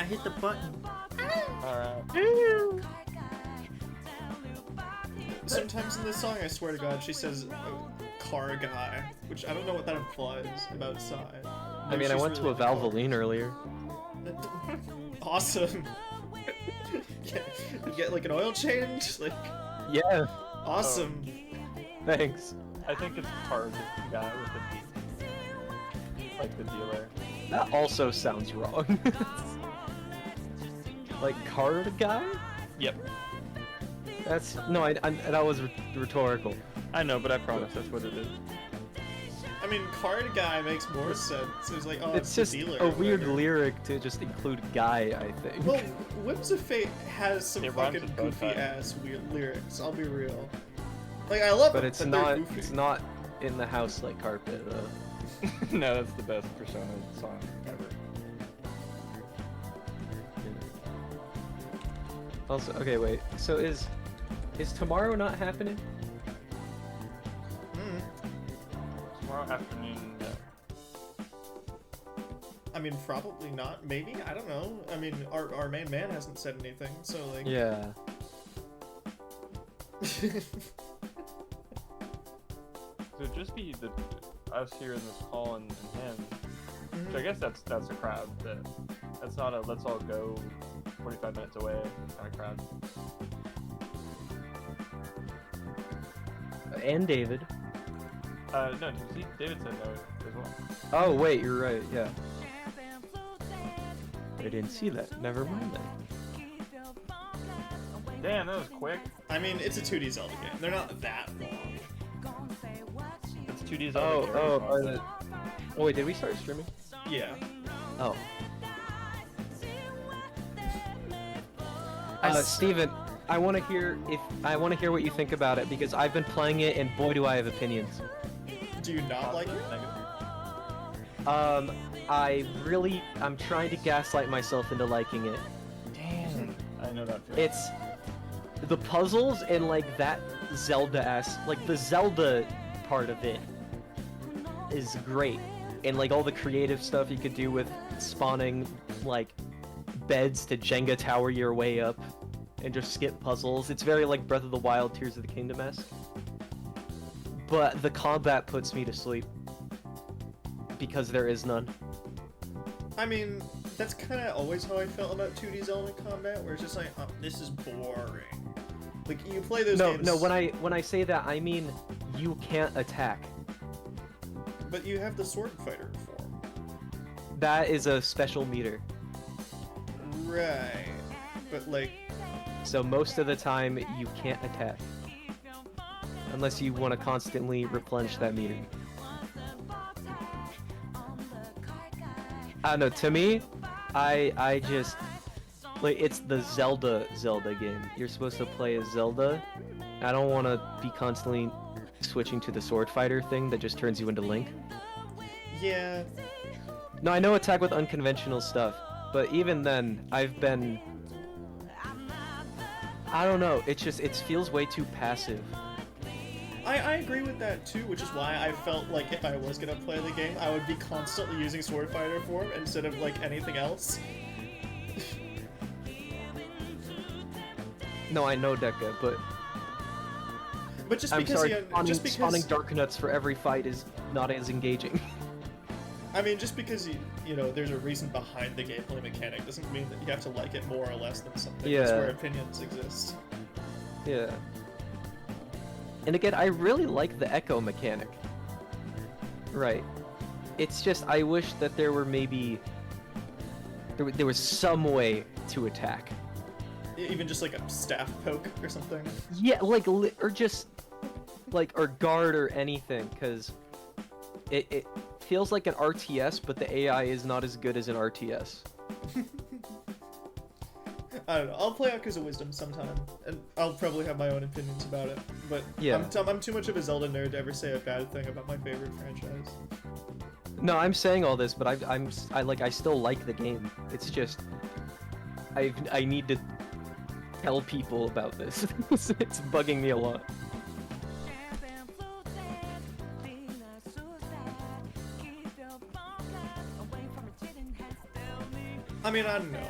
hit the button. Alright. Sometimes in this song, I swear to God, she says car guy, which I don't know what that implies about Psy. I mean, I went to a Valvoline earlier. Awesome. You get like an oil change? Like, Yeah, awesome. thanks. I think it's card guy with the like the dealer. That also sounds wrong. Like card guy? Yep. That's no, that was rhetorical. I know, but I promise that's what it is. I mean, card guy makes more sense. It's like, oh, It's the just dealer a or weird whatever. lyric to just include guy, I think. Well, Whims of Fate has some It rhymes fucking with both goofy sides. ass weird lyrics. I'll be real. Like I love but them, it's they're not goofy. it's not in the house like carpet. No, that's the best Persona song ever. Also, okay, wait. So is tomorrow not happening? Mm. Tomorrow afternoon, yeah. I mean, probably not. Maybe, I don't know. I mean, our main man hasn't said anything, so like. Yeah. So it'd just be us here in this hall and him. Which I guess that's a crowd. That's not a let's all go 45 minutes away kind of crowd. And David. No, did you see? David said no as well. Oh wait, you're right. Yeah. I didn't see that. Never mind then. Damn, that was quick. I mean, it's a 2D Zelda game. They're not that long. It's 2D's Oh, wait, did we start streaming? Yeah. Oh. I Steven, I want to hear what you think about it because I've been playing it and boy do I have opinions. Do you not like it? I'm trying to gaslight myself into liking it. Damn. I know that feeling. It's the puzzles and like that Zelda-esque, like the Zelda part of it is great. And like all the creative stuff you could do with spawning like beds to Jenga tower your way up and just skip puzzles. It's very like Breath of the Wild, Tears of the Kingdom-esque. But the combat puts me to sleep because there is none. I mean, that's kind of always how I felt about 2D Zelda combat, where it's just like, oh, this is boring. Like, you play those games... No, when I say that, I mean you can't attack. But you have the sword fighter form. That is a special meter. Right. But, like... So most of the time, you can't attack. Unless you want to constantly replenish that meter. I don't know, to me, I just... Like, it's the Zelda game. You're supposed to play as Zelda. I don't want to be constantly switching to the sword fighter thing that just turns you into Link. Yeah. No, I know attack with unconventional stuff, but even then, I've been... I don't know, it feels way too passive. I agree with that too, which is why I felt like if I was gonna play the game, I would be constantly using sword fighter form instead of like anything else. No, I know Deca, but just I'm because sorry, just spawning because Dark Nuts for every fight is not as engaging. I mean, just because you know there's a reason behind the gameplay mechanic doesn't mean that you have to like it more or less than something. That's Yeah. where opinions exist. Yeah. And again, I really like the echo mechanic. Right. It's just, I wish that there were maybe... There was some way to attack. Even just like a staff poke or something. Yeah, like, or just... Like, or guard or anything, because... It feels like an RTS, but the AI is not as good as an RTS. I don't know. I'll play Echoes of Wisdom sometime, and I'll probably have my own opinions about it. But Yeah. I'm too much of a Zelda nerd to ever say a bad thing about my favorite franchise. No, I'm saying all this, but I still like the game. It's just... I need to tell people about this. It's bugging me a lot. I mean, I don't know.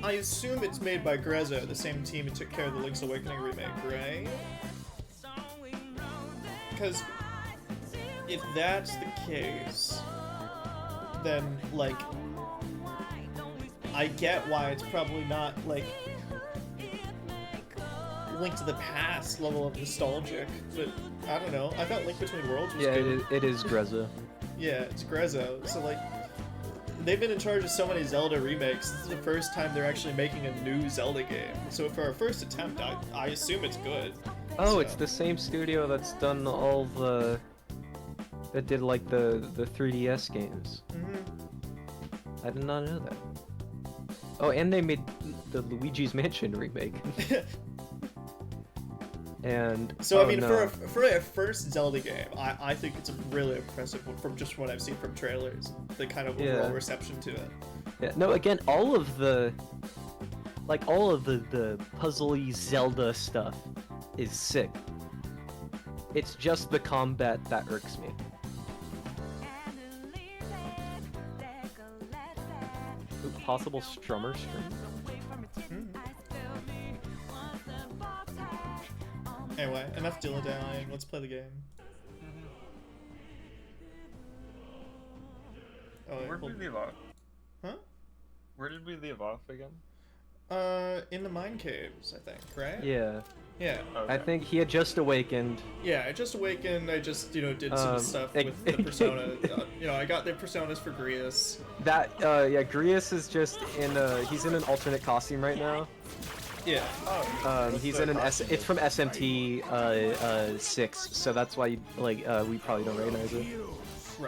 I assume it's made by Grezzo, the same team who took care of the Link's Awakening remake, right? Because if that's the case, then, like, I get why it's probably not, like, Link to the Past level of nostalgic, but I don't know. I thought Link Between Worlds was Yeah, good. it is Grezza. Yeah, it's Grezzo, so, like, they've been in charge of so many Zelda remakes. This is the first time they're actually making a new Zelda game. So for our first attempt, I assume it's good. Oh, So- it's the same studio that's done all the... that did, like, the 3DS games. Mhm. I did not know that. Oh, and they made the Luigi's Mansion remake. And So oh, I mean, no. for a first Zelda game, I think it's a really impressive one from just what I've seen from trailers. The kind of overall Yeah. reception to it. Yeah, no, again, all of the puzzly Zelda stuff is sick. It's just the combat that irks me. Ooh, possible strummer stream. Anyway, enough dilly-dallying. Let's play the game. Oh, wait, Where did hold- we leave off? Huh? Where did we leave off again? In the mine caves, I think, right? Yeah, Yeah. Okay. I think he had just awakened. Yeah, I just awakened. I just, did some stuff with the persona. I got the personas for Grius. That, yeah, Grius is just in he's in an alternate costume right now. Yeah. Oh, He's what's in the an costume? it's from SMT 6, so that's why we probably don't recognize it.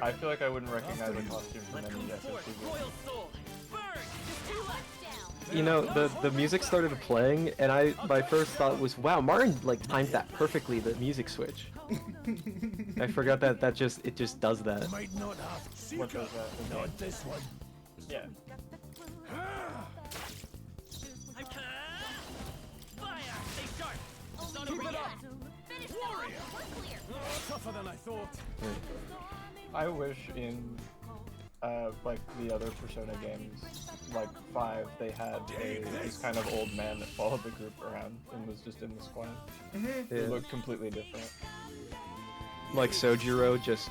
I feel like I wouldn't recognize a costume from any SMT game. You know, the music started playing, and my first thought was, wow, Martin like timed that perfectly, the music switch. I forgot that it just does that. What does that? Not this one. Yeah. I wish in like the other Persona games, like 5, they had this kind of old man that followed the group around and was just in the squad. It Yeah. looked completely different. Like Sojiro, just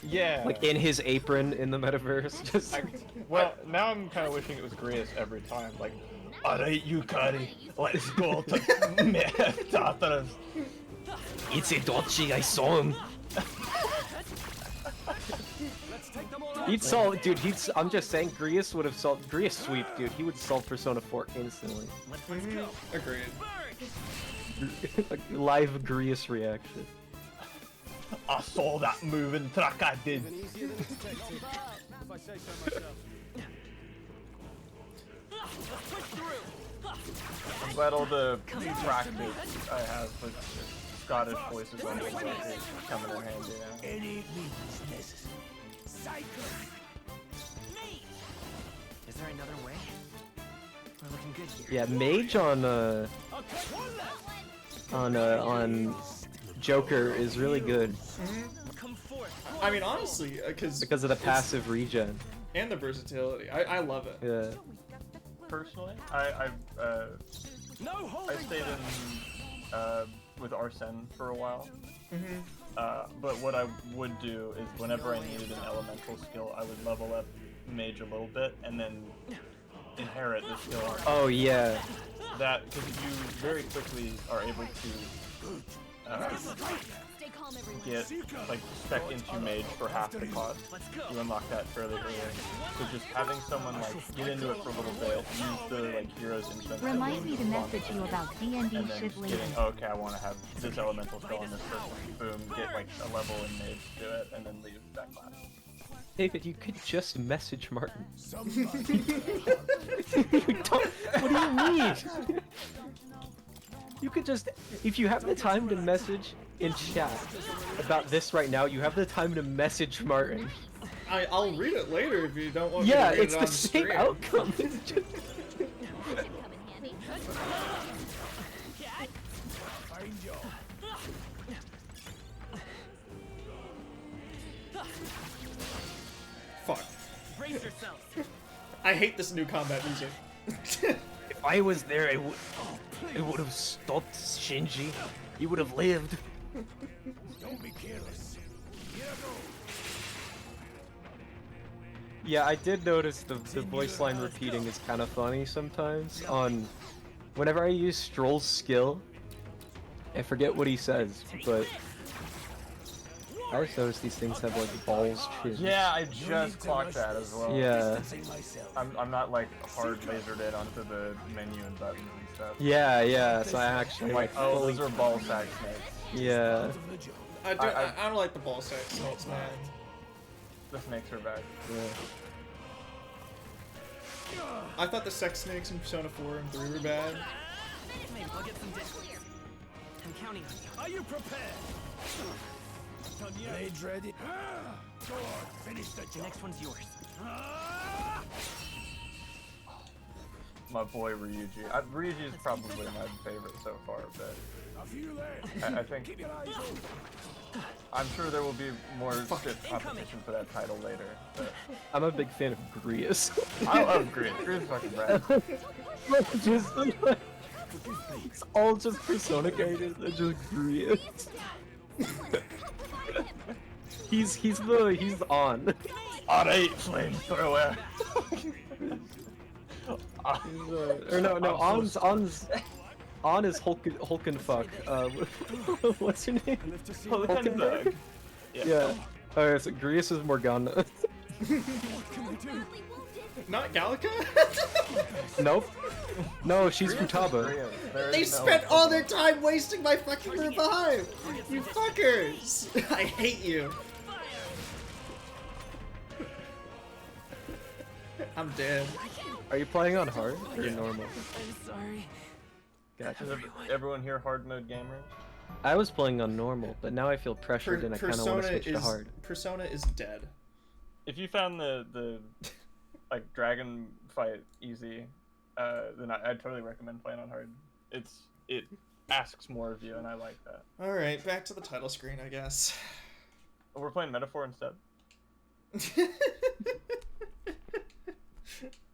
Yeah. like in his apron in the metaverse. Just Well, now I'm kind of wishing it was Grius every time. Like, alright, Yukari, let's go to Tartarus. it's a Dodgy, I saw him. He'd solve, dude. I'm just saying, Grius would have solved Grius sweep, dude. He would solve Persona 4 instantly. Agreed. Like, live Grius reaction. I saw that moving track I did. I'm glad all the practice I have with Scottish voices on this is coming in handy now. Any means necessary. Is there another way? We're looking good here. Yeah, Mage on Joker is really good I mean, honestly, because because of the passive regen. and the versatility. I love it. Yeah. Personally, I stayed in with Arsene for a while. But what I would do is whenever I needed an elemental skill, I would level up Mage a little bit and then inherit the skill. Oh yeah. That because you very quickly are able to get like spec into Mage for half the cost. You unlock that fairly early. So just having someone like get into it for a little bit, use the like heroes instance. Remind me to message you about D&D And then shit just later. getting, okay, I want to have this elemental spell on this person. Boom, get like a level in Mage, do it, and then leave that class. David, you could just message Martin. You don't, what do you mean? You could just, if you have the time to message in chat about this right now, you have the time to message Martin. I'll read it later if you don't want Yeah, me to read it's it the on same stream. outcome. It's just- Fuck. Brace yourself. I hate this new combat music. If I was there, I would have stopped Shinji. He would have lived. Don't be careless. Here I go. Yeah, I did notice the voice line repeating is kind of funny sometimes. Whenever I use Stroll's skill, I forget what he says, but I always notice these things have like balls too. Yeah, I just clocked that as well. Yeah. I'm not like hard lasered in onto the menu and buttons and stuff. Yeah, so I actually I'm like, like oh, fully... those are ball sack snakes. Yeah. I don't like the ball sack snakes, man. The snakes are back. Yeah. I thought the sex snakes in Persona 4 and 3 were bad. Maybe we'll get some distance. I'm counting on you. Are you prepared? Done yet? Blades ready? Go on, finish the The job. next one's yours. My boy Ryuji. Ryuji is probably my favorite so far, but A few left. I think Keep your eyes open. I'm sure there will be more stiff competition for that title later. But I'm a big fan of Grius. I love Grid. Grid's fucking rad. Just like, it's all just Persona characters and just Grius. he's on. Alright, flamethrower. Or no, on is Hulkenfuck. What's your name? Hulkenberg. Yeah. Alright, so Grius is Morgana. Not Gallica? Nope. No, she's Grius is Futaba. Grius. There They is no- spent all their time wasting my fucking revive! You fuckers! I hate you. I'm dead. Are you playing on hard or normal? I'm sorry. Gotcha. Is everyone here hard mode gamers? I was playing on normal, but now I feel pressured and I kind of want to Persona switch to hard. Persona is dead. If you found the like dragon fight easy, then I'd totally recommend playing on hard. It asks more of you, and I like that. All right, back to the title screen, I guess. Oh, we're playing Metaphor instead.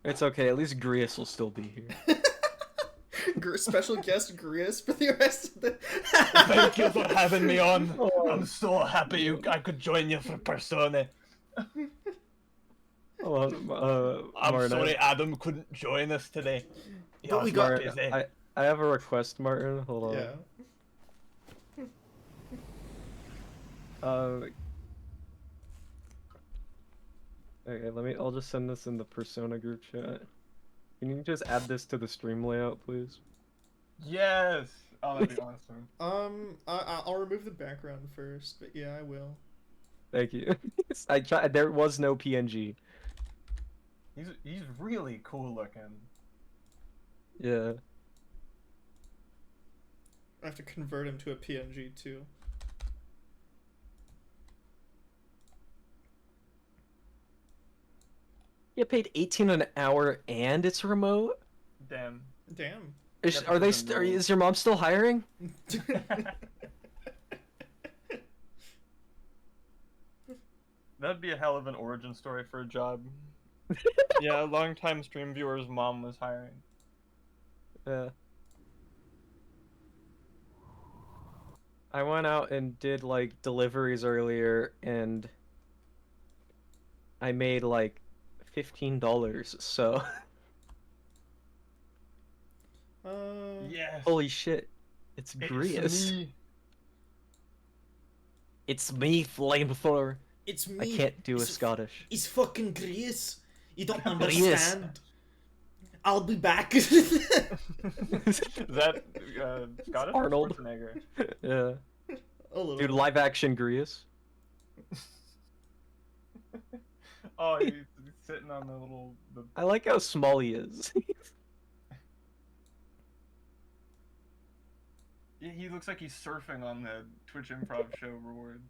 It's okay, at least Grius will still be here. Special guest Grius for the rest of the. Thank you for having me on. I'm so happy I could join you for Persona. I'm Martin, sorry Adam couldn't join us today. He But we was got- busy. I have a request, Martin. Hold on. Yeah. Okay, I'll just send this in the Persona group chat. Can you just add this to the stream layout, please? Yes. Oh, that'd be awesome. I'll remove the background first, but yeah, I will. Thank you. I tried. There was no PNG. He's really cool looking. Yeah. I have to convert him to a PNG too. You paid 18 an hour and it's remote. Damn. Damn. Are they? Is your mom still hiring? That'd be a hell of an origin story for a job. Yeah, a longtime stream viewer's mom was hiring. Yeah. I went out and did like deliveries earlier and I made like $15, so Yes. holy shit. It's Grius. It's me, Flamethrower. It's I me. can't do a Scottish. It's fucking Grius. You don't Grius. understand. I'll be back. Is that Scottish? or Arnold. Schwarzenegger? Yeah. A little. Dude, live action Grius. Oh, he's sitting on the little. I like how small he is. Yeah, he looks like he's surfing on the Twitch Improv show reward.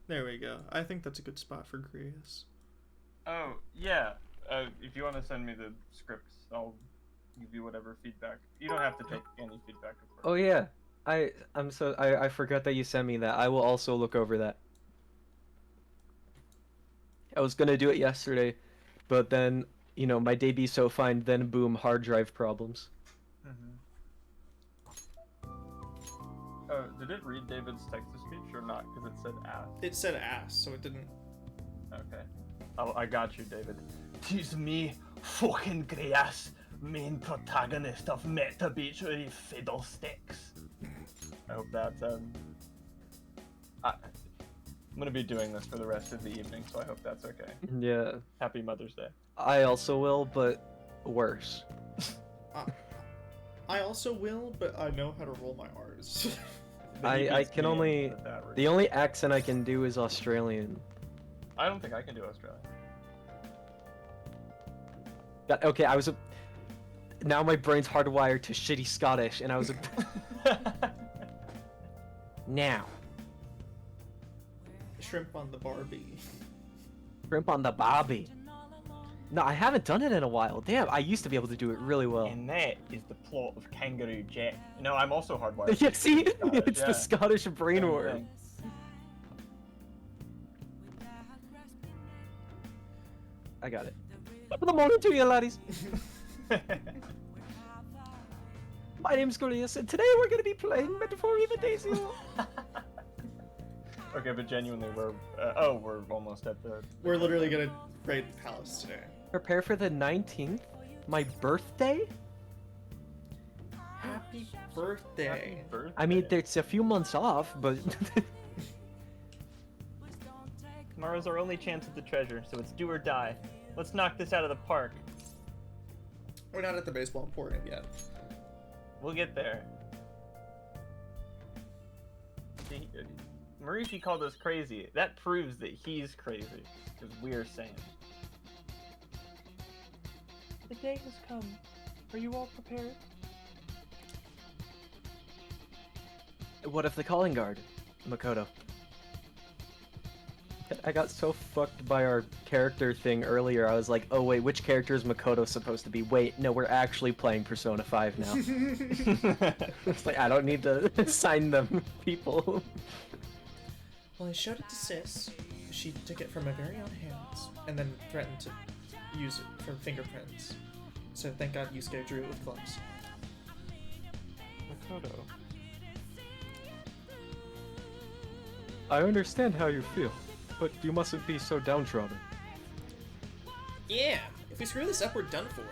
There we go. I think that's a good spot for Grius. Oh yeah. If you want to send me the scripts, I'll give you whatever feedback. You don't have to take any feedback, of course. Oh yeah. I forgot that you sent me that. I will also look over that. I was gonna do it yesterday, but then you know, my day be so fine, then boom, hard drive problems. Did it read David's text-to-speech or not? Because it said ass. It said ass, so it didn't. Okay. I got you, David. Tis me, fucking Greyas, main protagonist of Meta Beach with the Fiddlesticks. I hope that, I'm gonna be doing this for the rest of the evening, so I hope that's okay. Yeah, Happy Mother's Day. I also will, but worse. I also will, but I know how to roll my R's. I can only... The only accent I can do is Australian. I don't think I can do Australian. Okay, I was a... Now my brain's hardwired to shitty Scottish, and I was a... Now. Shrimp on the Barbie. Shrimp on the Bobby. No, I haven't done it in a while. Damn, I used to be able to do it really well. And that is the plot of Kangaroo Jack. No, I'm also hardwired. Yeah, see? Scottish, It's yeah. the Scottish Same brainworm. thing. I got it. Top of the morning to you, laddies. My name's Goliath, and today we're gonna be playing Metaphor Even Daisy. Okay, but genuinely, we're almost at the. We're literally gonna raid the palace today. Prepare for the 19th, my birthday. Happy birthday. I mean, it's a few months off, but Tomorrow's our only chance at the treasure, so it's do or die. Let's knock this out of the park. We're not at the baseball emporium yet. We'll get there. See, Marishi called us crazy. That proves that he's crazy, because we're sane. The day has come. Are you all prepared? what if the calling guard, Makoto? I got so fucked by our character thing earlier. I was like, oh wait, which character is Makoto supposed to be? Wait, no, we're actually playing Persona 5 now. It's like, I don't need to assign them people. Well, I showed it to Sis. She took it from my very own hands, and then threatened to use it for fingerprints. So thank God Yusuke drew it with gloves. Makoto. I understand how you feel, but you mustn't be so downtrodden. Yeah, if we screw this up, we're done for.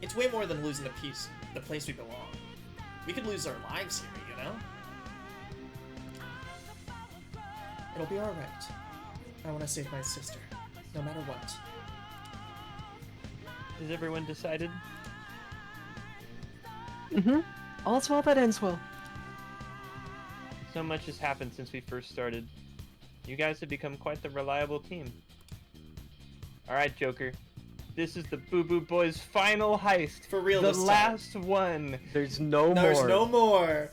It's way more than losing the place we belong. We could lose our lives here, you know? It'll be alright. I want to save my sister, no matter what. Has everyone decided? Mm-hmm. All's well that ends well. So much has happened since we first started. You guys have become quite the reliable team. Alright, Joker. This is the Boo Boo Boys' final heist. For real the this time. last one. There's no There's more. no more!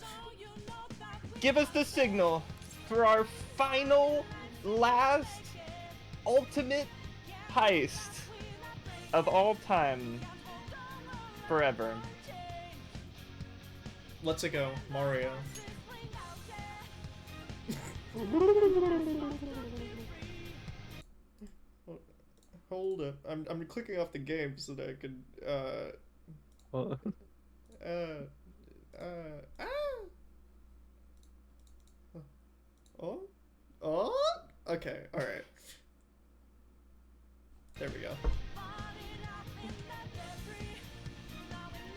Give us the signal for our final, last, ultimate heist of all time. Forever. Let's go, Mario. Hold up. I'm clicking off the game so that I can Well, Oh? Okay, alright. There we go.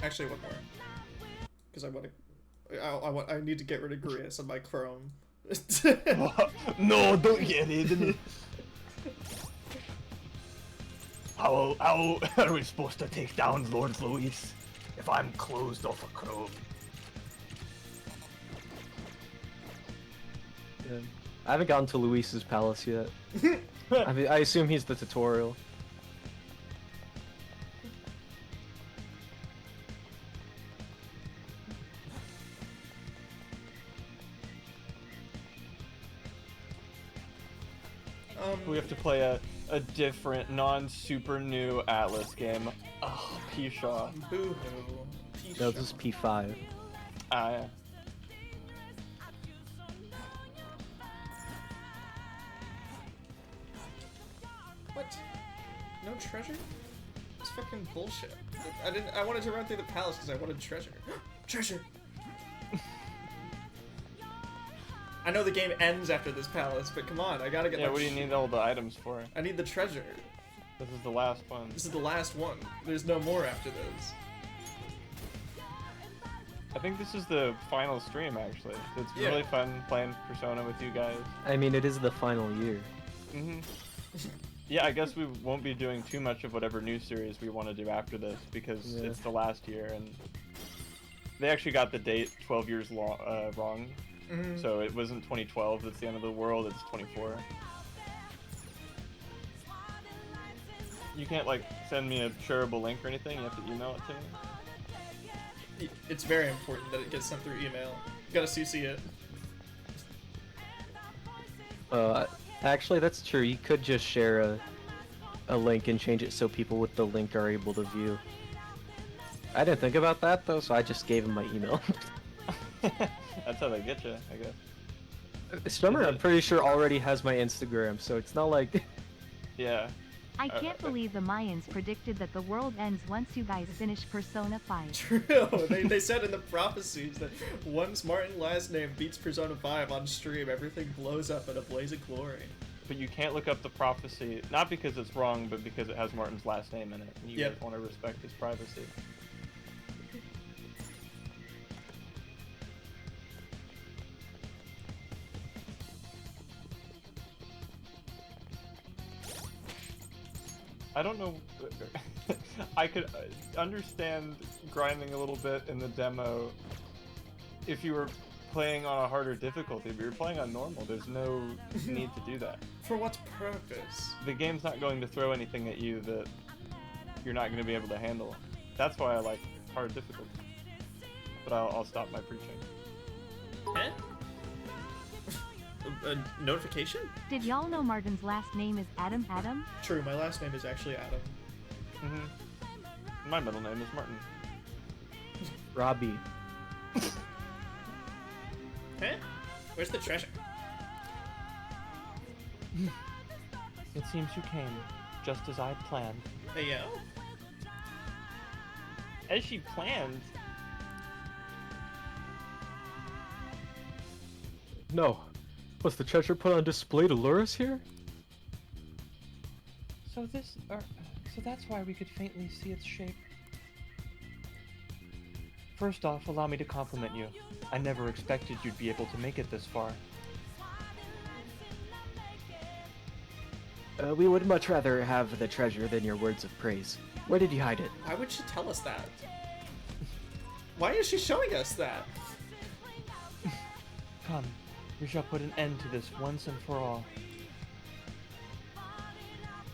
Actually, one more. Because I need to get rid of Grius on my Chrome. No, don't get it. How are we supposed to take down Lord Luis if I'm closed off a Chrome? yeah. I haven't gotten to Luis's palace yet. I mean, I assume he's the tutorial. We have to play a different, non-super new Atlas game. Oh, P-Shaw. Boo-hoo. No, this is P5. Yeah. What? No treasure? It's fucking bullshit. I wanted to run through the palace because I wanted treasure. Treasure! I know the game ends after this palace, but come on, I gotta get Yeah, my what do you need all the items for? I need the treasure. This is the last one. This is the last one. There's no more after this. I think this is the final stream, actually. It's Yeah. really fun playing Persona with you guys. I mean, it is the final year. hmm Yeah, I guess we won't be doing too much of whatever new series we want to do after this, because Yeah. it's the last year, and they actually got the date 12 years wrong. Mhm. So it wasn't 2012 that's the end of the world, it's 24. You can't, like, send me a shareable link or anything, you have to email it to me? It's very important that it gets sent through email. You gotta CC it. Actually, that's true. You could just share a link and change it so people with the link are able to view. I didn't think about that though, so I just gave him my email. That's how they get you, I guess. Strummer, I'm pretty sure already has my Instagram, so it's not like. Yeah. I can't believe the Mayans predicted that the world ends once you guys finish Persona 5. True. They said in the prophecies that once Martin last name beats Persona 5 on stream, everything blows up in a blaze of glory. But you can't look up the prophecy, not because it's wrong, but because it has Martin's last name in it. And you Yep. want to respect his privacy. I don't know. I could understand grinding a little bit in the demo if you were playing on a harder difficulty, but you're playing on normal. There's no need to do that. For what purpose? The game's not going to throw anything at you that you're not going to be able to handle. That's why I like hard difficulty. But I'll stop my preaching. Eh? A notification? Did y'all know Martin's last name is Adam? True, my last name is actually Adam. My middle name is Martin. Robbie. Huh? Where's the treasure? It seems you came, just as I'd planned. Hey, yo. As she planned? No. Was the treasure put on display to lure us here? So that's why we could faintly see its shape. First off, allow me to compliment you. I never expected you'd be able to make it this far. We would much rather have the treasure than your words of praise. Where did you hide it? Why would she tell us that? Why is she showing us that? Come, we shall put an end to this once and for all.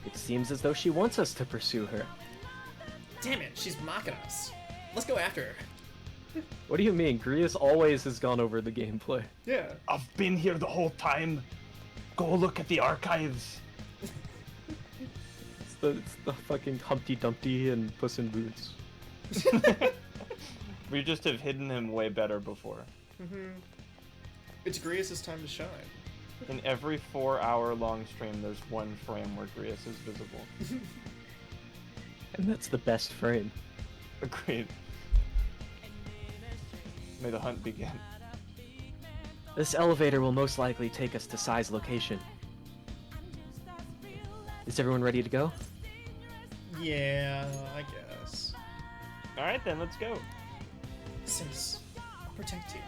It seems as though she wants us to pursue her. Damn it, she's mocking us. Let's go after her. What do you mean? Grius always has gone over the gameplay. Yeah. I've been here the whole time. Go look at the archives. It's the fucking Humpty Dumpty and Puss in Boots. We just have hidden him way better before. It's Grius' time to shine. In every 4-hour-long stream, there's one frame where Grius is visible. And that's the best frame. Agreed. May the hunt begin. This elevator will most likely take us to Sai's location. Is everyone ready to go? Yeah, I guess. Alright then, let's go. Sis, I'll protect you,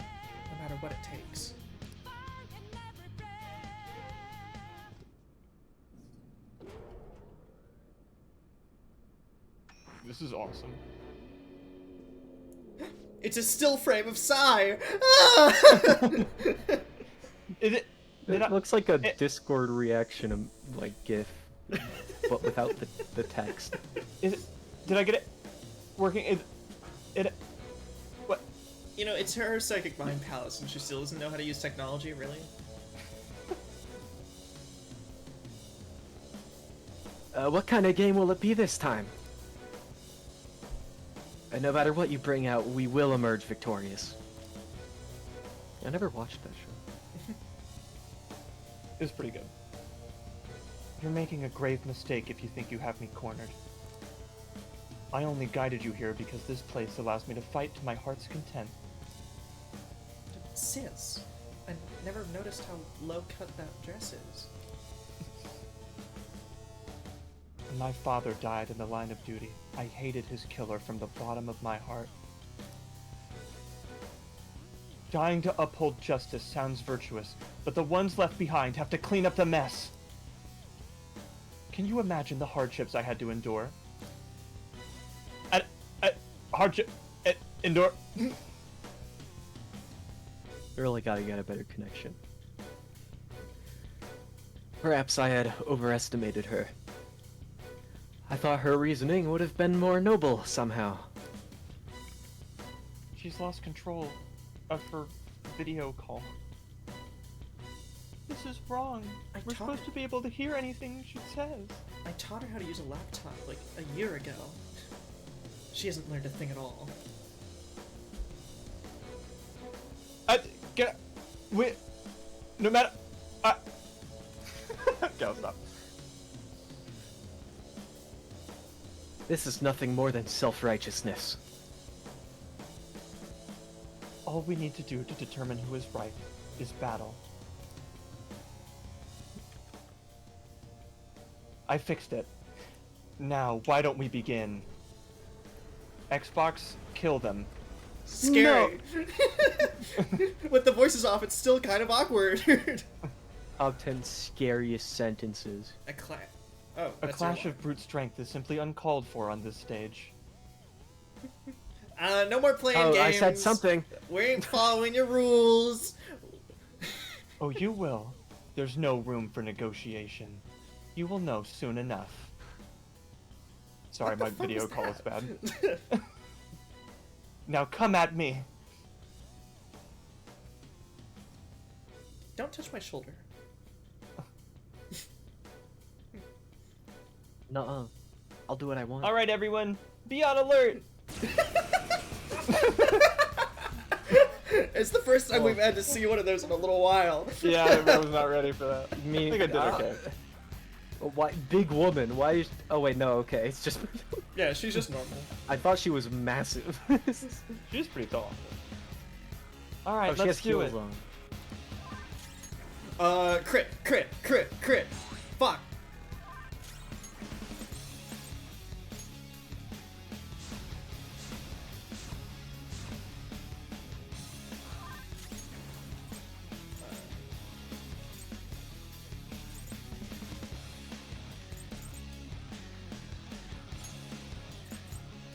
no matter what it takes. This is awesome. It's a still frame of Sai! Ah! Is it? It looks like a Discord reaction, like GIF, but without the text. Is it? Did I get it? Working? Is it? What? You know, it's her psychic mind palace, and she still doesn't know how to use technology, really? What kind of game will it be this time? And no matter what you bring out, we will emerge victorious. I never watched that show. It was pretty good. You're making a grave mistake if you think you have me cornered. I only guided you here because this place allows me to fight to my heart's content. Sis, I never noticed how low cut that dress is. When my father died in the line of duty, I hated his killer from the bottom of my heart. Dying to uphold justice sounds virtuous, but the ones left behind have to clean up the mess. Can you imagine the hardships I had to endure? Endure. Really gotta get a better connection. Perhaps I had overestimated her. I thought her reasoning would have been more noble somehow. She's lost control of her video call. This is wrong. We're supposed to be able to hear anything she says. I taught her how to use a laptop like a year ago. She hasn't learned a thing at all. No matter. Go, stop. This is nothing more than self-righteousness. All we need to do to determine who is right is battle. I fixed it. Now, why don't we begin? Xbox, kill them. Scary. With the voices off, it's still kind of awkward. Top 10 scariest sentences. A clash of brute strength is simply uncalled for on this stage. No more playing games. I said something. We ain't following your rules. Oh, you will. There's no room for negotiation. You will know soon enough. Sorry, my video call is bad. Now come at me. Don't touch my shoulder. Nuh-uh. I'll do what I want. Alright, everyone. Be on alert. It's the first time we've had to see one of those in a little while. Yeah, I was not ready for that. I think I did okay. Why, big woman? Why is... Oh wait, no, okay, it's just... Yeah, she's just normal. I thought she was massive. She's pretty tall. Alright, she has let's do heels it. on. Crit. Fuck.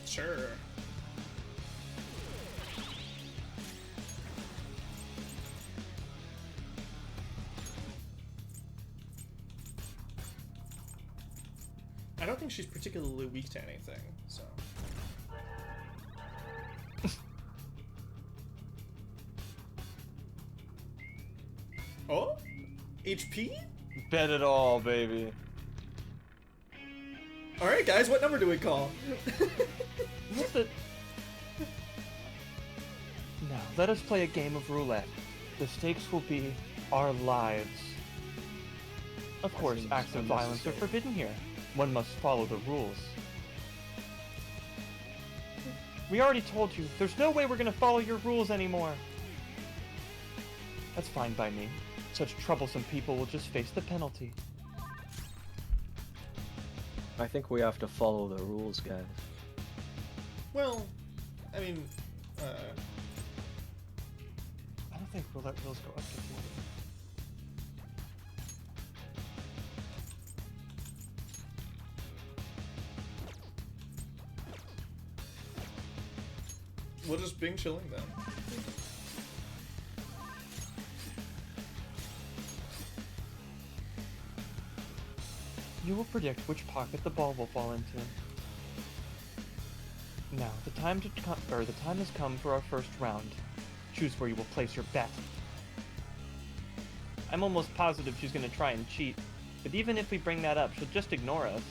Sure. I don't think she's particularly weak to anything, so. Oh? HP? Bet it all, baby. Alright guys, what number do we call? What's the... Now, let us play a game of roulette. The stakes will be our lives. Of course, acts of violence are forbidden here. One must follow the rules. We already told you, there's no way we're gonna follow your rules anymore. That's fine by me. Such troublesome people will just face the penalty. I think we have to follow the rules, guys. Well, I mean, I don't think roulette rules go up to 40. we'll just Bing chilling then. You will predict which pocket the ball will fall into. Now, the time has come for our first round. Choose where you will place your bet. I'm almost positive she's gonna try and cheat, but even if we bring that up, she'll just ignore us.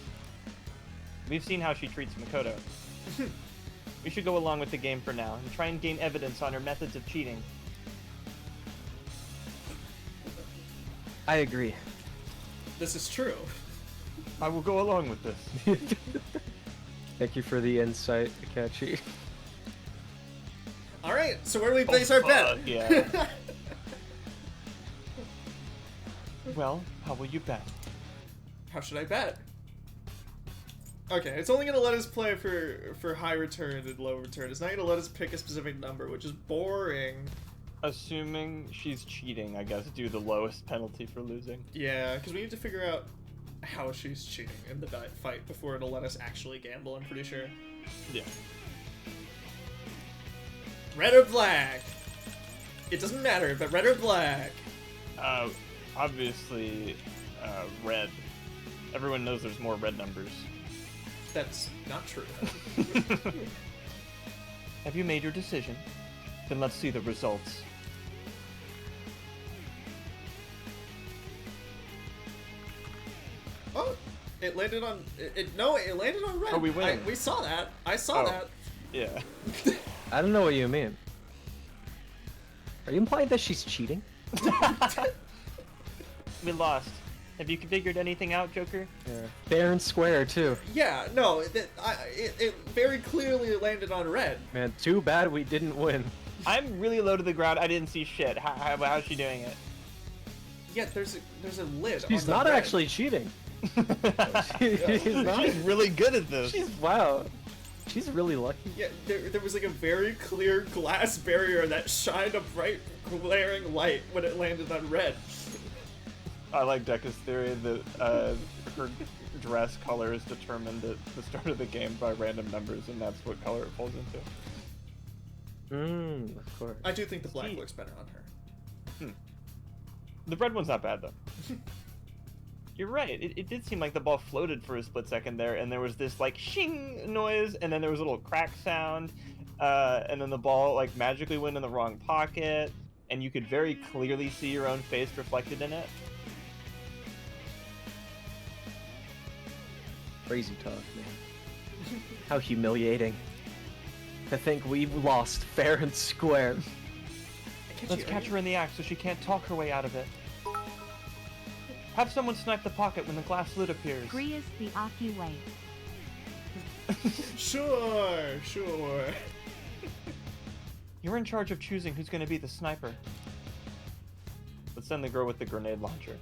We've seen how she treats Makoto. We should go along with the game for now and try and gain evidence on her methods of cheating. I agree. This is true. I will go along with this. Thank you for the insight, Akachi. All right, so where do we place our bet? Yeah. Well, how will you bet? How should I bet? Okay, it's only gonna let us play for high return and low return. It's not gonna let us pick a specific number, which is boring. Assuming she's cheating, I guess, do the lowest penalty for losing. Yeah, because we need to figure out how she's cheating in the fight before it'll let us actually gamble, I'm pretty sure. Yeah. Red or black? It doesn't matter, but red or black? Obviously, red. Everyone knows there's more red numbers. That's not true. Have you made your decision? Then let's see the results. Oh, it landed on. No, it landed on red. Oh, we win. We saw that. I saw Oh. that. Yeah. I don't know what you mean. Are you implying that she's cheating? We lost. Have you figured anything out, Joker? Yeah. Fair and square too. Yeah, no, it very clearly landed on red. Man, too bad we didn't win. I'm really low to the ground. I didn't see shit. How's she doing it? Yeah, there's a lid. She's on the not red. actually cheating. She's not. She's really good at this. Wow. She's really lucky. Yeah, there was like a very clear glass barrier that shined a bright, glaring light when it landed on red. I like Deca's theory that her dress color is determined at the start of the game by random numbers, and that's what color it falls into. Of course. I do think the black Gee. looks better on her. The red one's not bad, though. You're right. It did seem like the ball floated for a split second there, and there was this, like, shing noise, and then there was a little crack sound, and then the ball, like, magically went in the wrong pocket, and you could very clearly see your own face reflected in it. Crazy talk, man. How humiliating. To think we've lost fair and square. Let's catch her in the act so she can't talk her way out of it. Have someone snipe the pocket when the glass lid appears. Agree is the Aki way. Sure. You're in charge of choosing who's going to be the sniper. Let's send the girl with the grenade launcher.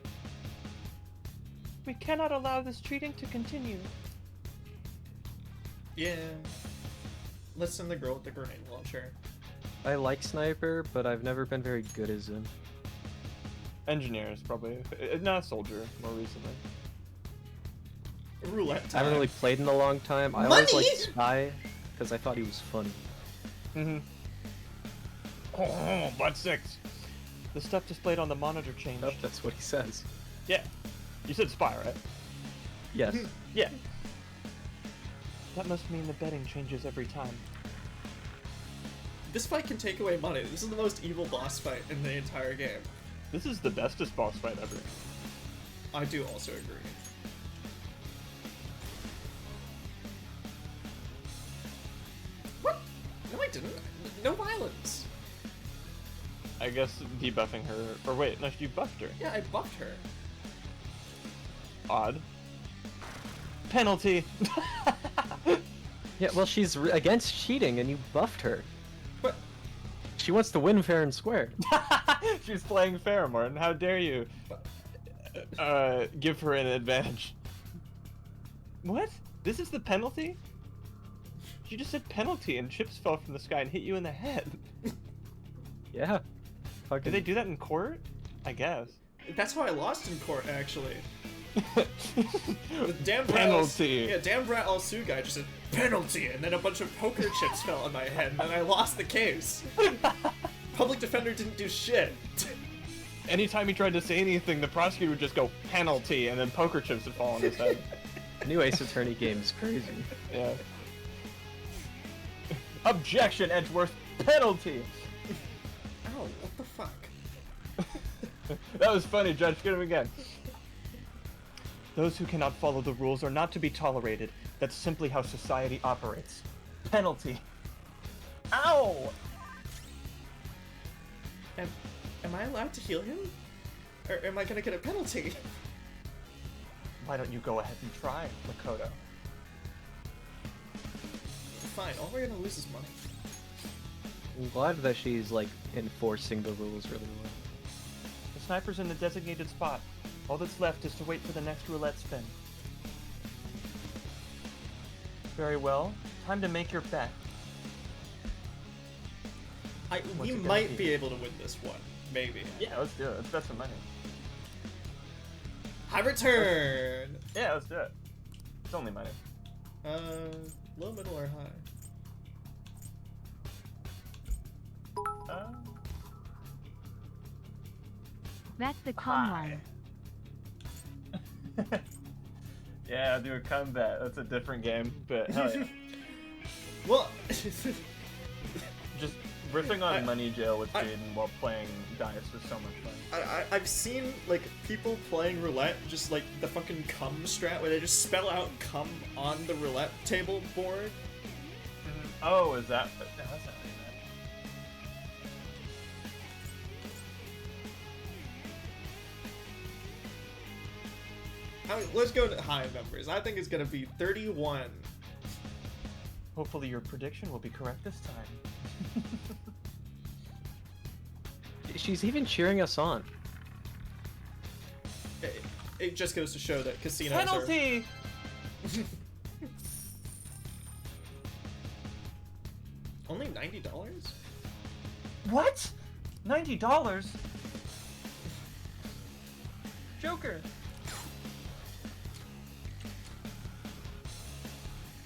We cannot allow this cheating to continue. Yeah. Let's send the girl with the grenade launcher. I like Sniper, but I've never been very good as him. Engineers, probably. Not soldier, more recently. Roulette I time. haven't really played in a long time. I always Money! liked Spy, because I thought he was funny. Mm-hmm. Oh, butt 6. The stuff displayed on the monitor changed. Oh, that's what he says. Yeah. You said spy, right? Yes. Yeah. That must mean the betting changes every time. This fight can take away money. This is the most evil boss fight in the entire game. This is the bestest boss fight ever. I do also agree. What? No, I didn't. No violence. I guess debuffing her. Or wait, no, you buffed her. Yeah, I buffed her. Odd. Penalty! Yeah, well, she's against cheating, and you buffed her. But She wants to win fair and square. She's playing fair, Martin. How dare you give her an advantage? What? This is the penalty? She just said penalty and chips fell from the sky and hit you in the head. Yeah. Did they do that in court? I guess. that's how I lost in court, actually. The damn Penalty. Yeah, damn Brat Al Su guy just said penalty, and then a bunch of poker chips fell on my head, and then I lost the case. Public defender didn't do shit. Anytime he tried to say anything, the prosecutor would just go penalty, and then poker chips would fall on his head. New Ace Attorney game is crazy. Yeah. Objection, Edgeworth. Penalty. Ow, what the fuck? That was funny, Judge. Get him again. Those who cannot follow the rules are not to be tolerated. That's simply how society operates. Penalty. Ow! Am I allowed to heal him? Or am I gonna get a penalty? Why don't you go ahead and try, Makoto? Fine, all we're gonna lose is money. I'm glad that she's like enforcing the rules really well. The sniper's in the designated spot. All that's left is to wait for the next roulette spin. Very well. Time to make your bet. We it gonna might be? be able to win this one. Maybe. Yeah, let's do it. Let's bet some money. High return! Yeah, let's do it. It's only money. Low, middle, or high? That's the calm one. Yeah, I'll do a combat. That's a different game, but hell yeah. Well, Just riffing on Money Jail with Jaden while playing Dice was so much fun. I've seen like people playing roulette, just like the fucking cum strat, where they just spell out cum on the roulette table board. Oh, is that? No, that's not really Let's go to high numbers. I think it's gonna be 31. Hopefully your prediction will be correct this time. She's even cheering us on. It just goes to show that casinos Penalty! are only $90. What? $90? Joker!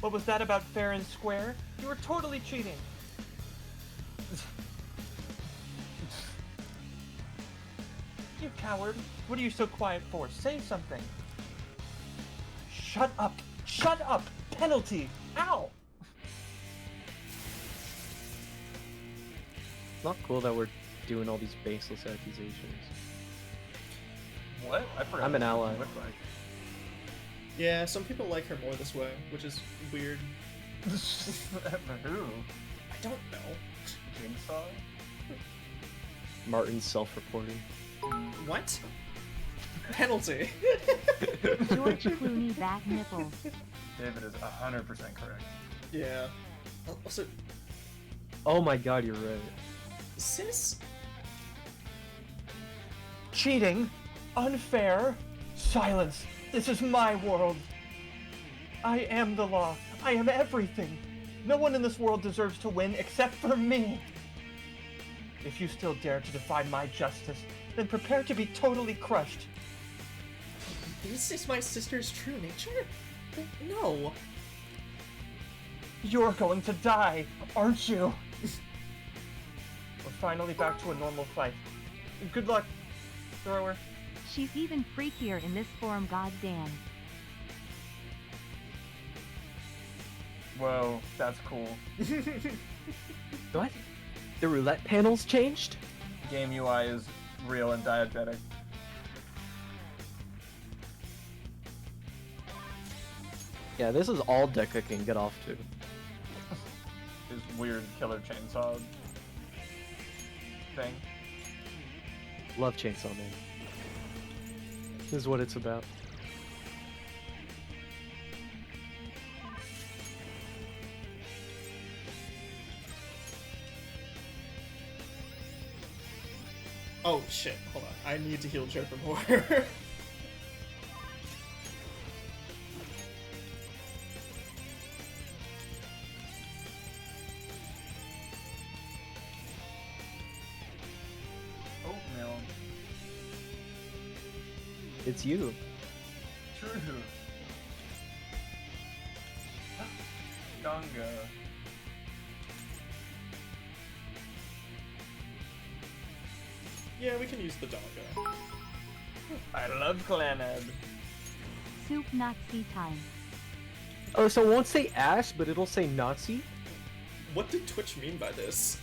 What was that about fair and square? You were totally cheating. You coward. What are you so quiet for? Say something. Shut up. Shut up. Penalty. Ow. Not cool that we're doing all these baseless accusations. What? I forgot. I'm an what she ally. looked like. Yeah, some people like her more this way, which is weird. Who? I don't know. Jigsaw? Martin's self-reporting. What? Penalty. George Clooney back nipples. David is 100% correct. Yeah. Also, Oh my god, you're right. sis? Cheating. Unfair. Silence. This is my world. I am the law. I am everything. No one in this world deserves to win except for me. If you still dare to defy my justice, then prepare to be totally crushed. This is my sister's true nature? No. You're going to die, aren't you? We're finally back to a normal fight. Good luck, thrower. She's even freakier in this form, goddamn. Whoa, that's cool. What? The roulette panels changed? Game UI is real and diegetic. Yeah, this is all Deca can get off to. His weird killer chainsaw thing. Love Chainsaw Man. This is what it's about. Oh shit, hold on. I need to heal Joker more. Oatmeal. It's you. True. Gonga. Yeah, we can use the Donga. I love Claned. Soup Nazi time. Oh, so it won't say ass, but it'll say Nazi? What did Twitch mean by this?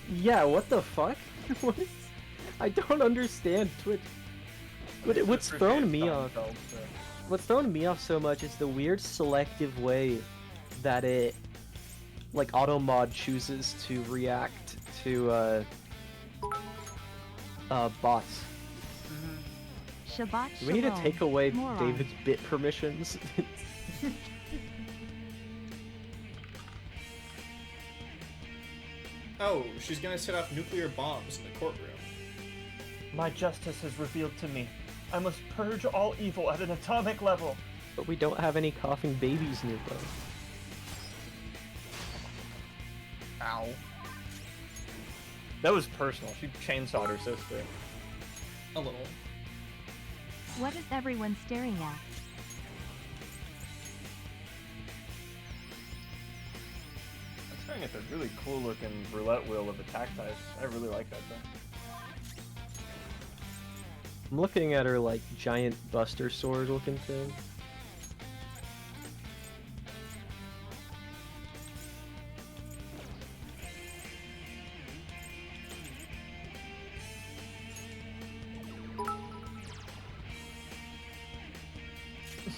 Yeah, what the fuck? What is... I don't understand Twitch. What's thrown me off? What's thrown me off so much is the weird selective way that it, like, AutoMod chooses to react to, bots. Shabbat Do we need to shalom, take away moron. David's bit permissions? Oh, she's gonna set off nuclear bombs in the courtroom. My justice is revealed to me. I must purge all evil at an atomic level. But we don't have any coughing babies nearby. Ow. That was personal. She chainsawed her sister. A little. What is everyone staring at? I'm staring at the really cool looking roulette wheel of attack types. I really like that thing. I'm looking at her like giant Buster Sword looking thing.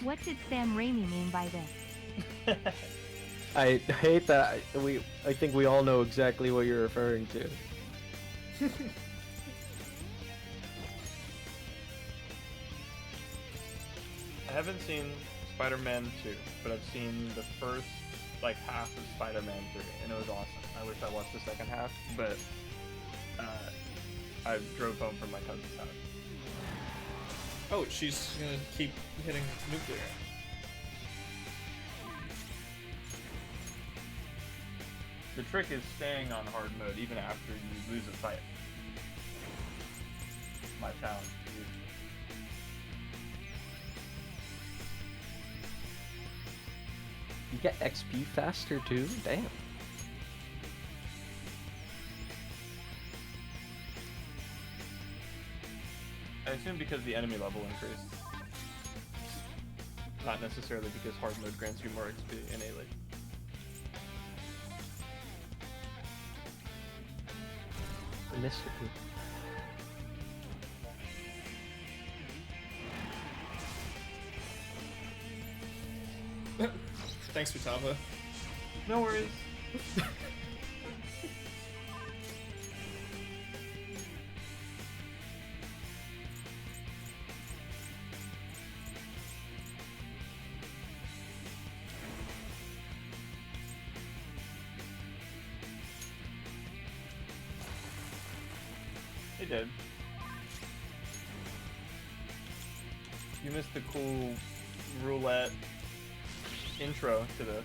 What did Sam Raimi mean by this? I hate that I think we all know exactly what you're referring to. I haven't seen Spider-Man 2, but I've seen the first like half of Spider-Man 3, and it was awesome. I wish I watched the second half, but I drove home from my cousin's house. Oh, she's gonna keep hitting nuclear. The trick is staying on hard mode even after you lose a fight. My challenge to you. You get XP faster too? Damn. I assume because the enemy level increased. Not necessarily because hard mode grants you more XP innately. Mystery. Thanks, Futaba. No worries. They did. You missed the cool roulette intro to the.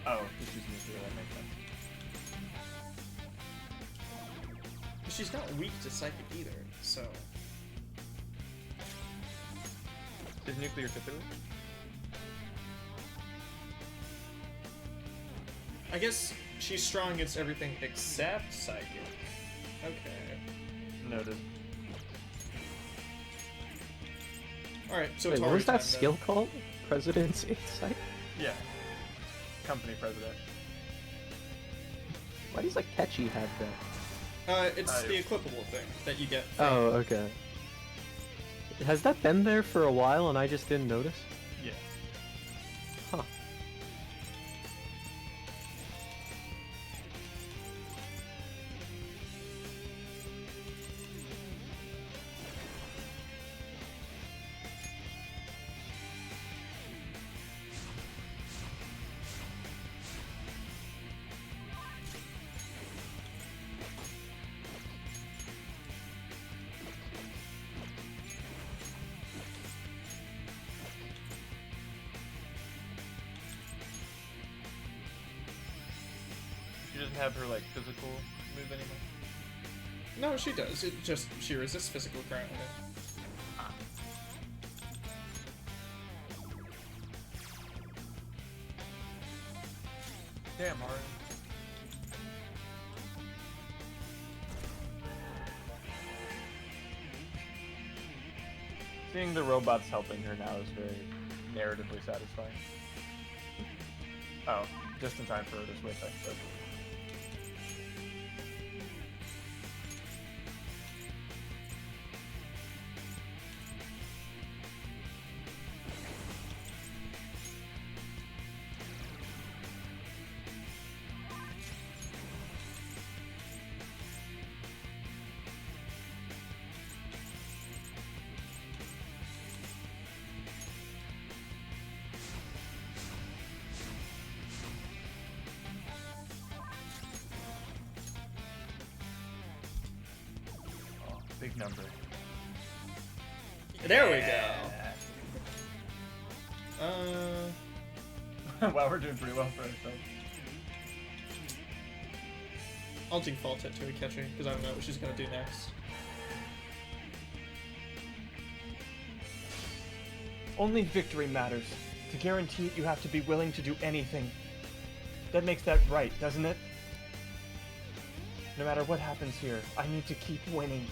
Oh, this is nuclear, that makes sense. But she's not weak to psychic either, so. Is nuclear Cthulhu? I guess she's strong against everything except psychic. Okay. Noted. Alright, so Wait, it's what was that time, skill called? President's Insight? Yeah. Company president. Why does Akechi have that? It's the equipable thing that you get. Oh, okay. Has that been there for a while and I just didn't notice? Yeah. Huh. She doesn't have her like physical move anymore. No, she does. It just she resists physical currently. Damn, Mario. Seeing the robots helping her now is very narratively satisfying. Oh, just in time for her to switch, I suppose. Big number. There we go. Wow, we're doing pretty well for ourselves. I'll default it to a catcher because I don't know what she's gonna do next. Only victory matters. To guarantee it, you have to be willing to do anything. That makes that right, doesn't it? No matter what happens here, I need to keep winning.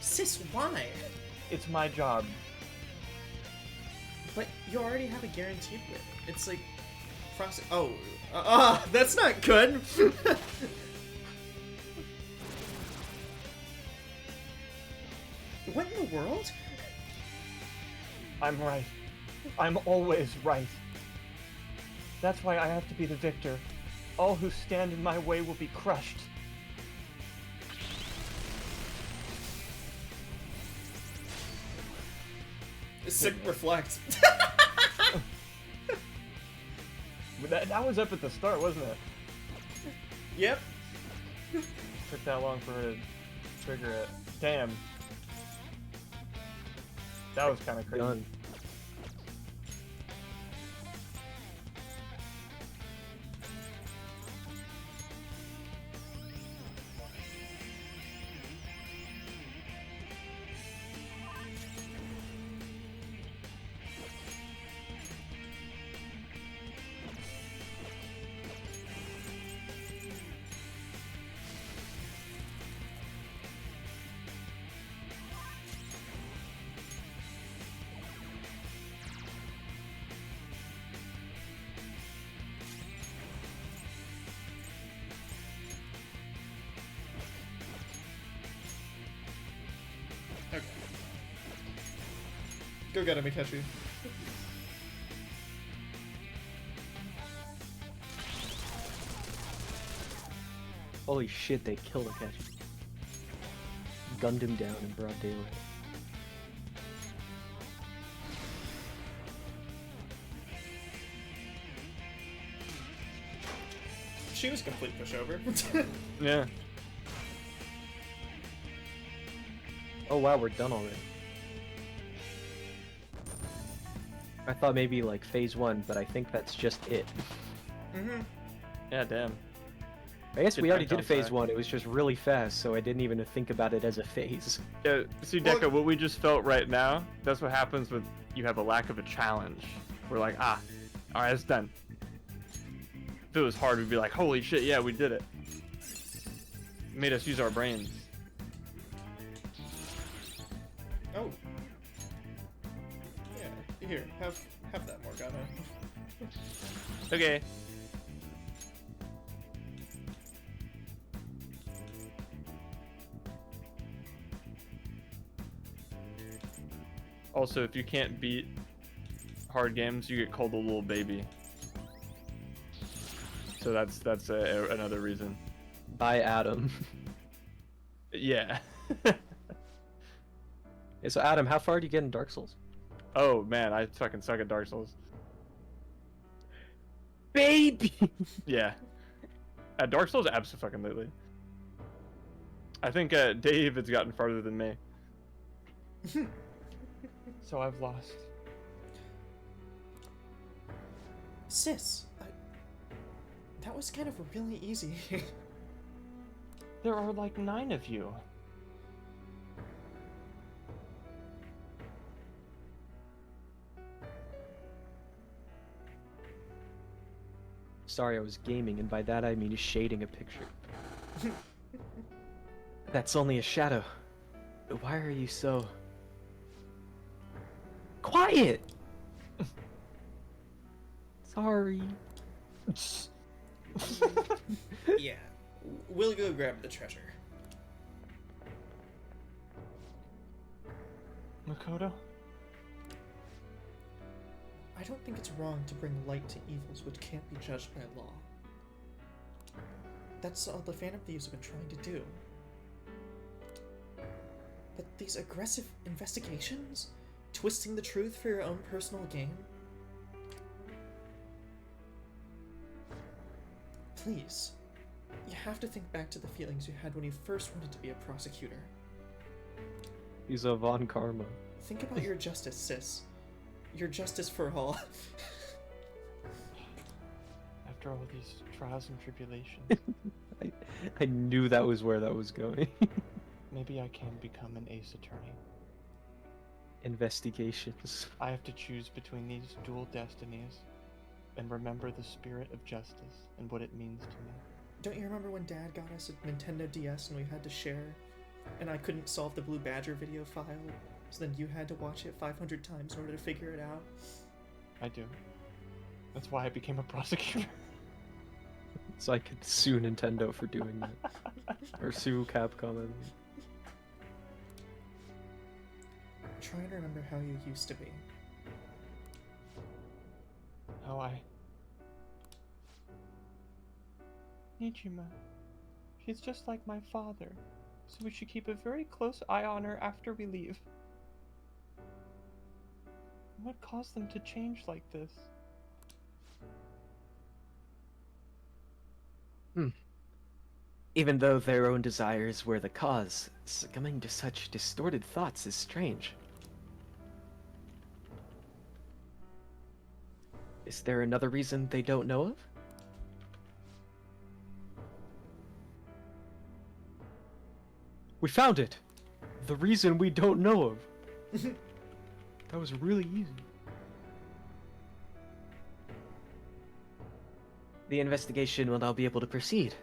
Sis, why? It's my job. But you already have a guaranteed win. It's like that's not good. What in the world? I'm right. I'm always right. That's why I have to be the victor. All who stand in my way will be crushed. Sick reflect. That was up at the start, wasn't it? Yep. Took that long for her to trigger it. Damn. That was kind of crazy. Done. Okay. Go get him, Mikachu. Holy shit, they killed Akashi. Gunned him down in broad daylight. She was a complete pushover. Yeah. Oh wow, we're done already. I thought maybe like phase 1, but I think that's just it. Mm-hmm. Yeah, damn. I guess Good we already back did on phase track. 1, it was just really fast, so I didn't even think about it as a phase. Yeah, see, Well- Deca, what we just felt right now, that's what happens when you have a lack of a challenge. We're like, alright, it's done. If it was hard, we'd be like, holy shit, yeah, we did it. Made us use our brains. Oh. Yeah, here, have that Morgana. Okay. Also, if you can't beat hard games, you get called a little baby. So that's another reason. By Adam. Yeah. Yeah, so Adam, how far do you get in Dark Souls? Oh man, I fucking suck at Dark Souls. Baby! Yeah. At Dark Souls, absolutely. I think Dave has gotten farther than me. So I've lost. Sis, that was kind of really easy. There are like 9 of you. Sorry, I was gaming, and by that I mean shading a picture. That's only a shadow. Why are you so... quiet? Sorry. Yeah, we'll go grab the treasure. Makoto? I don't think it's wrong to bring light to evils which can't be judged by law. That's all the Phantom Thieves have been trying to do. But these aggressive investigations? Twisting the truth for your own personal gain? Please, you have to think back to the feelings you had when you first wanted to be a prosecutor. He's a Von Karma. Think about your justice, sis. Your justice for all. After all these trials and tribulations, I knew that was where that was going. maybe I can become an ace attorney. Investigations. I have to choose between these dual destinies and remember the spirit of justice and what it means to me. Don't you remember when Dad got us a Nintendo DS and we had to share? And I couldn't solve the Blue Badger video file, so then you had to watch it 500 times in order to figure it out? I do. That's why I became a prosecutor. So I could sue Nintendo for doing that. Or sue Capcom. And... Trying to remember how you used to be. How I... Nijima. She's just like my father, so we should keep a very close eye on her after we leave. What caused them to change like this? Even though their own desires were the cause, succumbing to such distorted thoughts is strange. Is there another reason they don't know of? We found it! The reason we don't know of. That was really easy. The investigation will now be able to proceed.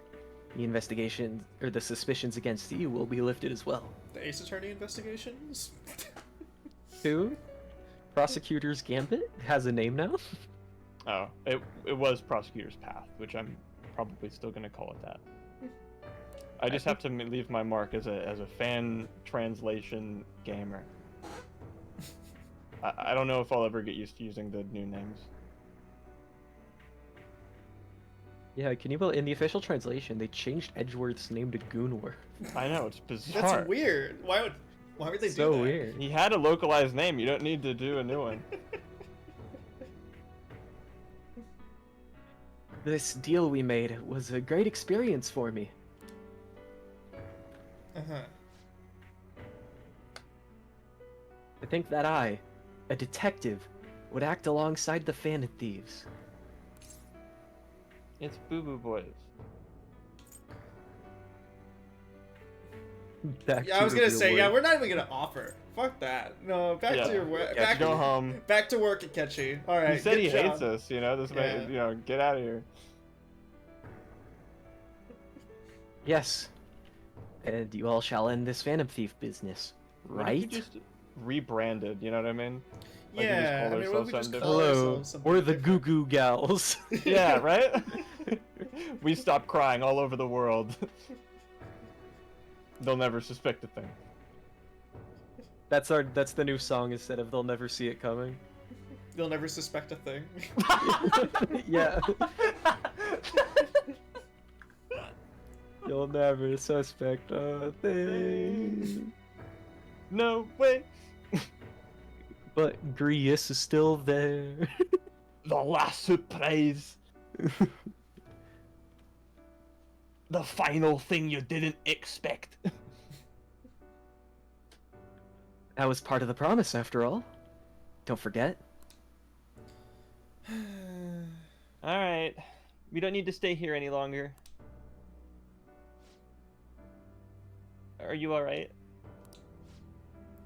The investigation, or the suspicions against you, will be lifted as well. The Ace Attorney investigations? Who? Prosecutor's Gambit has a name now? Oh, it was Prosecutor's Path, which I'm probably still gonna call it that. I just have to leave my mark as a fan translation gamer. I don't know if I'll ever get used to using the new names. Yeah, can you believe in the official translation they changed Edgeworth's name to Goonworth? I know, it's bizarre. That's weird. Why would they do that? So weird. He had a localized name, you don't need to do a new one. This deal we made was a great experience for me. Uh-huh. I think that I, a detective, would act alongside the Phantom Thieves. It's Boo Boo Boys. Back Yeah, I to was the gonna real say, world. yeah, we're not even gonna offer. Fuck that. No, back Yeah. to your work. Yeah, go home. Back to work, Akechi. All right. He said good he job. hates us, you know. This Yeah. man, you know, get out of here. Yes. And you all shall end this Phantom Thief business, What if right? you just rebranded, you know what I mean? Like, we just Yeah, call I mean, what if ourselves we just something call Hello, ourselves something we're the Goo different? Goo Gals. Yeah, right? We stop crying all over the world. They'll never suspect a thing. That's the new song instead of They'll Never See It Coming. They'll never suspect a thing. Yeah. You'll never suspect a thing. No way. But Grius is still there. The last surprise. The final thing you didn't expect. That was part of the promise, after all. Don't forget. Alright. We don't need to stay here any longer. Are you alright?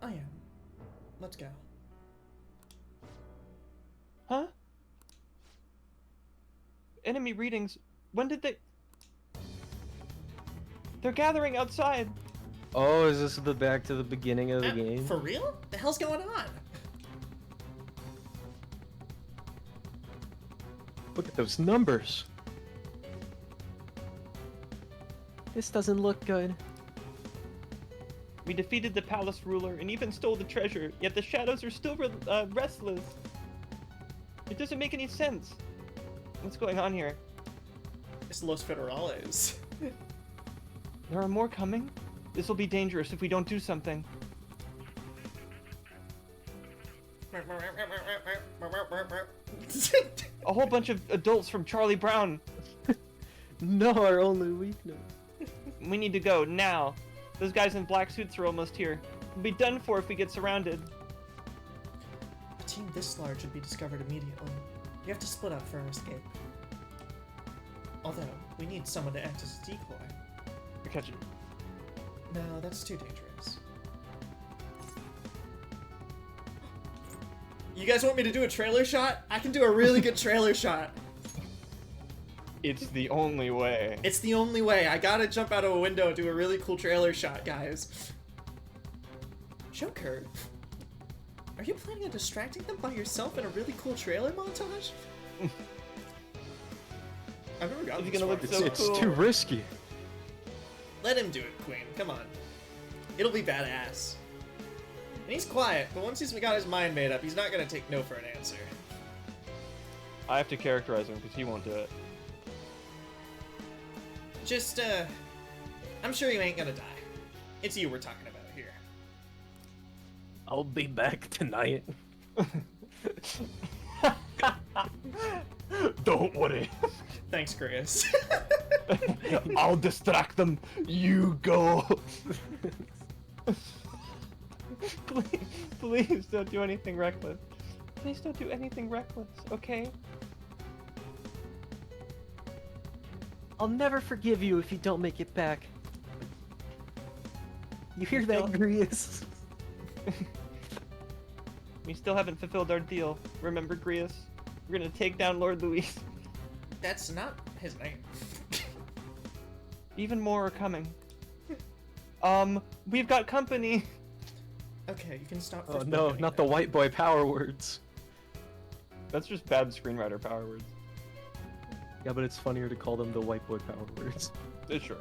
I am. Let's go. Huh? Enemy readings. When did they... They're gathering outside. Oh, is this back to the beginning of the game? For real? The hell's going on? Look at those numbers. This doesn't look good. We defeated the palace ruler and even stole the treasure, yet the shadows are still restless. It doesn't make any sense. What's going on here? It's Los Federales. There are more coming? This will be dangerous if we don't do something. A whole bunch of adults from Charlie Brown. No, our only weakness. We need to go now. Those guys in black suits are almost here. We'll be done for if we get surrounded. A team this large would be discovered immediately. We have to split up for our escape. Although, we need someone to act as a decoy. You're catching. No, that's too dangerous. You guys want me to do a trailer shot? I can do a really good trailer shot. It's the only way. It's the only way. I gotta jump out of a window and do a really cool trailer shot, guys. Joker, are you planning on distracting them by yourself in a really cool trailer montage? I've never gotten Is he this gonna far. look so It's cool? too risky. Let him do it, Queen. Come on. It'll be badass. And he's quiet, but once he's got his mind made up, he's not gonna take no for an answer. I have to characterize him because he won't do it. Just, I'm sure you ain't gonna die. It's you we're talking about here. I'll be back tonight. Don't worry. Thanks, Chris. I'll distract them. You go. Please don't do anything reckless. Please don't do anything reckless, okay? I'll never forgive you if you don't make it back. You hear that, Grius? We still haven't fulfilled our deal. Remember, Grius? We're gonna take down Lord Luis. That's not his name. Even more are coming. We've got company. Okay, you can stop. Oh first no, mentioning not that. the white boy power words. That's just bad screenwriter power words. Yeah, but it's funnier to call them the white boy power words. Sure.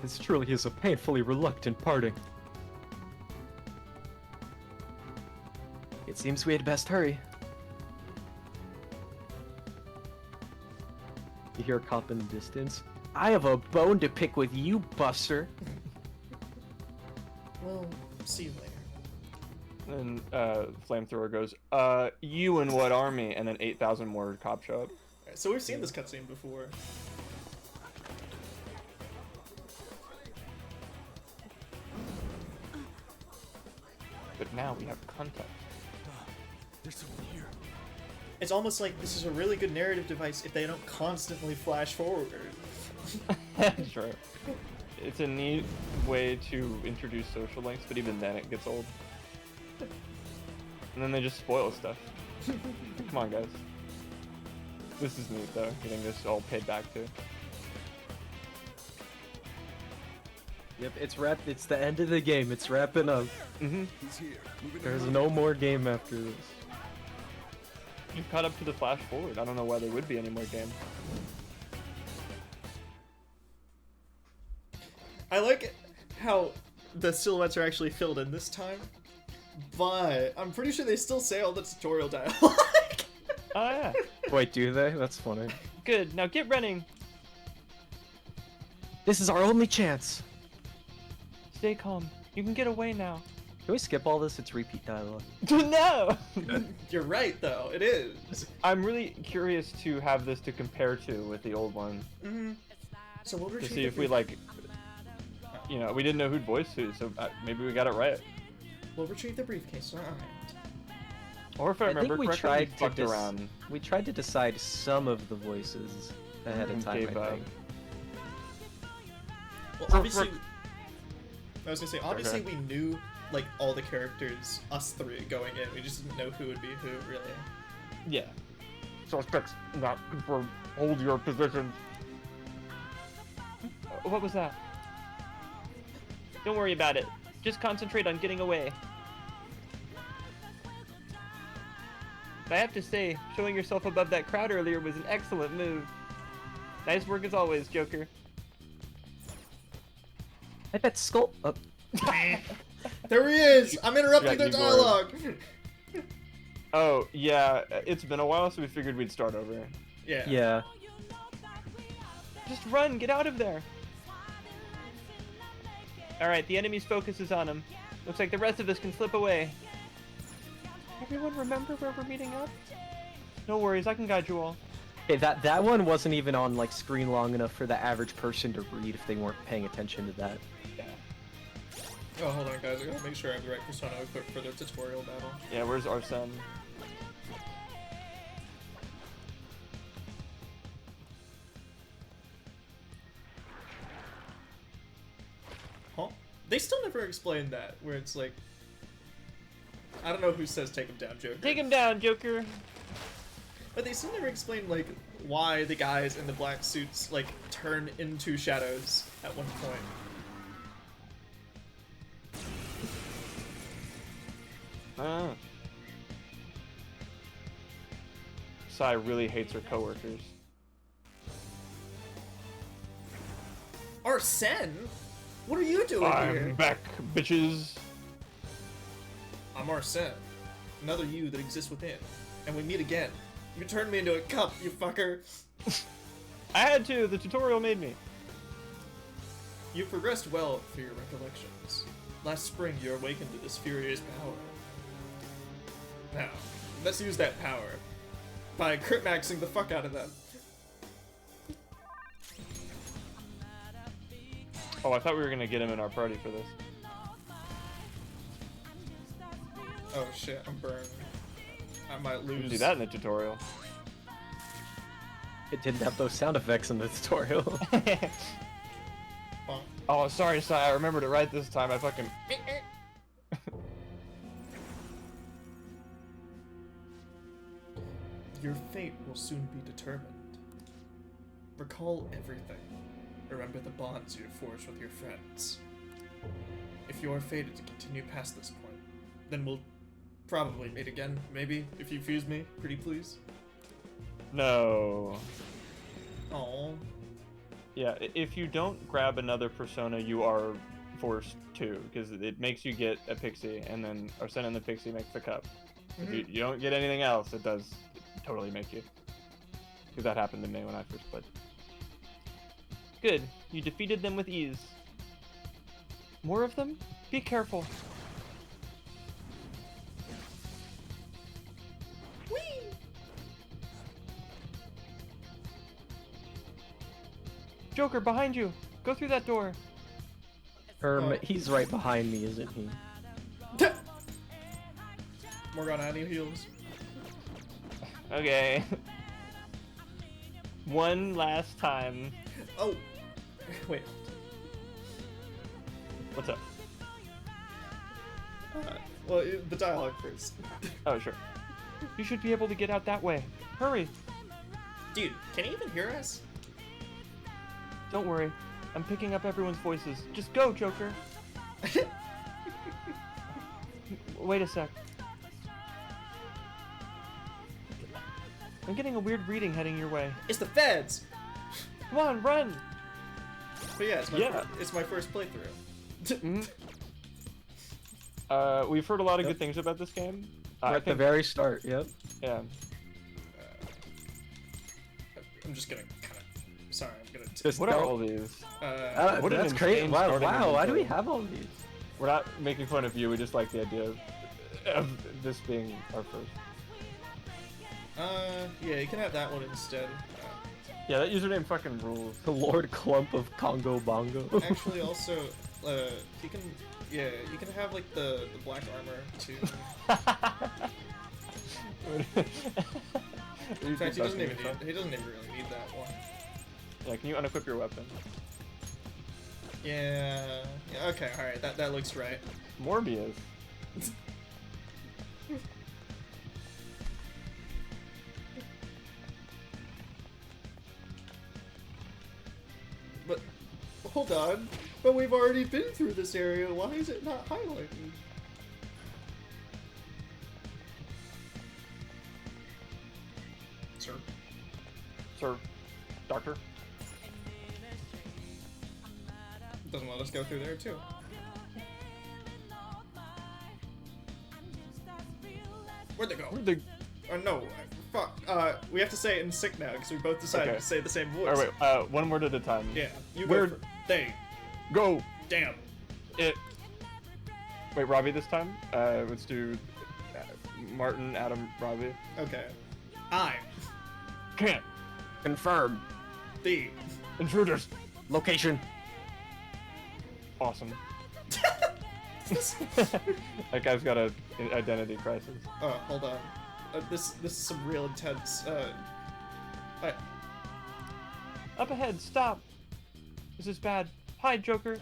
This truly is a painfully reluctant parting. It seems we had best hurry. You hear a cop in the distance. I have a bone to pick with you, Buster. We'll see you later. And Flamethrower goes, you and what army? And then 8,000 more cops show up. Alright, so we've seen this cutscene before. But now we have context. There's someone here. It's almost like this is a really good narrative device if they don't constantly flash forward. Sure. It's a neat way to introduce social links, but even then it gets old. And then they just spoil stuff. Come on, guys. This is neat, though, getting this all paid back to. Yep, it's the end of the game. It's wrapping up. Mm-hmm. He's here. Moving There's around. no more game after this. You've caught up to the flash forward. I don't know why there would be any more game. I like how the silhouettes are actually filled in this time, but I'm pretty sure they still say all the tutorial dialogue. Oh, yeah. Wait, do they? That's funny. Good. Now get running. This is our only chance. Stay calm. You can get away now. Can we skip all this? It's repeat dialogue. No! You're right, though. It is. I'm really curious to have this to compare to with the old one. Mm-hmm. So we'll To retrieve see if we, like... You know, we didn't know who'd voice who, so maybe we got it right. We'll retrieve the briefcase. All right. Or if I remember think we correctly, tried we to fucked around. We tried to decide some of the voices ahead of And time, gave I up. think. Well, For- obviously, for- I was gonna say, obviously we knew like all the characters, us three going in. We just didn't know who would be who, really. Yeah. Suspects not confirmed. Hold your position. What was that? Don't worry about it. Just concentrate on getting away. I have to say, showing yourself above that crowd earlier was an excellent move. Nice work as always, Joker. I bet Skull. There he is! I'm interrupting Yeah, their you were. dialogue! Oh, yeah, it's been a while, so we figured we'd start over. Yeah. Yeah. Just run, get out of there. Alright, the enemy's focus is on him. Looks like the rest of us can slip away. Everyone remember where we're meeting up? No worries, I can guide you all. Okay, that one wasn't even on like screen long enough for the average person to read if they weren't paying attention to that. Yeah. Oh, hold on, guys. I gotta make sure I have the right persona equipped for the tutorial battle. Yeah, where's Arsene? Huh? They still never explained that, where it's like... I don't know who says take him down, Joker. Take him down, Joker! But they still never explained, like, why the guys in the black suits, like, turn into shadows at one point. Sai really hates her coworkers. Arsene? What are you doing here? I'm back, bitches! I'm Arsene. Another you that exists within. And we meet again. You turned me into a cup, you fucker. I had to, the tutorial made me. You progressed well through your recollections. Last spring, you awakened to this furious power. Now, let's use that power by crit maxing the fuck out of them. Oh, I thought we were gonna get him in our party for this. Oh shit, I'm burned. I might We lose. can do that in the tutorial. It didn't have those sound effects in the tutorial. Bonk. Oh, sorry, Sai, I remembered it right this time. I fucking... Your fate will soon be determined. Recall everything. Remember the bonds you have forged with your friends. If you are fated to continue past this point, then we'll probably meet again, maybe, if you fuse me, pretty please. No. Oh. Yeah, if you don't grab another persona, you are forced to, because it makes you get a pixie, and then Arsene and the pixie makes the cup. If you don't get anything else, it does totally make you. Because that happened to me when I first played. Good, you defeated them with ease. More of them? Be careful. Joker, behind you! Go through that door! He's right behind me, isn't he? Morgana, any heals? Okay. One last time. Oh! Wait. What's up? Well, the dialogue first. Oh, sure. You should be able to get out that way. Hurry! Dude, can he even hear us? Don't worry. I'm picking up everyone's voices. Just go, Joker! Wait a sec. I'm getting a weird reading heading your way. It's the feds! Come on, run! But yeah, Yeah. It's my first playthrough. Mhm. We've heard a lot of good things about this game. We're I at the think, very start, yep. yeah. I'm just gonna kind of... Sorry, I'm gonna... Just What are don't- all these? Uh, What an that's great. insane Wow, starting wow, why do we inventory. have all these? We're not making fun of you, we just like the idea of this being our first. yeah, you can have that one instead. Yeah, that username fucking rules. The Lord Clump of Congo Bongo. Actually, also, you can... Yeah, you can have, like, the black armor, too. In fact, he doesn't even really need that one. Yeah, can you unequip your weapon? Yeah, okay, alright, that looks right. Morbius. But, hold on. But we've already been through this area. Why is it not highlighted? Sir? Sir. Doctor. Doesn't let us go through there, too. Where'd they go? Where'd they... Oh, no. Fuck. We have to say it in sync now, because we both decided Okay. to say the same voice. Oh, wait, one word at a time. Yeah, you Where- go for... They. Go! Damn. It. Wait, Robbie this time? Let's do Martin, Adam, Robbie. Okay. I. Can't. Confirm. D. Intruders. Location. Awesome. That guy's got an identity crisis. Hold on. This is some real intense. Up ahead, stop. This is bad. Hi, Joker.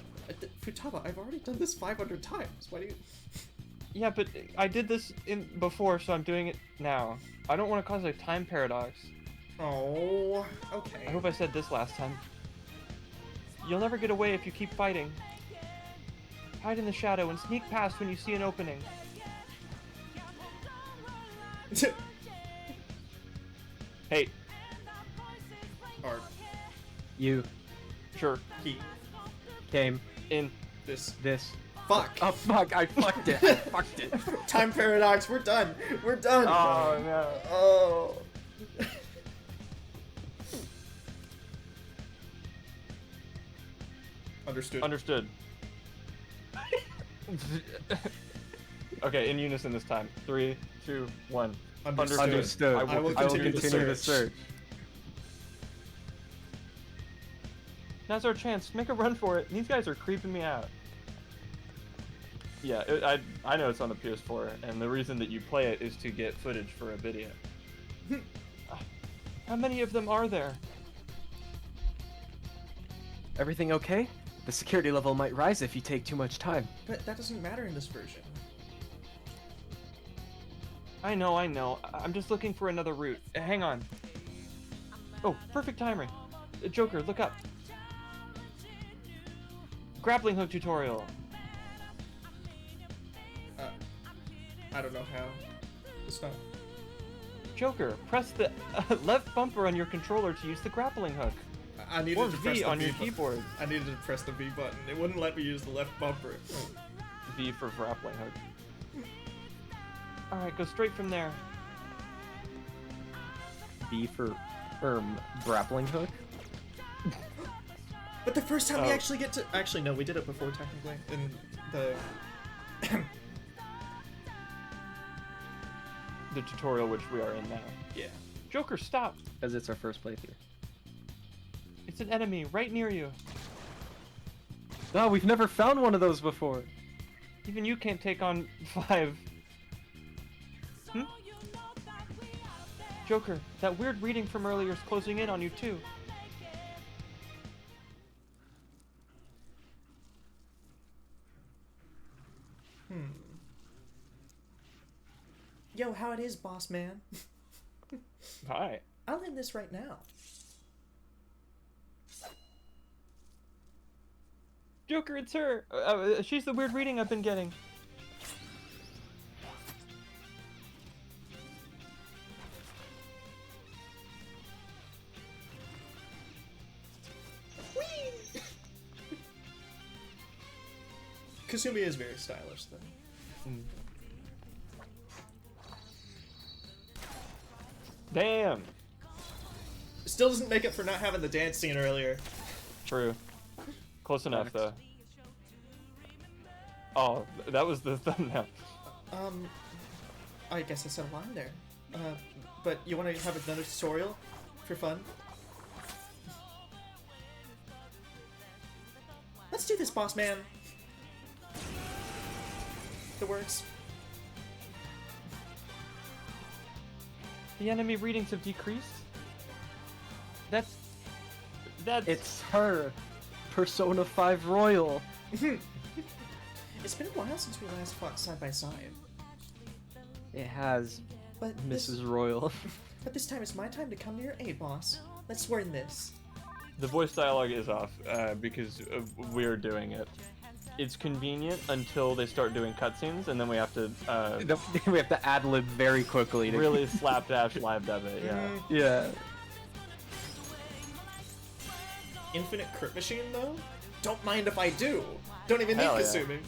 Futaba, I've already done this 500 times. Why do you? Yeah, but I did this before, so I'm doing it now. I don't want to cause a time paradox. Oh, okay. I hope I said this last time. You'll never get away if you keep fighting. Hide in the shadow and sneak past when you see an opening. Hey, Art. You sure. He. Came in This. Fuck. Oh fuck! I fucked it. I fucked it. Time paradox. We're done. We're done. Oh no. Oh. Understood. Understood. Okay, in unison this time. 3, 2, 1. Understood. I will continue the search. Now's our chance. Make a run for it. These guys are creeping me out. Yeah, I know it's on the PS4, and the reason that you play it is to get footage for a video. How many of them are there? Everything okay? The security level might rise if you take too much time. But that doesn't matter in this version. I know. I'm just looking for another route. Hang on. Oh, perfect timing. Joker, look up. Grappling hook tutorial. I don't know how. It's not. Joker, press the left bumper on your controller to use the grappling hook. I needed Or to press V the on V your button. keyboard. I needed to press the V button. It wouldn't let me use the left bumper. V for grappling hook. Alright, go straight from there. B for grappling hook. But the first time we Oh. actually get to... Actually, no, we did it before, technically. In the... The tutorial which we are in now. Yeah. Joker, stop! As it's our first playthrough. It's an enemy right near you. No, we've never found one of those before. Even you can't take on 5. Joker, that weird reading from earlier is closing in on you too. Yo, how it is, boss man? Hi. I'll end this right now. Joker, it's her! She's the weird reading I've been getting. Kasumi is very stylish, though. Damn! Still doesn't make it for not having the dance scene earlier. True. Close enough, though. Oh, that was the thumbnail. I guess I said a line there. But you want to have another tutorial for fun? Let's do this, boss man. It works. The enemy readings have decreased? That's... It's her. Persona 5 Royal. It's been a while since we last fought side by side. It has, But Mrs. Royal. But this time it's my time to come to your aid, boss. Let's win this. The voice dialogue is off, because we're doing it. It's convenient until they start doing cutscenes, and then we have to, We have to ad-lib very quickly to really slapdash live dub it, yeah. Yeah. Infinite crit machine, though? Don't mind if I do. Don't even need Hell yeah. Kasumi.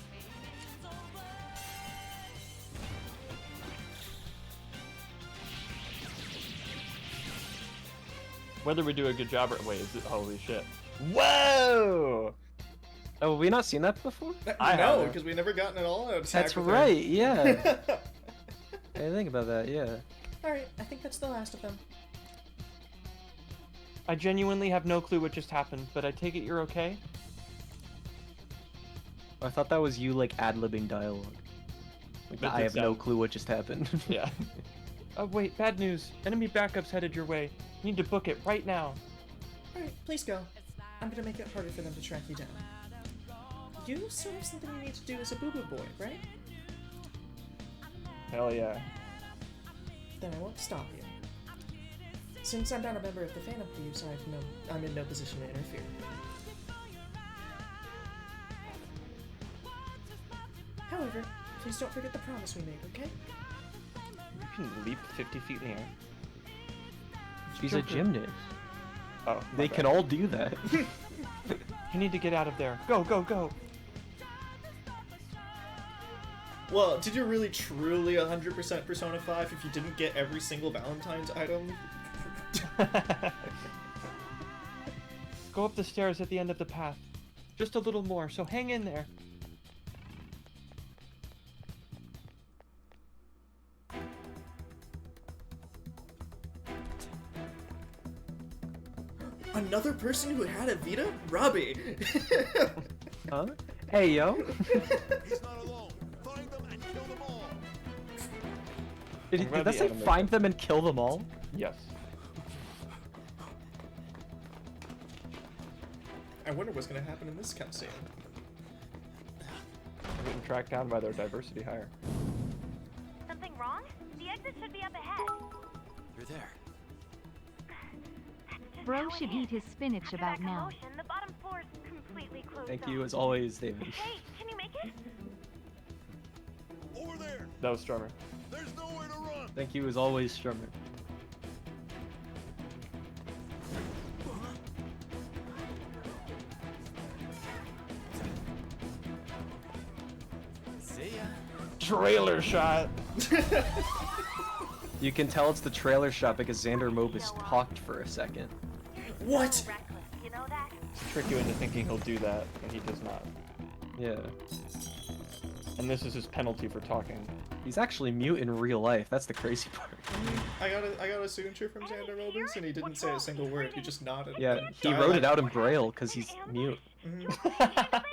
Whether we do a good job or... Wait, is it... Holy shit. Whoa! Oh, have we not seen that before? I know, haven't. because we never gotten an all-out attack. That's with her. right, yeah. I think about that, yeah. Alright, I think that's the last of them. I genuinely have no clue what just happened, but I take it you're okay? I thought that was you like ad-libbing dialogue. Like, That I did have no sound- clue what just happened. Yeah. Oh wait, bad news. Enemy backup's headed your way. You need to book it right now. Alright, please go. I'm gonna make it harder for them to track you down. You still have something you need to do as a boo-boo boy, right? Hell yeah. Then I won't stop you. Since I'm not a member of the Phantom Thieves, I'm in no position to interfere. However, please don't forget the promise we made, okay? You can leap 50 feet in the air. She's a gymnast. Oh, my They bad. can all do that. You need to get out of there. Go, go, go. Well, did you really truly 100% Persona 5 if you didn't get every single Valentine's item? Go up the stairs at the end of the path. Just a little more, so hang in there. Another person who had a Vita? Robbie! Huh? Hey, yo. He's not alone. Find them and kill them all. Did I'm glad that the say anime- find them and kill them all? Yes. I wonder what's gonna happen in this cutscene. I'm getting tracked down by their diversity hire. Something wrong? The exit should be up ahead. You're there. That's just Bro how should it eat is. his spinach After about that now. commotion, the bottom floor is completely closed Thank off. you, as always, David. Hey, can you make it? Over there. That was Strummer. There's nowhere to run. Thank you, as always, Strummer. See ya. Trailer shot. You can tell it's the trailer shot because Xander Mobus talked for a second. What? So reckless, you know that? To trick you into thinking he'll do that, and he does not. Yeah. And this is his penalty for talking. He's actually mute in real life. That's the crazy part. I got a signature from Xander Mobus and he didn't say a single word, he just nodded. Yeah, he wrote it out in Braille because he's mute. Mhm.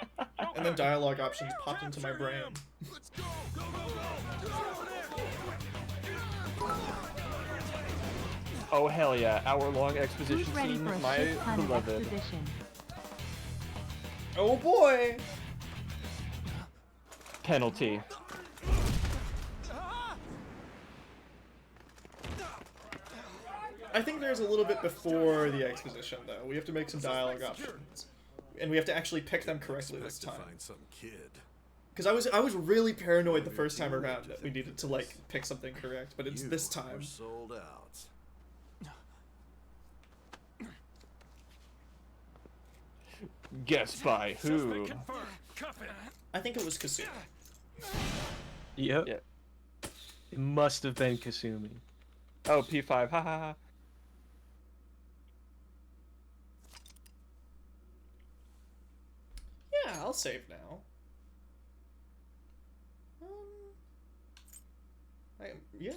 And then dialogue options popped into my brain. Let's go. Go, go, go. Just over there. Oh hell yeah, hour-long Who's exposition ready scene, for a my shit ton of beloved. exposition? Oh boy! Penalty. I think there's a little bit before the exposition though. We have to make some dialogue options. And we have to actually pick them correctly this Expect to time. find some kid. Because I was really paranoid the first time around that we needed to like pick something correct, but it's You this were time. sold out. Guess by who? I think it was Kasumi. Yep. Yeah. It must have been Kasumi. Oh, P5, ha ha ha. Yeah, I'll save now. Yeah.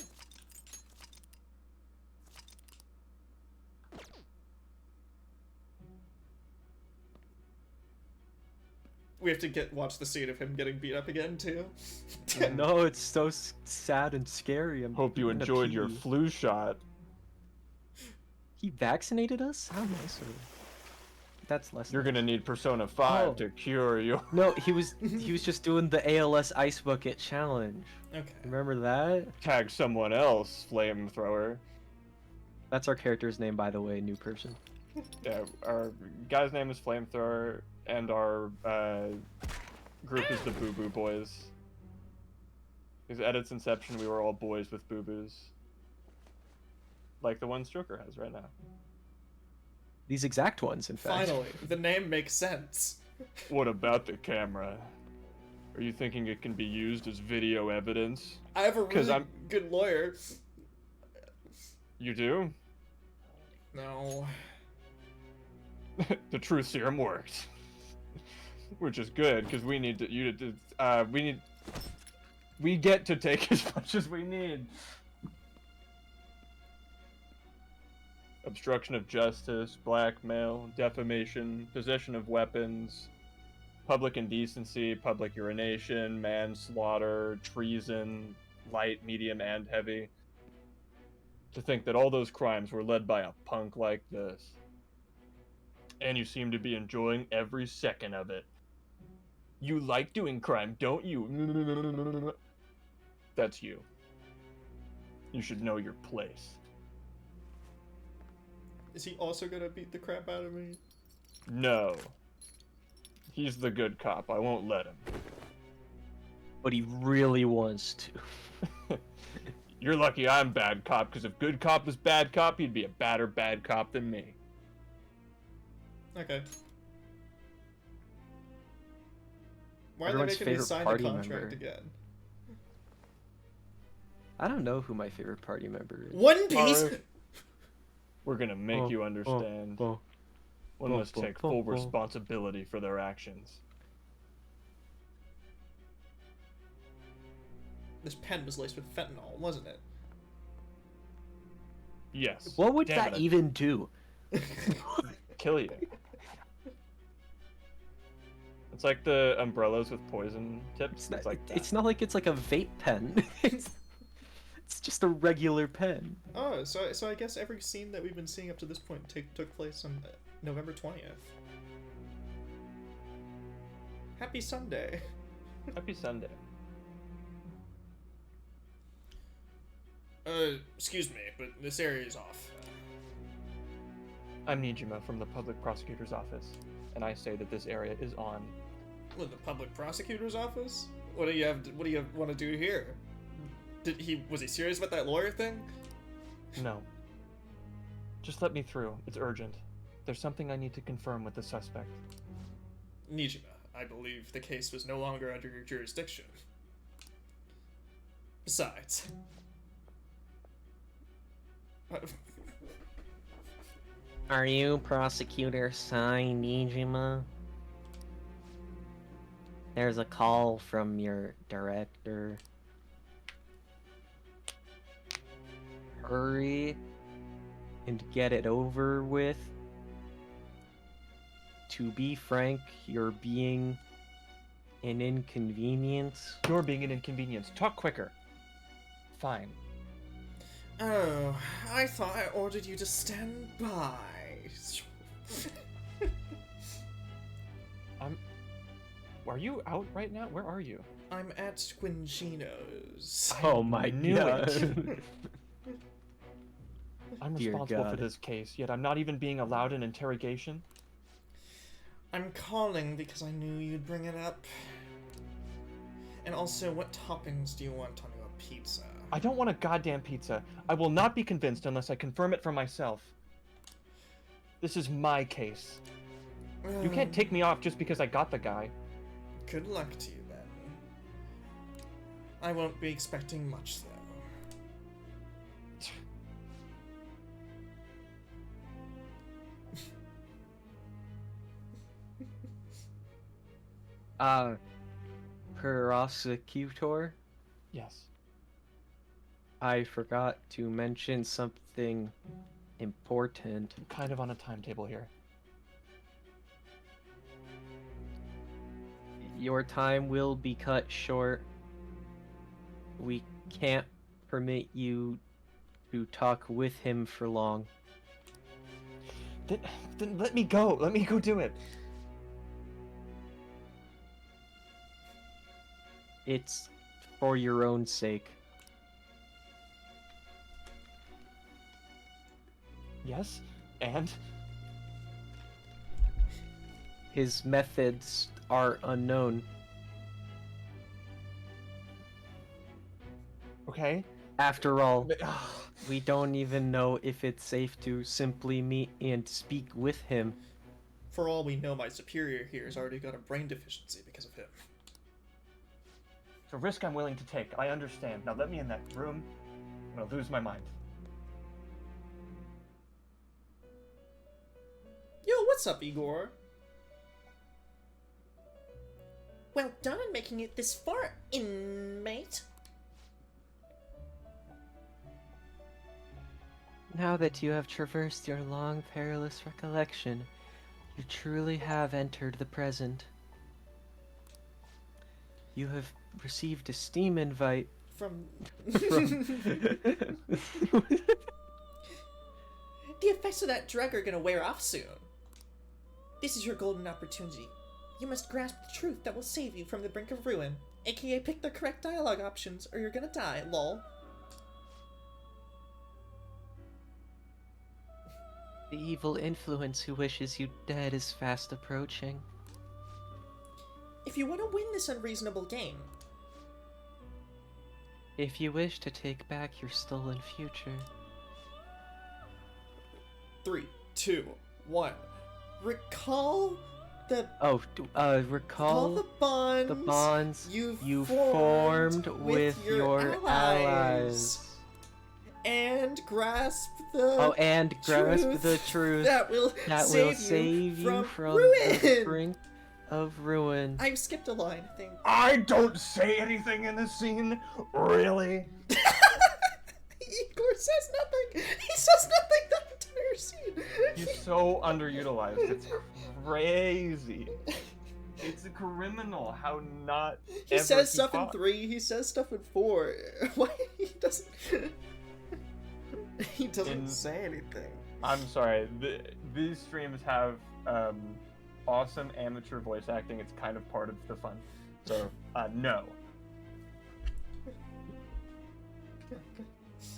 We have to watch the scene of him getting beat up again too. No, it's so sad and scary. I'm Hope you gonna enjoyed your pee. flu shot. He vaccinated us? How nice of him. That's less. You're nice. gonna need Persona 5 Oh. to cure you. No, he was just doing the ALS ice bucket challenge. Okay. Remember that? Tag someone else, flamethrower. That's our character's name, by the way, new person. Yeah, our guy's name is Flamethrower, and our group is the Boo Boo Boys. Because at its inception, we were all boys with boo boos. Like the ones Joker has right now. These exact ones, in fact. Finally, the name makes sense. What about the camera? Are you thinking it can be used as video evidence? I have a 'Cause really I'm- good lawyer. You do? No. The truth serum works. Which is good, because we need to, we get to take as much as we need. obstruction of justice, blackmail, defamation, possession of weapons, public indecency, public urination, manslaughter, treason, light, medium, and heavy. To think that all those crimes were led by a punk like this. And you seem to be enjoying every second of it. You like doing crime, don't you? That's you. You should know your place. Is he also gonna beat the crap out of me? No. He's the good cop. I won't let him. But he really wants to. You're lucky I'm bad cop, because if good cop was bad cop, he'd be a badder bad cop than me. Okay. Why are they Everyone's making me favorite sign the party contract member. again? I don't know who my favorite party member is. One Piece! Alright. We're gonna make you understand. One must take full responsibility for their actions. This pen was laced with fentanyl, wasn't it? Yes. What would Damn that it, even do? kill you. It's like the umbrellas with poison tips. It's like that. It's not like it's like a vape pen. It's just a regular pen. Oh, so I guess every scene that we've been seeing up to this point took place on November 20th. Happy Sunday. Happy Sunday. Excuse me, but this area is off. I'm Nijima from the Public Prosecutor's Office, and I say that this area is on. What, the public prosecutor's office? What do you want to do here? Was he serious about that lawyer thing? No. Just let me through. It's urgent. There's something I need to confirm with the suspect. Nijima, I believe the case was no longer under your jurisdiction. Besides... Are you Prosecutor Sai Nijima? There's a call from your director. Hurry and get it over with. To be frank, you're being an inconvenience. You're being an inconvenience. Talk quicker. Fine. Oh, I thought I ordered you to stand by. Are you out right now? Where are you? I'm at Squingino's. Oh my knew god. it. I'm Dear responsible for God. this case, yet I'm not even being allowed an interrogation. I'm calling because I knew you'd bring it up. And also, what toppings do you want on your pizza? I don't want a goddamn pizza. I will not be convinced unless I confirm it for myself. This is my case. You can't take me off just because I got the guy. Good luck to you, then. I won't be expecting much, though. Prosecutor, Yes. I forgot to mention something important. I'm kind of on a timetable here. Your time will be cut short. We can't permit you to talk with him for long. Then let me go. Let me go do it. It's for your own sake. Yes? And? His methods are unknown. Okay. After all, we don't even know if it's safe to simply meet and speak with him. For all we know, my superior here has already got a brain deficiency because of him. It's a risk I'm willing to take. I understand. Now let me in that room. I'm gonna lose my mind. Yo, what's up, Igor? Well done on making it this far, inmate. Now that you have traversed your long, perilous recollection, you truly have entered the present. You have received a Steam invite From from... the effects of that drug are gonna wear off soon. This is your golden opportunity. You must grasp the truth that will save you from the brink of ruin. AKA pick the correct dialogue options or you're gonna die, lol. The evil influence who wishes you dead is fast approaching. If you want to win this unreasonable game, If you wish to take back your stolen future, 3, 2, 1. Recall the recall the bonds, the bonds you formed with your allies. And grasp the And grasp the truth that will save you from ruin. the brink of ruin. I skipped a line, I think. I don't say anything in this scene. Really? Igor says nothing. He says nothing that entire scene. He's so underutilized. It's crazy. It's a criminal how not. He ever says he stuff fought. in 3. He says stuff in 4. Why he doesn't? He doesn't In- say anything. I'm sorry. These streams have awesome amateur voice acting. It's kind of part of the fun. So no.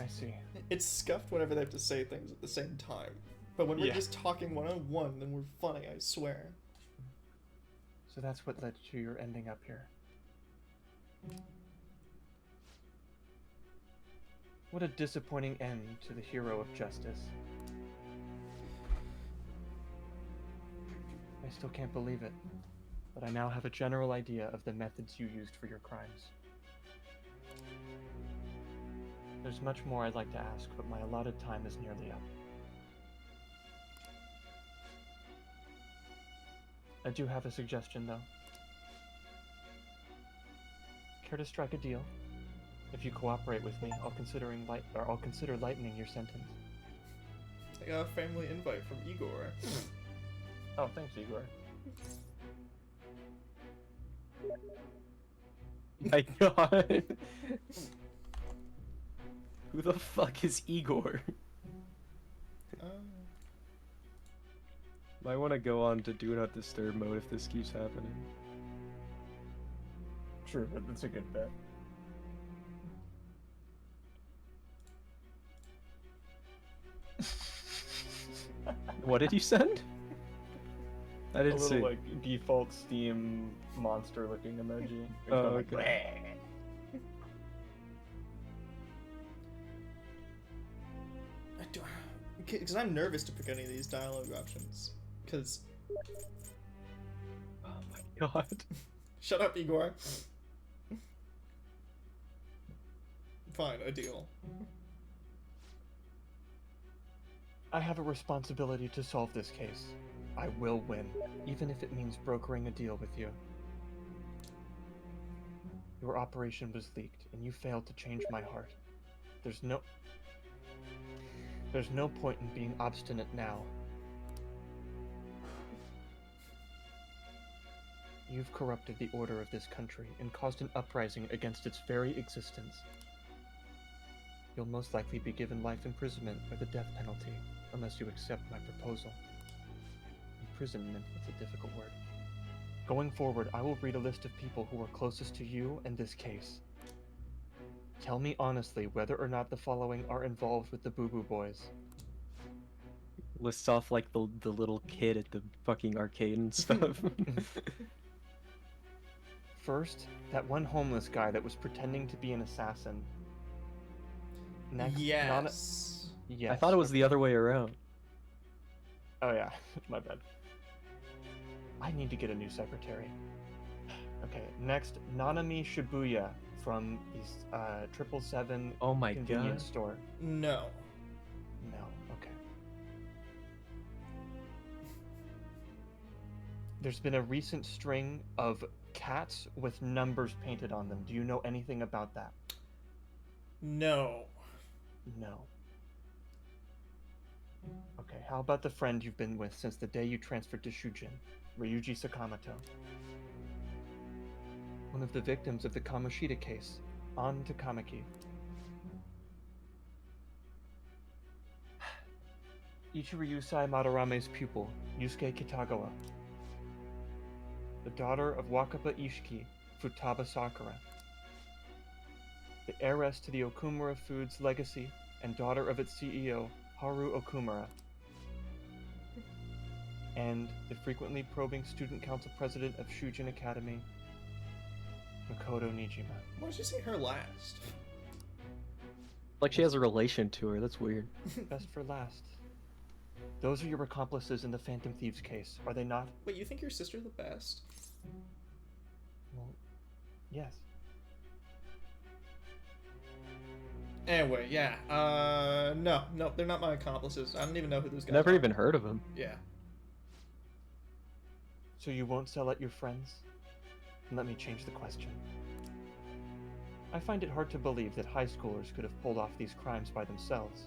I see. It's scuffed whenever they have to say things at the same time. But when we're Yeah. just talking one-on-one, then we're funny, I swear. So that's what led to your ending up here. What a disappointing end to the hero of justice. I still can't believe it, but I now have a general idea of the methods you used for your crimes. There's much more I'd like to ask, but my allotted time is nearly up. I do have a suggestion, though. Care to strike a deal? If you cooperate with me, I'll consider lightening your sentence. I got a family invite from Igor. Oh, thanks, Igor. My god. Who the fuck is Igor? Might want to go on to Do Not Disturb mode if this keeps happening. True, but that's a good bet. What did you send? I A didn't little see. like default Steam monster-looking emoji. It's Oh, going like, okay. Because I'm nervous to pick any of these dialogue options. Because... Oh my god. Shut up, Igor. Fine, a deal. I have a responsibility to solve this case. I will win, even if it means brokering a deal with you. Your operation was leaked, and you failed to change my heart. There's no point in being obstinate now. You've corrupted the order of this country and caused an uprising against its very existence. You'll most likely be given life imprisonment or the death penalty, unless you accept my proposal. Imprisonment is a difficult word. Going forward, I will read a list of people who are closest to you and this case. Tell me honestly whether or not the following are involved with the Boo Boo Boys. Lists off like the little kid at the fucking arcade and stuff. First, that one homeless guy that was pretending to be an assassin. Next, Yes. Yes. I thought it was the other way around. Oh yeah, my bad. I need to get a new secretary. Okay, next, Nanami Shibuya from the 777 Oh my convenience god. store. No. No, okay. There's been a recent string of cats with numbers painted on them. Do you know anything about that? No. No. Okay, how about the friend you've been with since the day you transferred to Shujin, Ryuji Sakamoto? One of the victims of the Kamoshida case, An Takamaki. Ichiryusai Madarame's pupil, Yusuke Kitagawa. The daughter of Wakaba Ishiki, Futaba Sakura. The heiress to the Okumura Foods legacy and daughter of its CEO, Haru Okumura. And the frequently probing student council president of Shujin Academy, Makoto Nijima. Why did you say her last? Like she has a relation to her. That's weird. Best for last. Those are your accomplices in the Phantom Thieves case, are they not? Wait, you think your sister's the best? Well, yes. Anyway, yeah. No, they're not my accomplices. I don't even know who those guys Never are. even heard of him. Yeah. So you won't sell out your friends? Let me change the question. I find it hard to believe that high schoolers could have pulled off these crimes by themselves.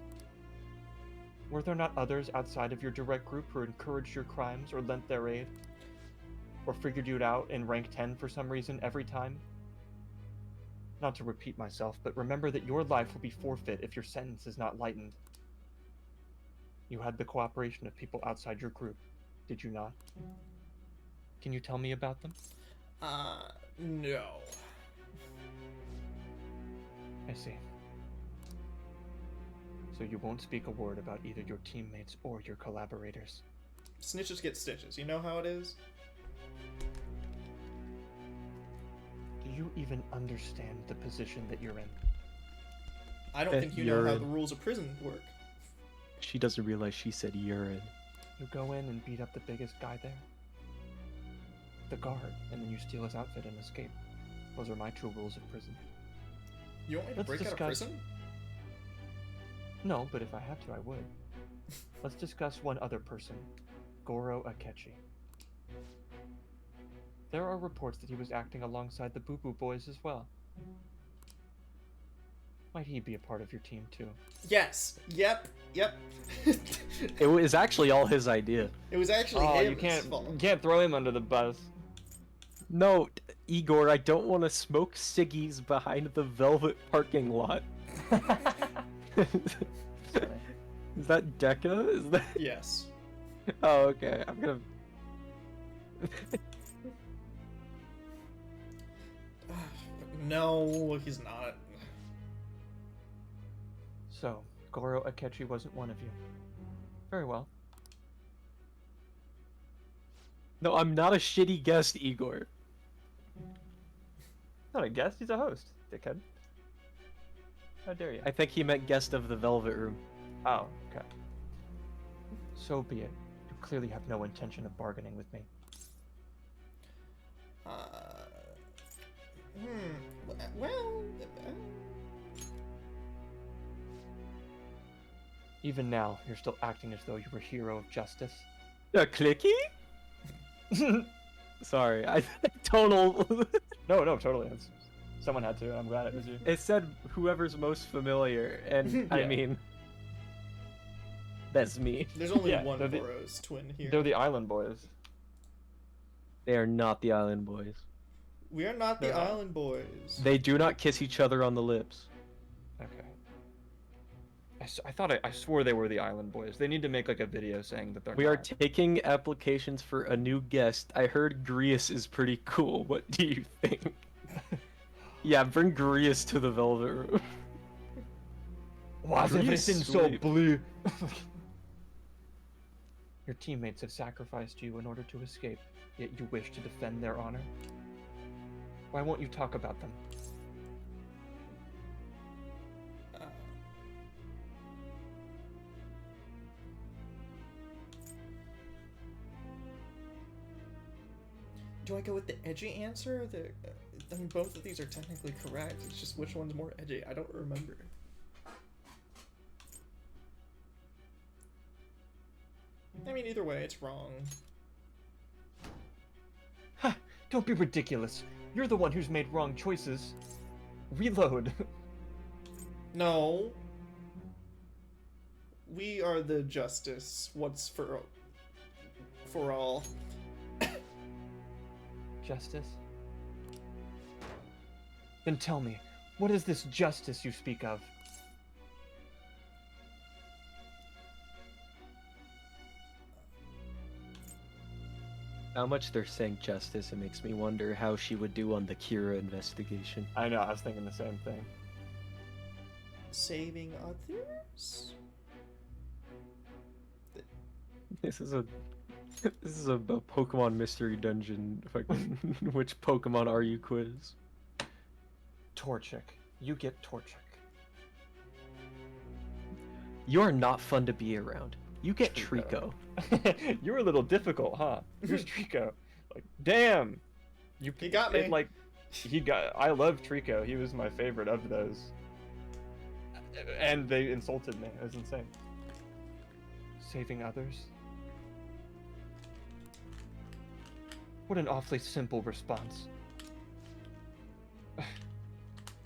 Were there not others outside of your direct group who encouraged your crimes or lent their aid? Or figured you out in rank 10 for some reason every time? Not to repeat myself, but remember that your life will be forfeit if your sentence is not lightened. You had the cooperation of people outside your group, did you not? Can you tell me about them? No. I see. So you won't speak a word about either your teammates or your collaborators. Snitches get stitches. You know how it is? Do you even understand the position that you're in? I don't think you know how urine. the rules of prison work. She doesn't realize she said urine. You go in and beat up the biggest guy there? The guard, and then you steal his outfit and escape. Those are my two rules of prison. You want me to Let's break out of discuss- prison? No, but if I had to, I would. Let's discuss one other person, Goro Akechi. There are reports that he was acting alongside the Boo Boo Boys as well. Might he be a part of your team too? Yes. Yep. It was actually all his idea. It was actually Oh, him. you can't throw him under the bus. No, Igor, I don't want to smoke ciggies behind the velvet parking lot. Is that Deca? Is that? Yes. Oh, okay. I'm gonna. No, he's not. So, Goro Akechi wasn't one of you. Very well. No, I'm not a shitty guest, Igor. Not a guest, he's a host, dickhead. How dare you? I think he meant guest of the Velvet Room. Oh, okay. So be it. You clearly have no intention of bargaining with me. Well. Even now, you're still acting as though you were a hero of justice. A clicky? Sorry, I tonal. No, totally. Someone had to. I'm glad it was you. It said whoever's most familiar, and I Yeah. mean, that's me. There's only Yeah, one they're the- Boros twin here. They're the Island Boys. They are not the Island Boys. We are not the They're not. Island Boys. They do not kiss each other on the lips. Okay. I swore they were the Island Boys. They need to make like a video saying that they're We are not. taking applications for a new guest. I heard Grius is pretty cool. What do you think? Yeah, bring Grius to the Velvet Room. Why is Grius everything so sweet. blue? Your teammates have sacrificed you in order to escape, yet you wish to defend their honor? Why won't you talk about them? Do I go with the edgy answer? I mean, both of these are technically correct. It's just which one's more edgy. I don't remember. I mean, either way, it's wrong. Ha! Don't be ridiculous. You're the one who's made wrong choices. Reload. No. We are the justice. What's for all? Justice? Then tell me, what is this justice you speak of? How much they're saying justice, it makes me wonder how she would do on the Kira investigation. I know, I was thinking the same thing. Saving others? This is a Pokemon mystery dungeon fucking which Pokemon are you quiz. Torchic. You get Torchic. You're not fun to be around. You get Trico. Trico. You were a little difficult, huh? Here's Trico. Like, damn. He got me. I love Trico. He was my favorite of those. And they insulted me. It was insane. Saving others? What an awfully simple response.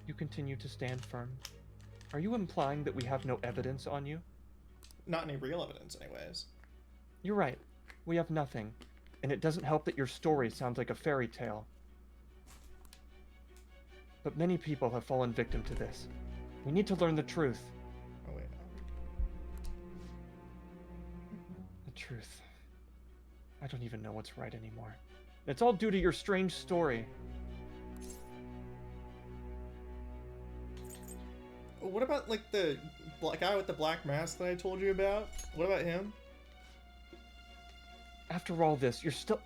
You continue to stand firm. Are you implying that we have no evidence on you? Not any real evidence, anyways. You're right. We have nothing. And it doesn't help that your story sounds like a fairy tale. But many people have fallen victim to this. We need to learn the truth. Oh, wait. The truth. I don't even know what's right anymore. It's all due to your strange story. What about, like, the guy with the black mask that I told you about? What about him? After all this, you're still...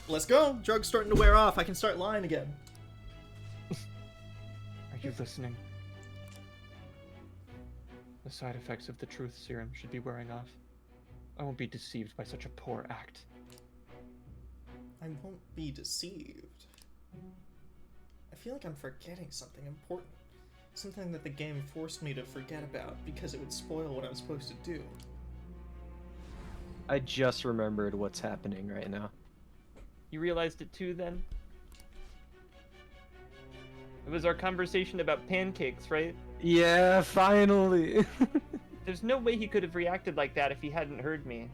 Let's go! Drug's starting to wear off. I can start lying again. Are you listening? The side effects of the truth serum should be wearing off. I won't be deceived by such a poor act. I won't be deceived. I feel like I'm forgetting something important. Something that the game forced me to forget about because it would spoil what I'm supposed to do. I just remembered what's happening right now. You realized it too, then? It was our conversation about pancakes, right? Yeah, finally. There's no way he could have reacted like that if he hadn't heard me.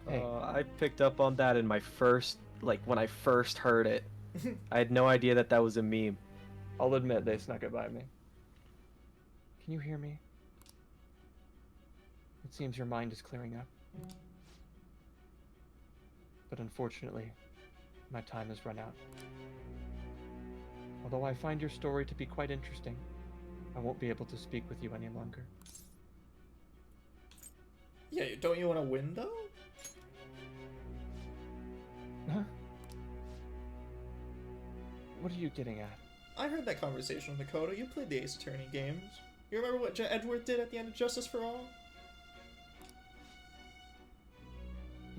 Hey. I picked up on that in my first, when I first heard it. I had no idea that that was a meme. I'll admit they snuck it by me. Can you hear me? It seems your mind is clearing up. But unfortunately, my time has run out. Although I find your story to be quite interesting, I won't be able to speak with you any longer. Yeah, don't you want to win, though? Huh? What are you getting at? I heard that conversation with Makoto. You played the Ace Attorney games. You remember what Edgeworth did at the end of Justice for All?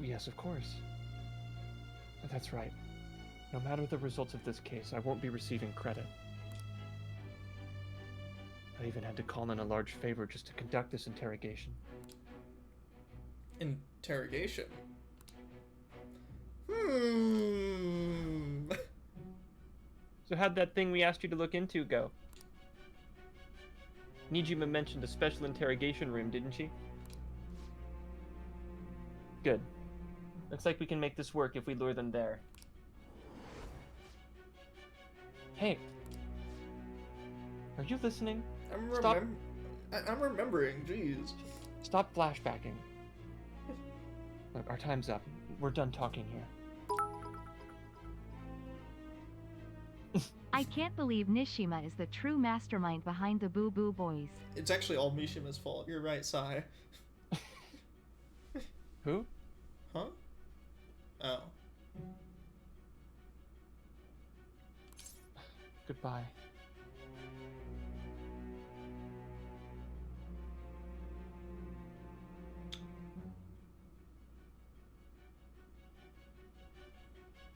Yes, of course. That's right. No matter the results of this case, I won't be receiving credit. I even had to call in a large favor just to conduct this interrogation. Interrogation? So how'd that thing we asked you to look into go? Nijima mentioned a special interrogation room, didn't she? Good. Looks like we can make this work if we lure them there. Hey. Are you listening? I'm remembering, jeez. Stop flashbacking. Look, our time's up. We're done talking here. I can't believe Nishima is the true mastermind behind the Boo Boo Boys. It's actually all Mishima's fault. You're right, Sai. Who? Huh? Oh. Goodbye.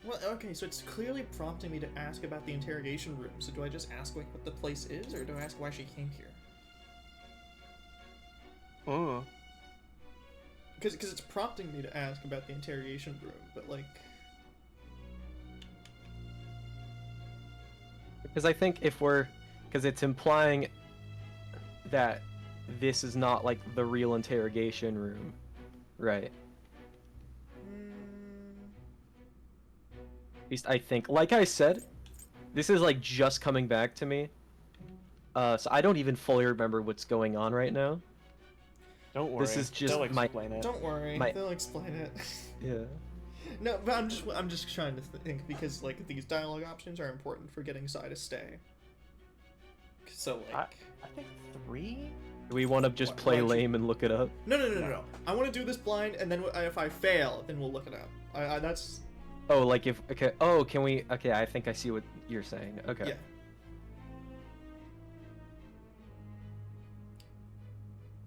Well, okay, so it's clearly prompting me to ask about the interrogation room. So do I just ask, like, what the place is, or do I ask why she came here? Oh. Because it's prompting me to ask about the interrogation room, but, like... Because I think if we're, because it's implying that this is not like the real interrogation room, right? At least I think. Like I said, this is like just coming back to me. So I don't even fully remember what's going on right now. Don't worry. This is just They'll my- explain it. Don't worry, My- they'll explain it. Yeah. No, but I'm just trying to think because like these dialogue options are important for getting Sai to stay. So like, I think 3? Do we want to just Why- play why'd you- lame and look it up? no. I want to do this blind, and then if I fail, then we'll look it up. That's Oh, like if okay. Oh, can we? Okay, I think I see what you're saying. Okay. yeah.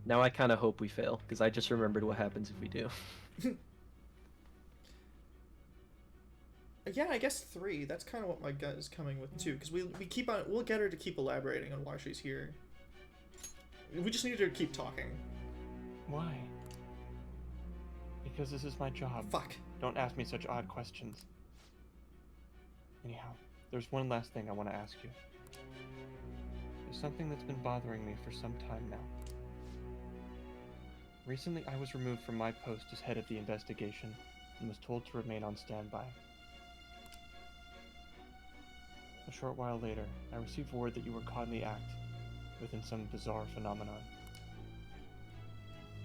Now I kind of hope we fail because I just remembered what happens if we do. Yeah, I guess 3. That's kind of what my gut is coming with too, because we keep on. We'll get her to keep elaborating on why she's here. We just need her to keep talking. Why? Because this is my job. Fuck. Don't ask me such odd questions. Anyhow, there's one last thing I want to ask you. There's something that's been bothering me for some time now. Recently, I was removed from my post as head of the investigation and was told to remain on standby. A short while later, I received word that you were caught in the act within some bizarre phenomenon.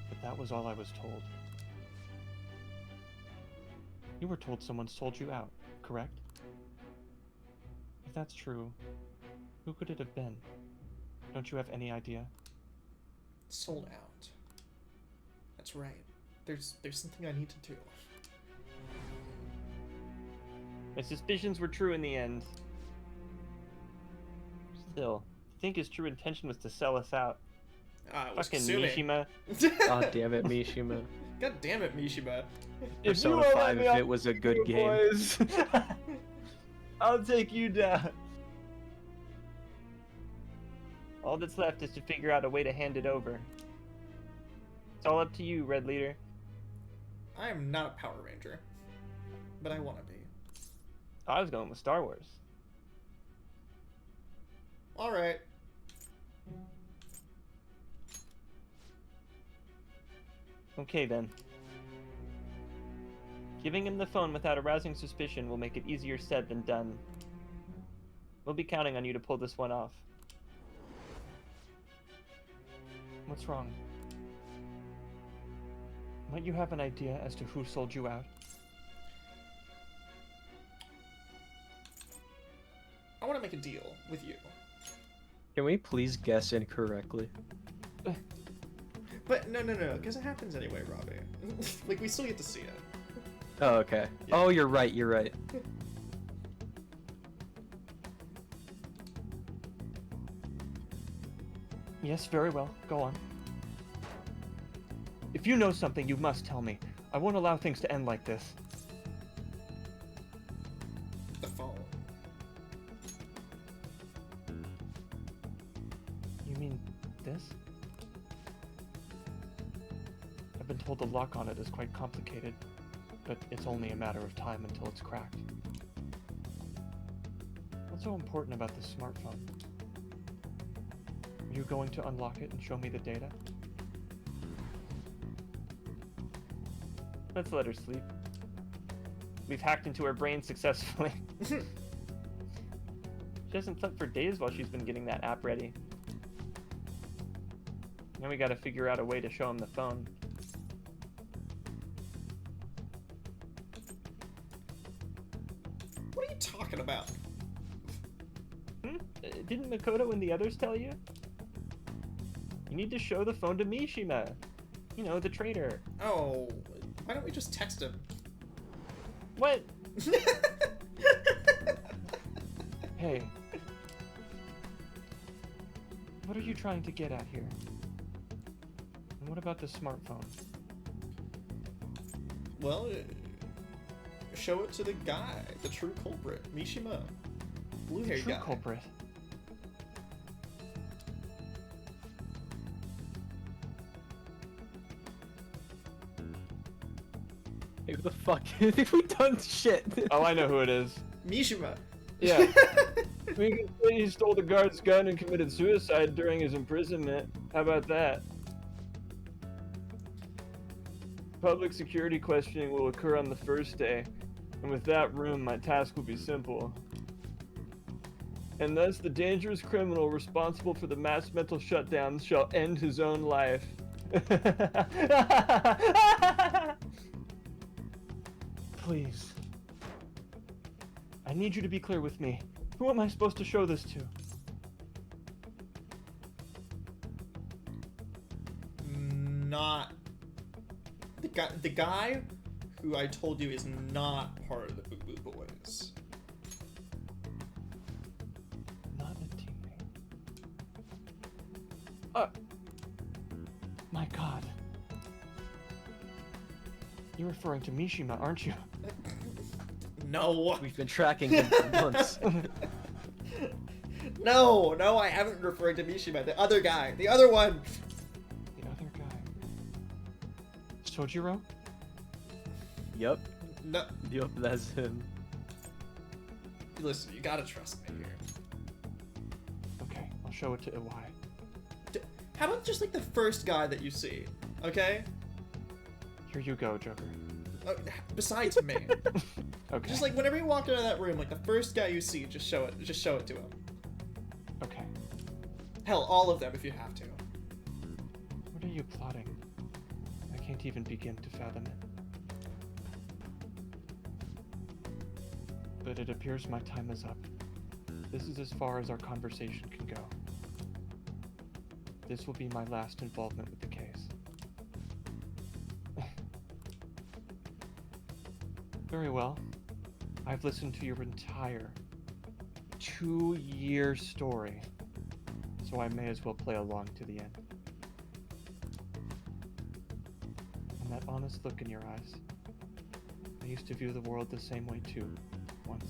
But that was all I was told. You were told someone sold you out, correct? If that's true, who could it have been? Don't you have any idea? Sold out. That's right. There's something I need to do. My suspicions were true in the end. Still, I think his true intention was to sell us out. I was Fucking assuming. Mishima. God damn it, Mishima. God damn it, Mishima. Persona 5 if it was a good game. Boys, I'll take you down. All that's left is to figure out a way to hand it over. It's all up to you, Red Leader. I am not a Power Ranger, but I want to be. I was going with Star Wars. All right. Okay then. Giving him the phone without arousing suspicion will make it easier said than done. We'll be counting on you to pull this one off. What's wrong? Might you have an idea as to who sold you out? I want to make a deal with you. Can we please guess incorrectly? But no, because it happens anyway, Robbie. Like, we still get to see it. Oh, okay. Yeah. Oh, you're right, you're right. Yes, very well. Go on. If you know something, you must tell me. I won't allow things to end like this. The phone. You mean this? I've been told the lock on it is quite complicated, but it's only a matter of time until it's cracked. What's so important about this smartphone? Are you going to unlock it and show me the data? Let's let her sleep. We've hacked into her brain successfully. She hasn't slept for days while she's been getting that app ready. Now we gotta figure out a way to show him the phone. What are you talking about? Didn't Makoto and the others tell you? You need to show the phone to Mishima. You know, the traitor. Oh, why don't we just text him? What? Hey. What are you trying to get at here? And what about the smartphone? Well, show it to the guy, the true culprit, Mishima. Blue-haired True guy. culprit. Hey, who the fuck? Have we done shit? Oh, I know who it is. Mishima. Yeah. We can say he stole the guard's gun and committed suicide during his imprisonment. How about that? Public security questioning will occur on the first day, and with that room, my task will be simple. And thus, the dangerous criminal responsible for the mass mental shutdown shall end his own life. Please. I need you to be clear with me. Who am I supposed to show this to? Not the guy who I told you is not part of the Boo Boo Boys. Not a teammate. My God. You're referring to Mishima, aren't you? No. We've been tracking him for months. No, I haven't referred to Mishima. The other guy. The other one. The other guy. Sojiro? Yep. No. Yep, that's him. Listen, you gotta trust me here. Okay, I'll show it to Iwai. How about just like the first guy that you see? Okay? Here you go, Joker. Besides me. Okay. Just like whenever you walk out of that room, like the first guy you see, just show it to him. Okay. Hell, all of them if you have to. What are you plotting? I can't even begin to fathom it. But it appears my time is up. This is as far as our conversation can go. This will be my last involvement with the case. Very well. I've listened to your entire 2-year story, so I may as well play along to the end. And that honest look in your eyes. I used to view the world the same way too, once.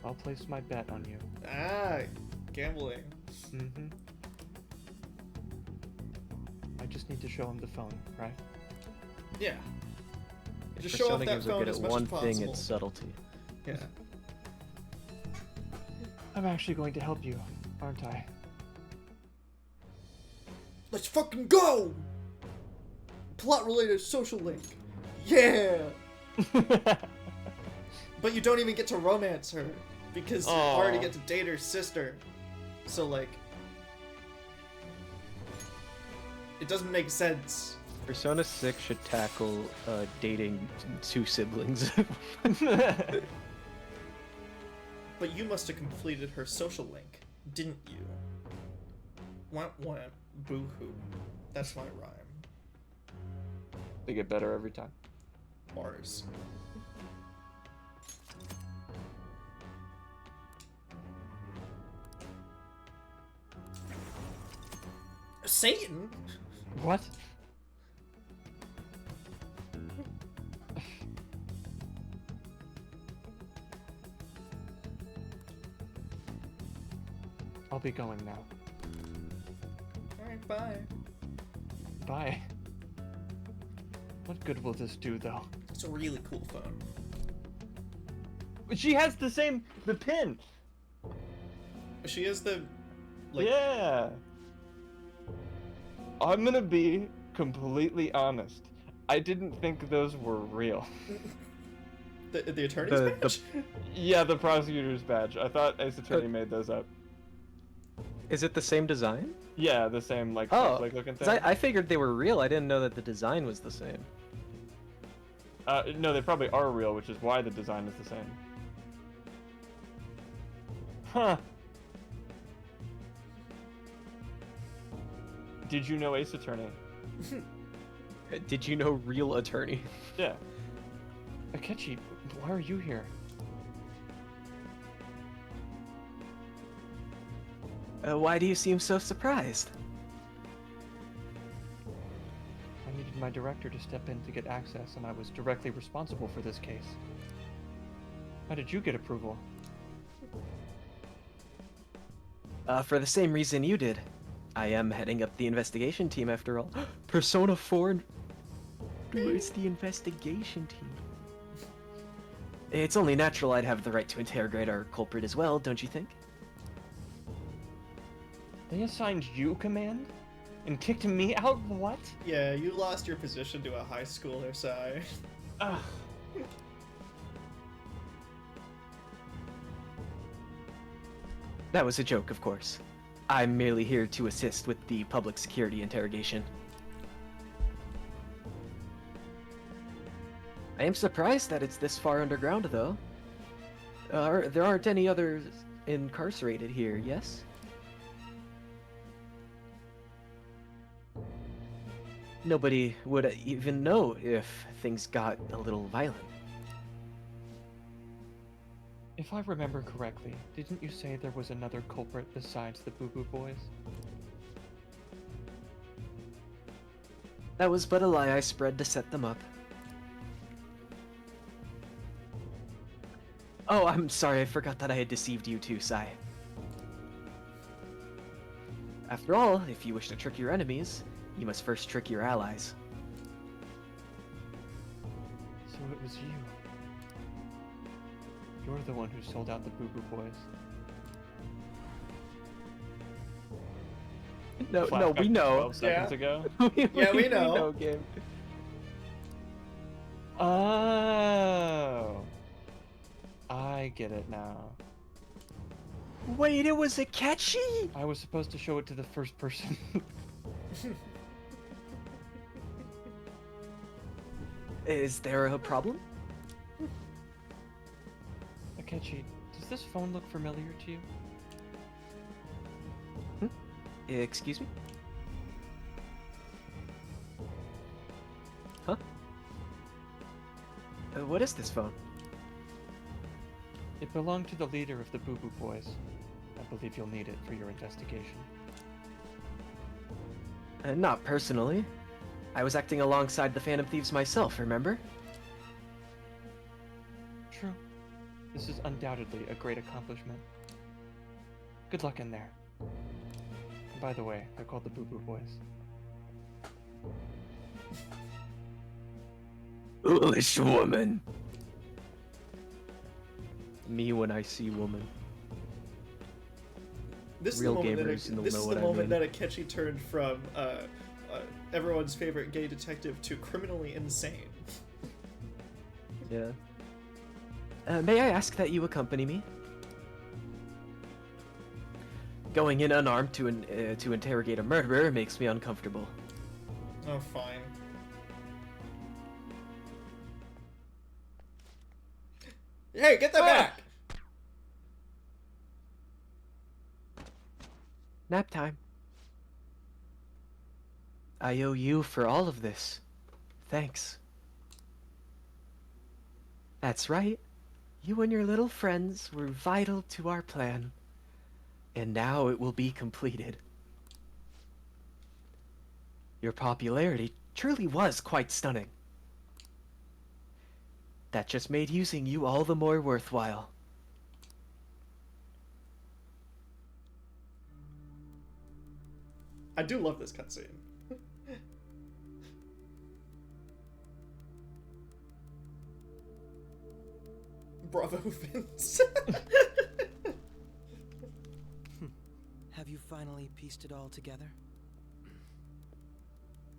I'll place my bet on you. Ah, gambling. Mm-hmm. I just need to show him the phone, right? Yeah. If Just show off Persona that games are phone good as at much one as thing, possible. it's subtlety. Yeah. I'm actually going to help you, aren't I? Let's fucking go! Plot related social link. Yeah! But you don't even get to romance her because you Aw. already get to date her sister. So like it doesn't make sense. Persona 6 should tackle dating two siblings. But you must have completed her social link, didn't you? Wamp wamp, boo-hoo. That's my rhyme. They get better every time. Bars. Satan? What? I'll be going now. Alright, bye. Bye. What good will this do, though? It's a really cool phone. She has the pin! She is the... like... Yeah! I'm gonna be completely honest. I didn't think those were real. The attorney's badge? Yeah, the prosecutor's badge. I thought Ace Attorney made those up. Is it the same design? Yeah, the same, like, Oh, snowflake looking 'cause thing. I figured they were real. I didn't know that the design was the same. No, they probably are real, which is why the design is the same. Huh. Did you know Ace Attorney? Did you know Real Attorney? Yeah. Akechi, why are you here? Why do you seem so surprised? I needed my director to step in to get access, and I was directly responsible for this case. How did you get approval? For the same reason you did. I am heading up the investigation team after all. Persona 4. Where's the investigation team? It's only natural I'd have the right to interrogate our culprit as well, don't you think? They assigned you command? And kicked me out? What? Yeah, you lost your position to a high schooler, Sai. Ugh. That was a joke, of course. I'm merely here to assist with the public security interrogation. I am surprised that it's this far underground, though. There aren't any others incarcerated here, yes? Nobody would even know if things got a little violent. If I remember correctly, didn't you say there was another culprit besides the Boo Boo Boys? That was but a lie I spread to set them up. Oh, I'm sorry, I forgot that I had deceived you too, Sai. After all, if you wish to trick your enemies, you must first trick your allies. So it was you. You're the one who sold out the Boo Boo Boys. No, Flashback we to know. 12 seconds ago. Yeah, we know. Game. Oh. I get it now. Wait, it was Akechi? I was supposed to show it to the first person. Is there a problem? Akechi, does this phone look familiar to you? Excuse me? Huh? What is this phone? It belonged to the leader of the Boo Boo Boys. I believe you'll need it for your investigation. Not personally. I was acting alongside the Phantom Thieves myself, remember? True. This is undoubtedly a great accomplishment. Good luck in there. And by the way, I called the Boo Boo Boys. Foolish woman. Me when I see woman. This is Real the moment gamers that will this know is what the I moment mean. that Akechi turned from everyone's favorite gay detective to criminally insane. Yeah. May I ask that you accompany me? Going in unarmed to interrogate a murderer makes me uncomfortable. Oh, fine. Hey, get that back! Nap time. I owe you for all of this. Thanks. That's right. You and your little friends were vital to our plan. And now it will be completed. Your popularity truly was quite stunning. That just made using you all the more worthwhile. I do love this cutscene. Bravo, Vince. Have you finally pieced it all together?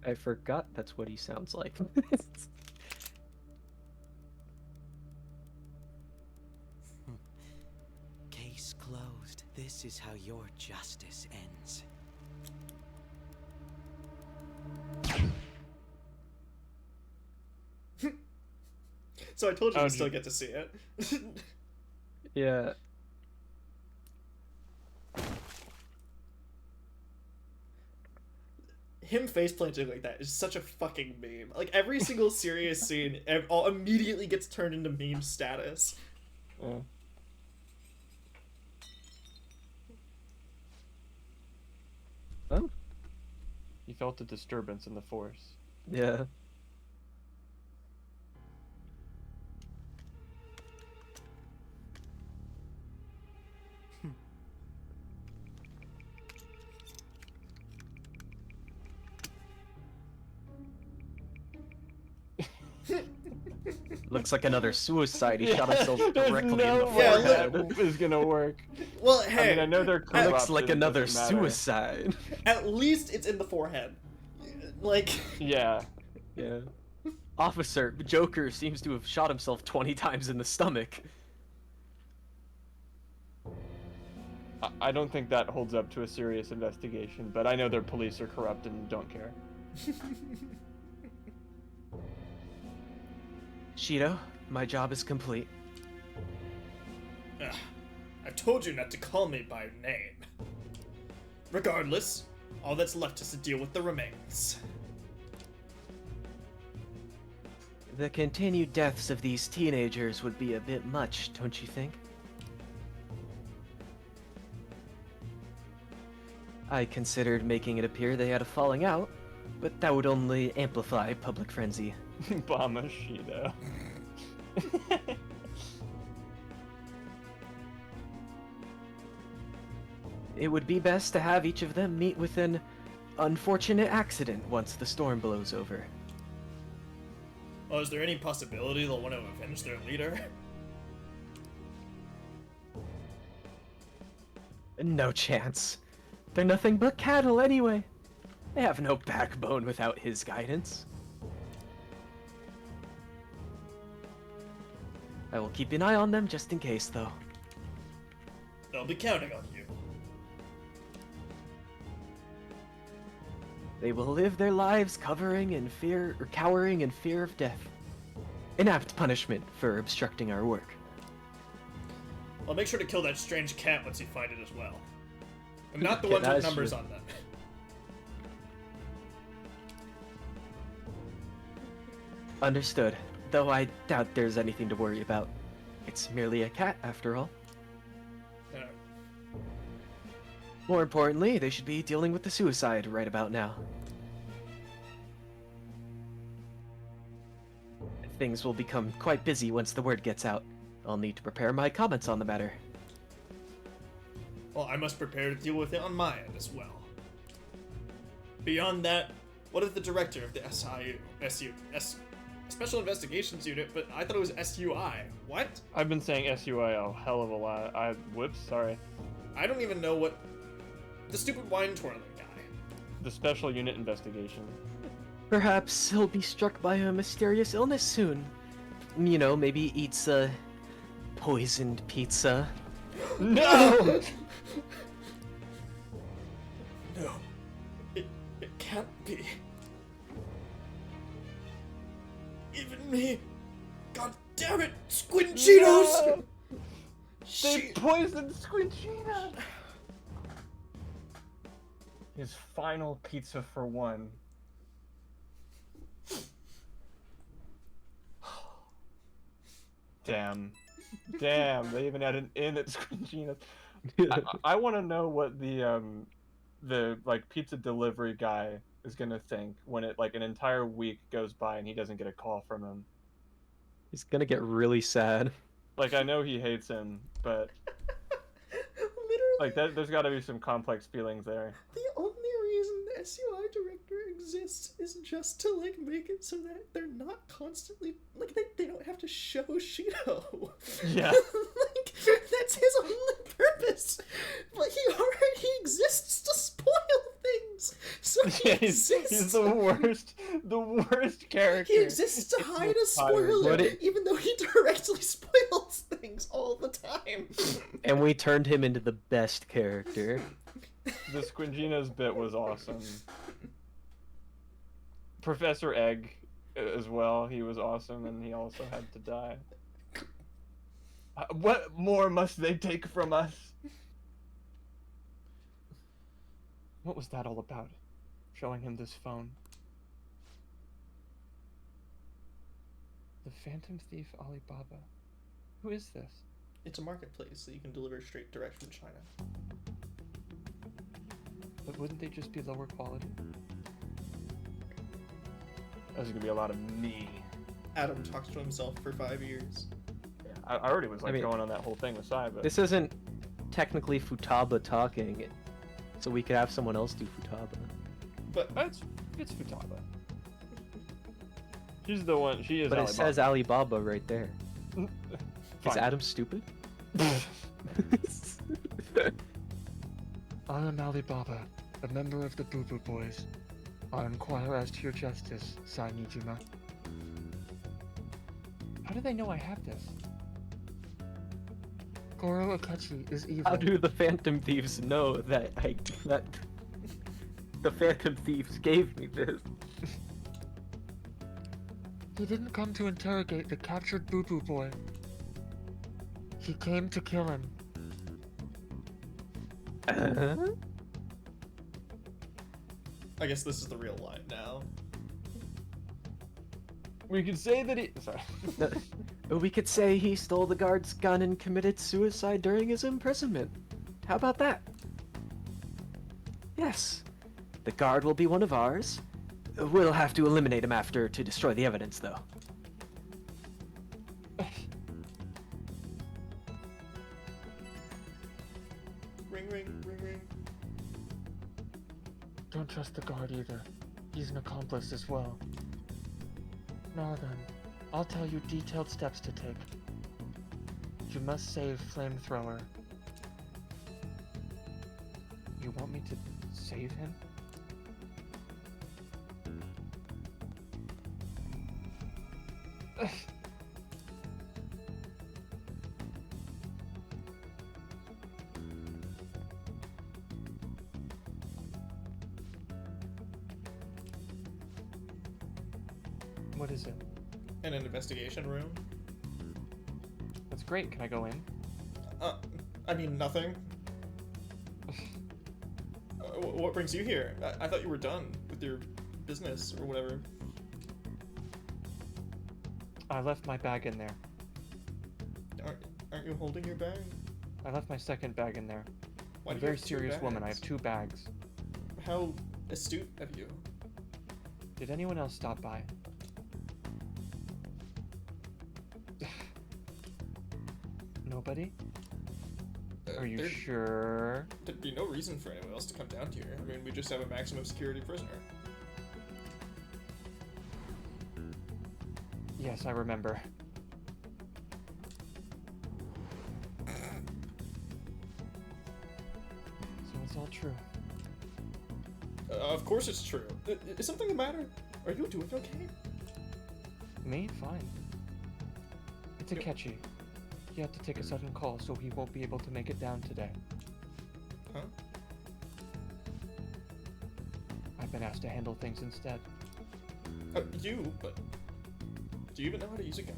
I forgot that's what he sounds like. Case closed. This is how your justice ends. So I told you Oh, you still get to see it. Yeah. Him face planting like that is such a fucking meme. Like every single serious scene, all immediately gets turned into meme status. Oh. You felt a disturbance in the force. Yeah. Looks like another suicide. He shot himself There's directly no in the way forehead. that is gonna work. Well, I hey, mean, I know they're corrupt. Looks like it another doesn't matter. suicide. at least it's in the forehead. Like, Yeah. Yeah. Officer, Joker seems to have shot himself 20 times in the stomach. I don't think that holds up to a serious investigation, but I know their police are corrupt and don't care. Shido, my job is complete. I've told you not to call me by name. Regardless, all that's left is to deal with the remains. The continued deaths of these teenagers would be a bit much, don't you think? I considered making it appear they had a falling out, but that would only amplify public frenzy. Bamashido. It would be best to have each of them meet with an unfortunate accident once the storm blows over. Oh, is there any possibility they'll want to avenge their leader? No chance. They're nothing but cattle anyway. They have no backbone without his guidance. I will keep an eye on them just in case, though. They'll be counting on you. They will live their lives cowering in fear of death. An apt punishment for obstructing our work. I'll make sure to kill that strange cat once you find it as well. And not the Okay, ones that with is numbers true. on them. Understood, though I doubt there's anything to worry about. It's merely a cat, after all. Yeah. More importantly, they should be dealing with the suicide right about now. Things will become quite busy once the word gets out. I'll need to prepare my comments on the matter. Well, I must prepare to deal with it on my end as well. Beyond that, what if the director of the Special Investigations Unit, but I thought it was SUI. What? I've been saying SUI a hell of a lot. Whoops, sorry. I don't even know what... The stupid wine twirling guy. The Special Unit Investigation. Perhaps he'll be struck by a mysterious illness soon. You know, maybe eats a poisoned pizza. No! No. It can't be. Even me. God damn it, Squinchitos! No! They poisoned Squinchina! His final pizza for one. Damn. Damn, they even had an inn at Squinchina's. I want to know what the like pizza delivery guy is gonna think when it like an entire week goes by and he doesn't get a call from him. He's gonna get really sad. Like I know he hates him, but Literally, like there's got to be some complex feelings there. the only reason the SUI director exists is just to, like, make it so that they're not constantly, like, they don't have to show Shido. Yeah. Like, that's his only purpose. But he already exists to spoil things. So he Yeah, exists. he's the worst character. He exists to hide a spoiler, What it- even though he directly spoils things all the time. And we turned him into the best character. The Squinchina's bit was awesome. Professor Egg as well, he was awesome, and he also had to die. What more must they take from us? What was that all about? Showing him this phone. The Phantom Thief Alibaba. Who is this? It's a marketplace that you can deliver straight direct from China. But wouldn't they just be lower quality? There's gonna be a lot of me. Adam talks to himself for 5 years. I already was like I mean, going on that whole thing with Sai, but This isn't technically Futaba talking, so we could have someone else do Futaba. But it's Futaba. She's the one. She is. But it Alibaba. says Alibaba right there. Is Fine. Adam stupid? I am Alibaba, a member of the Boo Boo Boys. I inquire as to your justice, Sai Nijima. How do they know I have this? Goro Akechi is evil. How do the Phantom Thieves know that the Phantom Thieves gave me this? He didn't come to interrogate the captured Boo Boo Boy. He came to kill him. I guess this is the real line now. We could say that he. Sorry. We could say he stole the guard's gun and committed suicide during his imprisonment. How about that? Yes. The guard will be one of ours. We'll have to eliminate him after to destroy the evidence, though. Ring, ring, ring, ring. Don't trust the guard either. He's an accomplice as well. Now then, I'll tell you detailed steps to take. You must save Flamethrower. You want me to save him? What is it? In an investigation room? That's great. Can I go in? I mean, nothing. What brings you here? I thought you were done with your business or whatever. I left my bag in there. Aren't you holding your bag? I left my second bag in there. Why I'm a do you very have two serious woman. I bags? have 2 bags. How astute of you. Did anyone else stop by? Nobody? Are you sure? There'd be no reason for anyone else to come down here. I mean, we just have a maximum security prisoner. Yes, I remember. So it's all true. Of course it's true. Is something the matter? Are you doing okay? Me? Fine. It's Akechi. He had to take a sudden call, so he won't be able to make it down today. Huh? I've been asked to handle things instead. You? But do you even know how to use a gun?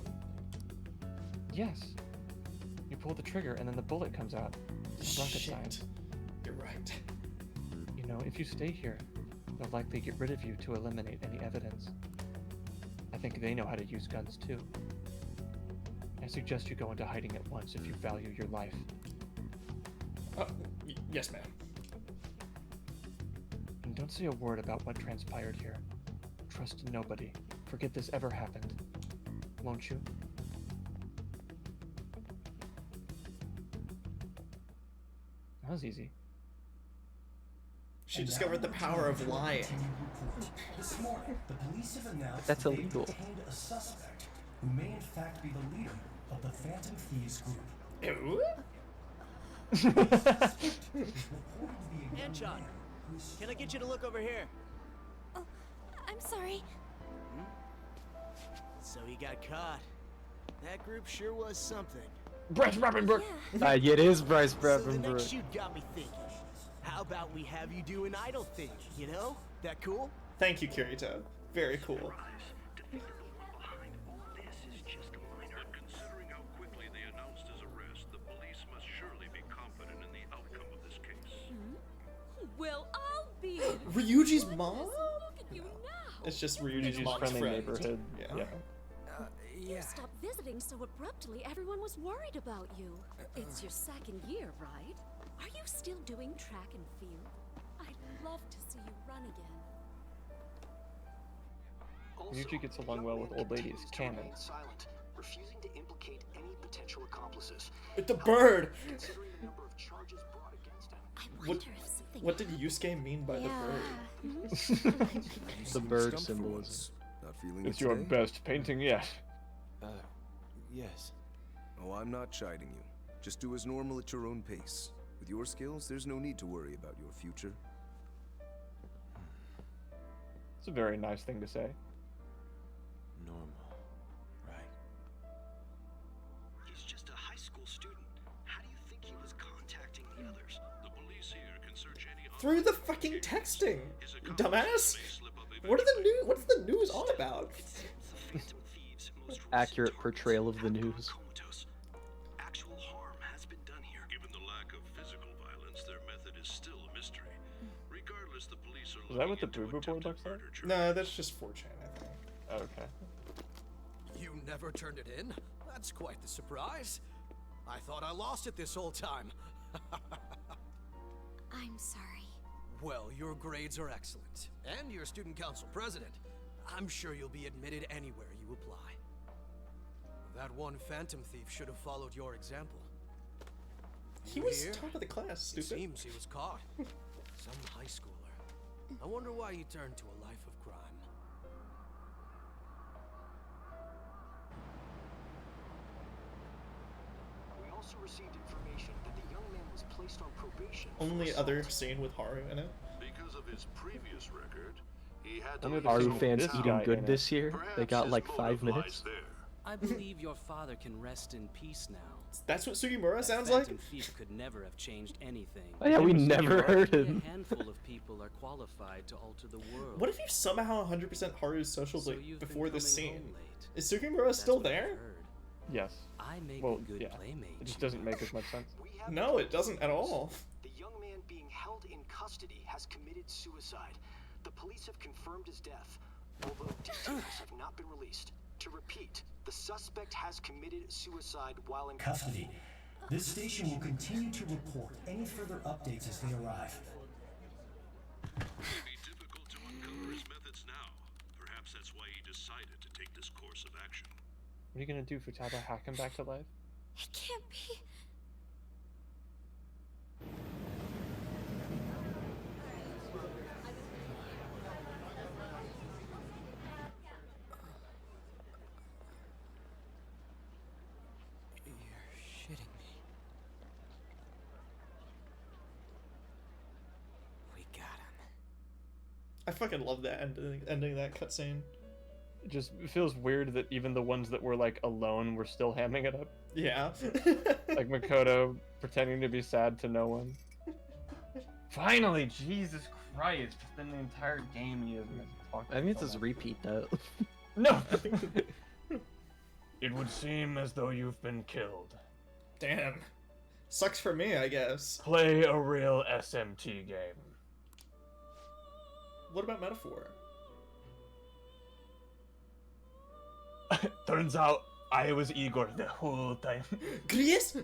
Yes. You pull the trigger and then the bullet comes out. It's rocket science. You're right. You know, if you stay here, they'll likely get rid of you to eliminate any evidence. I think they know how to use guns too. I suggest you go into hiding at once if you value your life. Yes, ma'am. And don't say a word about what transpired here. Trust nobody. Forget this ever happened. Won't you? That was easy. She discovered the power of lying. This morning, the police have announced That's that they illegal. detained a suspect who may in fact be the leader of the Phantom Thieves group. Ew? Anchon, can I get you to look over here? Oh, I'm sorry. So he got caught. That group sure was something. Bryce Rappenbrook! Yeah. It is Bryce So the Rappenbrook. next shoot got me thinking. How about we have you do an idle thing, you know? That cool? Thank you, Kirito. Very cool. This is just minor. Considering how quickly they announced his arrest, the police must surely be confident in the outcome of this case. Well, I'll be. Ryuji's mom? Look at you now. It's just Ryuji's Ryuji's mom's friendly friend. neighborhood. Yeah. You stopped visiting so abruptly, everyone was worried about you. It's your second year, right? Are you still doing track and field? I'd love to see you run again. Ryuji gets along well with old ladies, canon. Silent, refusing to implicate any potential accomplices. The bird! Considering the number of charges brought against him. I What, wonder if something. what did Yusuke mean by the bird? The bird symbolism. Not Not feeling It's it your today? best painting yet. Yes. Oh, I'm not chiding you. Just do as normal at your own pace. With your skills, there's no need to worry about your future. It's a very nice thing to say. Normal, right? He's just a high school student. How do you think he was contacting the others? The police here can search any Through the fucking texting, dumbass. What's the news all about? Accurate portrayal of the news. Actual harm has been done here. Given the lack of physical violence, their method is still a mystery. Regardless, the police are Is that what the boo boo board looks like? No, that's just 4chan, I think. Okay. You never turned it in? That's quite the surprise. I thought I lost it this whole time. I'm sorry. Well, your grades are excellent, and you're student council president. I'm sure you'll be admitted anywhere you apply. That one phantom thief should have followed your example. He You was hear? top of the class, It stupid. seems he was caught. Some high schooler. I wonder why he turned to a life of crime. We also received information that the young man was placed on probation. Only other scene with Haru in it. Because of his previous record, he had to Only leave the Haru his fans hometown. eating guy good in it. this year? They got like 5 minutes. I believe your father can rest in peace now. That's what Sugimura That sounds phantom like? thief could never have changed anything. Oh yeah, we His name was never Sugimura? heard Only him. a handful of people are qualified to alter the world. What if you somehow 100% Haru's social So like, you've been before this coming scene? home late. Is Sugimura That's still what I've there? heard. Yes. I make Well, a good yeah. playmate. It just doesn't make as much sense. We have No, it doesn't at all. The young man being held in custody has committed suicide. The police have confirmed his death, although details have not been released. To repeat, the suspect has committed suicide while in Custody. This station will continue to report any further updates as they arrive. It may be difficult to uncover his methods now. Perhaps that's why he decided to take this course of action. What are you gonna do, Futaba? Hack him back to life? It can't be. You're shitting me. We got him. I fucking love that ending that cutscene. It just feels weird that even the ones that were like alone were still hamming it up. Yeah. Like Makoto pretending to be sad to no one. Finally, Jesus Christ! It's been the entire game he has been talking. I think it's so his much. repeat note. No! It would seem as though you've been killed. Damn. Sucks for me, I guess. Play a real SMT game. What about Metaphor? Turns out I was Igor the whole time. Chris?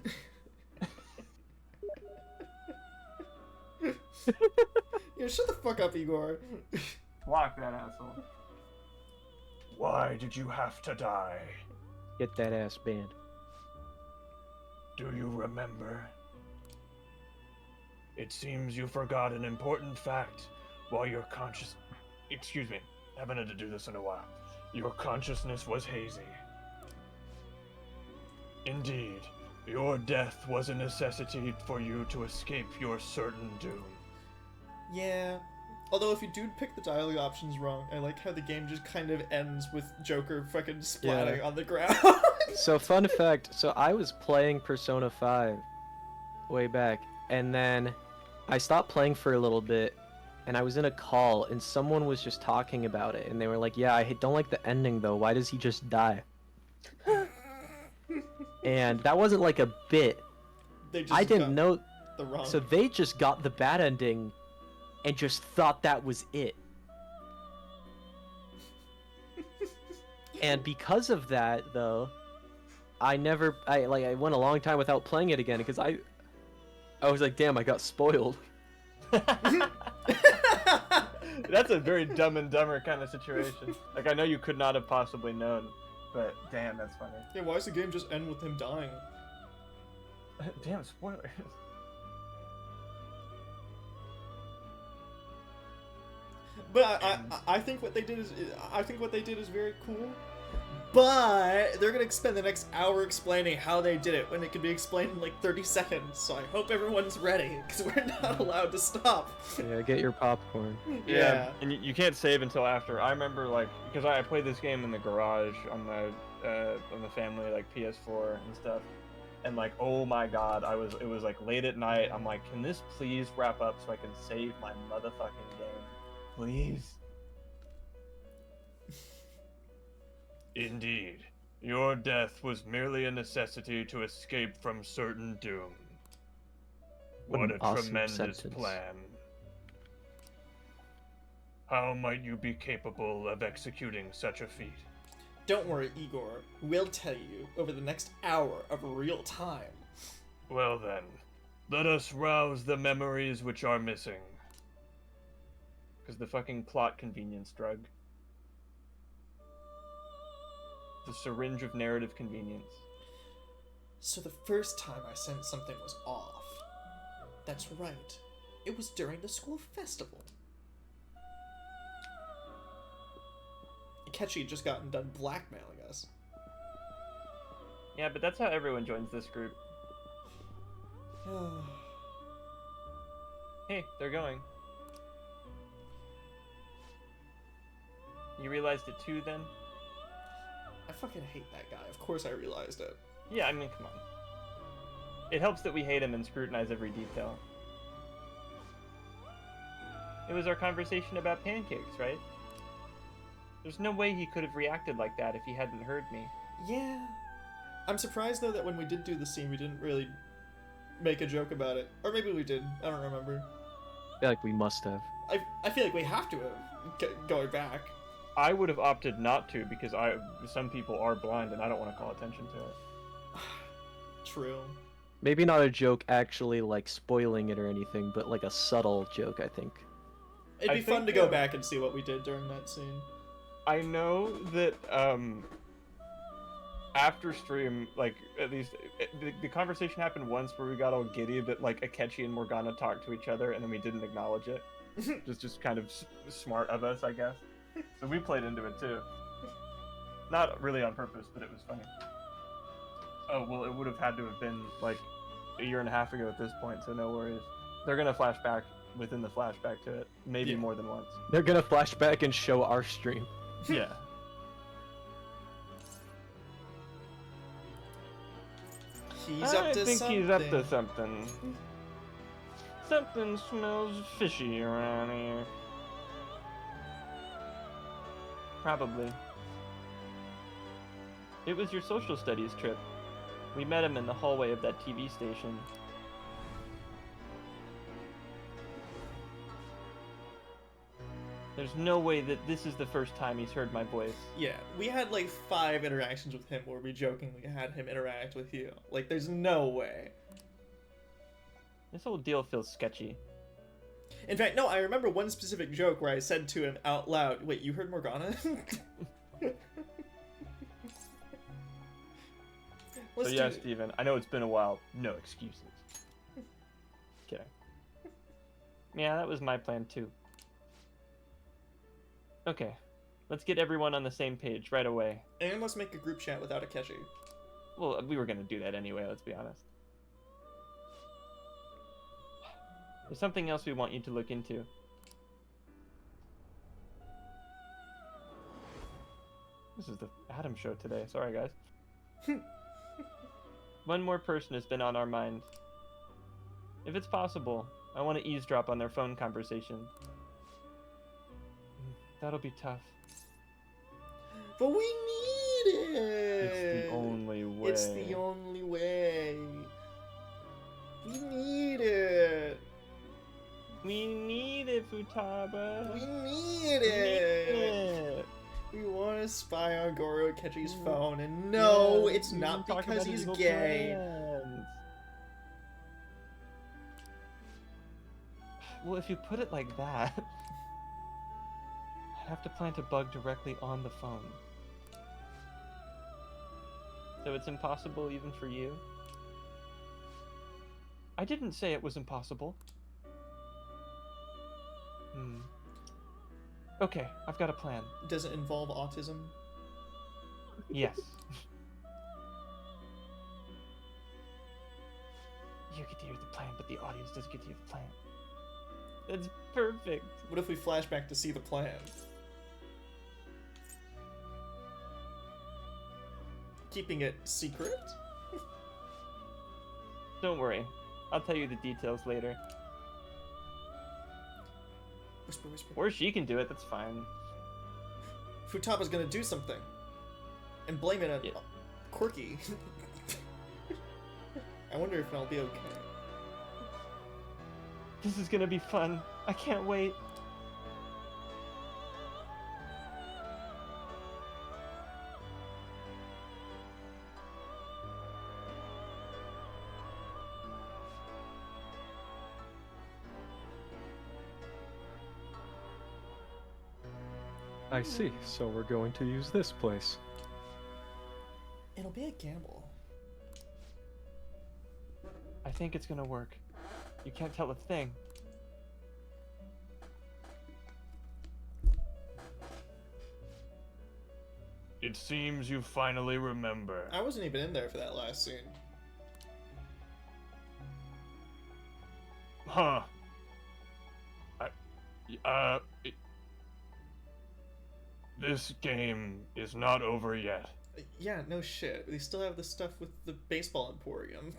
Yeah, shut the fuck up, Igor. Block that asshole. Why did you have to die? Get that ass banned. Do you remember? It seems you forgot an important fact while your conscious... Excuse me, haven't had to do this in a while. Your consciousness was hazy. Indeed, your death was a necessity for you to escape your certain doom. Yeah. Although if you do pick the dialogue options wrong, I like how the game just kind of ends with Joker fucking splatting Yeah. on the ground. So fun fact, so I was playing Persona 5 way back, and then I stopped playing for a little bit, and I was in a call, and someone was just talking about it, and they were like, yeah, I don't like the ending though, why does he just die? And that wasn't like a bit. They just I didn't got know, the wrong. so they just got the bad ending and just thought that was it. And because of that though, I went a long time without playing it again because I was like, damn, I got spoiled. That's a very Dumb and Dumber kind of situation. Like, I know you could not have possibly known, but damn, that's funny. Yeah, why does the game just end with him dying? Damn, spoilers. But I think what they did is very cool. But they're gonna spend the next hour explaining how they did it when it could be explained in like 30 seconds. So I hope everyone's ready because we're not allowed to stop. Yeah, get your popcorn. Yeah. And you can't save until after. I remember like because I played this game in the garage on the family like PS4 and stuff. And like, oh my god, it was like late at night. I'm like, can this please wrap up so I can save my motherfucking game? Please. Indeed. Your death was merely a necessity to escape from certain doom. What an a awesome tremendous sentence. plan. How might you be capable of executing such a feat? Don't worry, Igor. We'll tell you over the next hour of real time. Well then, let us rouse the memories which are missing. Because the fucking plot convenience drug. The syringe of narrative convenience. So the first time I sensed something was off. That's right. It was during the school festival. Akechi had just gotten done blackmailing us. Yeah, but that's how everyone joins this group. Hey, they're going. You realized it too, then? I fucking hate that guy. Of course I realized it. Yeah, I mean, come on. It helps that we hate him and scrutinize every detail. It was our conversation about pancakes, right? There's no way he could have reacted like that if he hadn't heard me. Yeah. I'm surprised, though, that when we did do the scene, we didn't really make a joke about it. Or maybe we did. I don't remember. I feel like we must have. I feel like we have to have, going back. I would have opted not to because some people are blind and I don't want to call attention to it. True. Maybe not a joke actually like spoiling it or anything, but like a subtle joke, I think. It'd be fun to go back and see what we did during that scene. I know that after stream, like at least the conversation happened once where we got all giddy that like Akechi and Morgana talked to each other and then we didn't acknowledge it. just kind of smart of us, I guess. So we played into it too. Not really on purpose, but it was funny. Oh, well, it would have had to have been like a year and a half ago at this point, so no worries. They're gonna flash back within the flashback to it, maybe more than once. They're gonna flash back and show our stream. Yeah. I think he's up to something. Something smells fishy around here. Probably. It was your social studies trip. We met him in the hallway of that TV station. There's no way that this is the first time he's heard my voice. Yeah, we had like 5 interactions with him where we jokingly had him interact with you. Like, there's no way. This whole deal feels sketchy. In fact, no, I remember one specific joke where I said to him out loud, "Wait, you heard Morgana?" So yeah, Steven, I know it's been a while. No excuses. Kidding. Yeah, that was my plan too. Okay, let's get everyone on the same page right away. And let's make a group chat without Akechi. Well, we were gonna do that anyway, let's be honest. There's something else we want you to look into. This is the Adam show today, sorry guys. One more person has been on our mind. If it's possible, I want to eavesdrop on their phone conversation. That'll be tough. But we need it! It's the only way. It's the only way. We need it. We need it, Futaba. We need it. We want to spy on Goro Akechi's phone, and no, Yeah, it's we not talk because about he's evil gay. plans. Well, if you put it like that, I'd have to plant a bug directly on the phone. So it's impossible even for you? I didn't say it was impossible. Okay, I've got a plan. Does it involve autism? Yes. You get to hear the plan, but the audience doesn't get to hear the plan. That's perfect. What if we flash back to see the plan? Keeping it secret? Don't worry. I'll tell you the details later. Whisper, whisper. Or she can do it, that's fine. Futaba's gonna do something. And blame it on Quirky. I wonder if I'll be okay. This is gonna be fun. I can't wait. I see, so we're going to use this place. It'll be a gamble. I think it's gonna work. You can't tell a thing. It seems you finally remember. I wasn't even in there for that last scene. Huh. This game is not over yet. Yeah, no shit. They still have the stuff with the baseball emporium.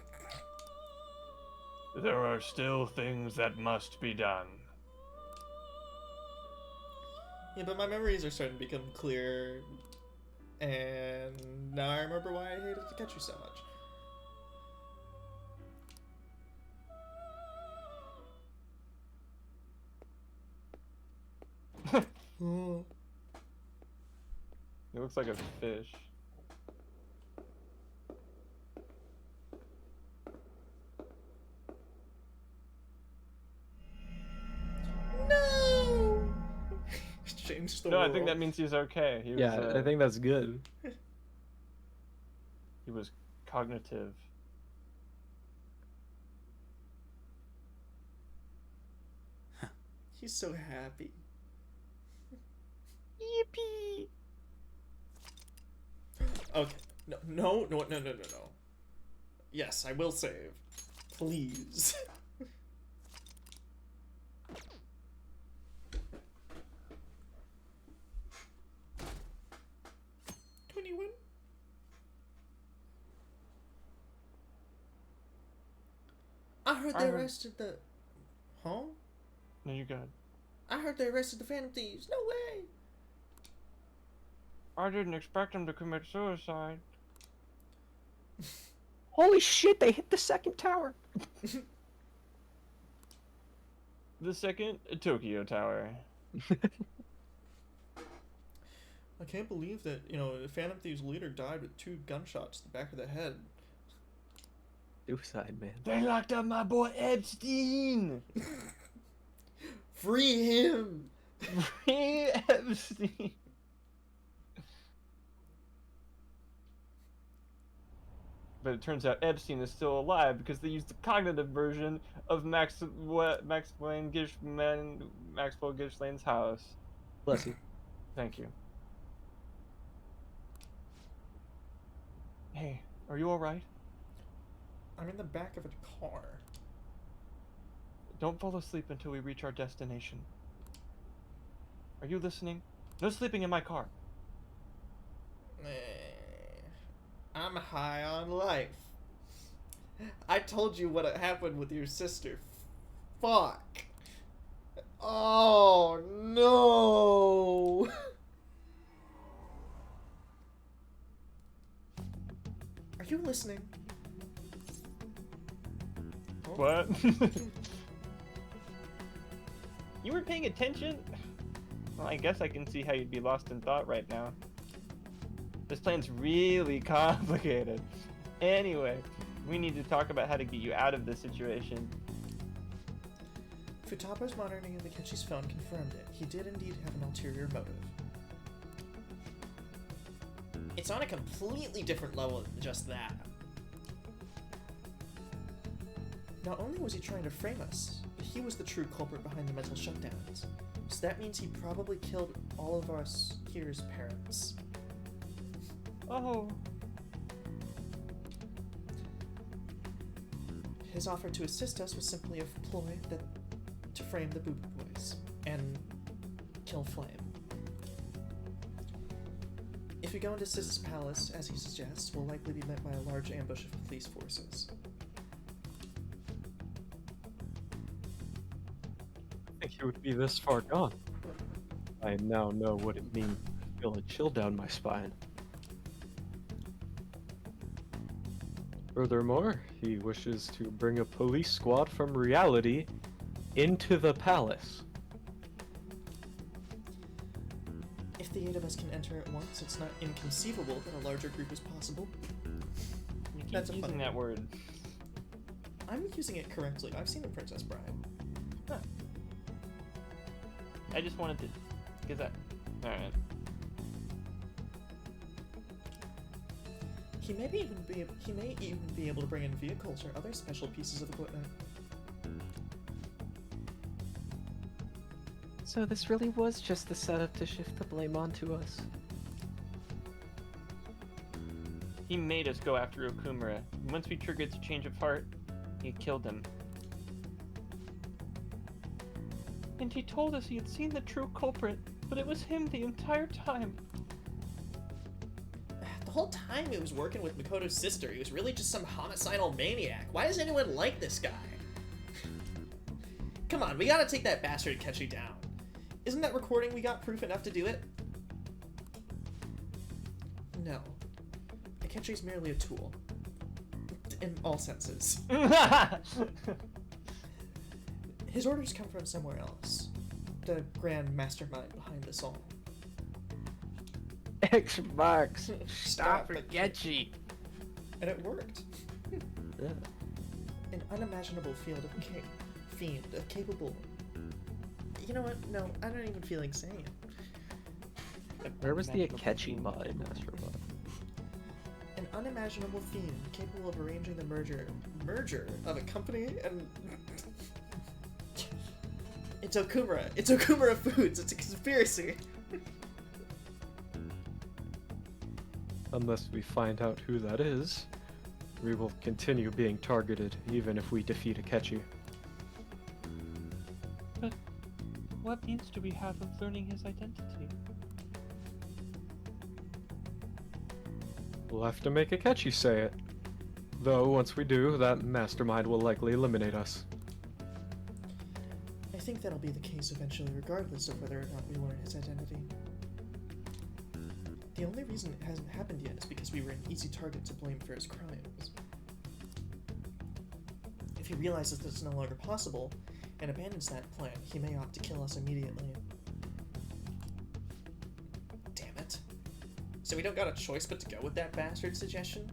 There are still things that must be done. Yeah, but my memories are starting to become clear, and now I remember why I hated Takechi so much. It looks like a fish. No! Changed the No, world. I think that means he's okay. He was, Yeah, I think that's good. He was cognitive. He's so happy. Yippee! Okay. No. Yes, I will save. Please. 21. I heard they arrested the... Huh? No, you got. I heard they arrested the Phantom Thieves. No way! I didn't expect him to commit suicide. Holy shit, they hit the second tower! The second Tokyo Tower. I can't believe that, you know, the Phantom Thieves leader died with 2 gunshots to the back of the head. Suicide, man. They locked up my boy Epstein! Free him! Free Epstein! But it turns out Epstein is still alive because they used the cognitive version of Maxwell Gischlain's house. Bless you. Thank you. Hey, are you alright? I'm in the back of a car. Don't fall asleep until we reach our destination. Are you listening? No sleeping in my car. I'm high on life. I told you what happened with your sister. Fuck. Oh no. Are you listening? What? You weren't paying attention? Well, I guess I can see how you'd be lost in thought right now. This plan's really complicated. Anyway, we need to talk about how to get you out of this situation. Futaba's monitoring of Akechi's phone confirmed it. He did indeed have an ulterior motive. It's on a completely different level than just that. Not only was he trying to frame us, but he was the true culprit behind the mental shutdowns. So that means he probably killed all of us here's parents. Oh. His offer to assist us was simply a ploy to frame the Boo Boo Boys and kill Flame. If we go into Sis's palace, as he suggests, we'll likely be met by a large ambush of police forces. I think he would be this far gone. I now know what it means to feel a chill down my spine. Furthermore, he wishes to bring a police squad from reality into the palace. If the 8 of us can enter at once, it's not inconceivable that a larger group is possible. You keep That's a using fun that word. I'm using it correctly. I've seen The Princess Bride. Huh. I just wanted to get that. Alright. He may even be able to bring in vehicles or other special pieces of equipment. So this really was just the setup to shift the blame onto us. He made us go after Okumura. Once we triggered the change of heart, he killed him. And he told us he had seen the true culprit, but it was him the entire time. The whole time he was working with Makoto's sister, he was really just some homicidal maniac. Why does anyone like this guy? Come on, we gotta take that bastard Akechi down. Isn't that recording we got proof enough to do it? No. Akechi's merely a tool. In all senses. His orders come from somewhere else. The grand mastermind behind this all. Xbox, stop Akechi. And it worked. Yeah. An unimaginable fiend of capable. You know what? No, I don't even feel like saying it. Where was the Akechi mod in Astrobot? An unimaginable fiend capable of arranging the merger of a company and it's Okumura. It's Okumura Foods. It's a conspiracy. Unless we find out who that is, we will continue being targeted even if we defeat Akechi. But what means do we have of learning his identity? We'll have to make Akechi say it. Though, once we do, that mastermind will likely eliminate us. I think that'll be the case eventually, regardless of whether or not we learn his identity. The only reason it hasn't happened yet is because we were an easy target to blame for his crimes. If he realizes that it's no longer possible, and abandons that plan, he may opt to kill us immediately. Damn it. So we don't got a choice but to go with that bastard suggestion?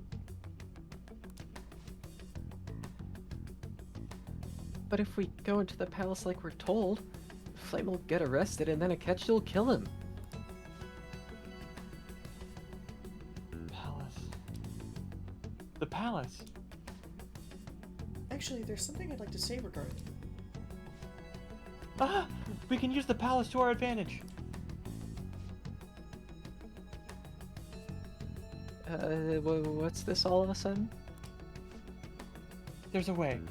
But if we go into the palace like we're told, Flame will get arrested and then Akechi will kill him. Palace. The palace. Actually, there's something I'd like to say regarding it. Ah! We can use the palace to our advantage. What's this all of a sudden? There's a way.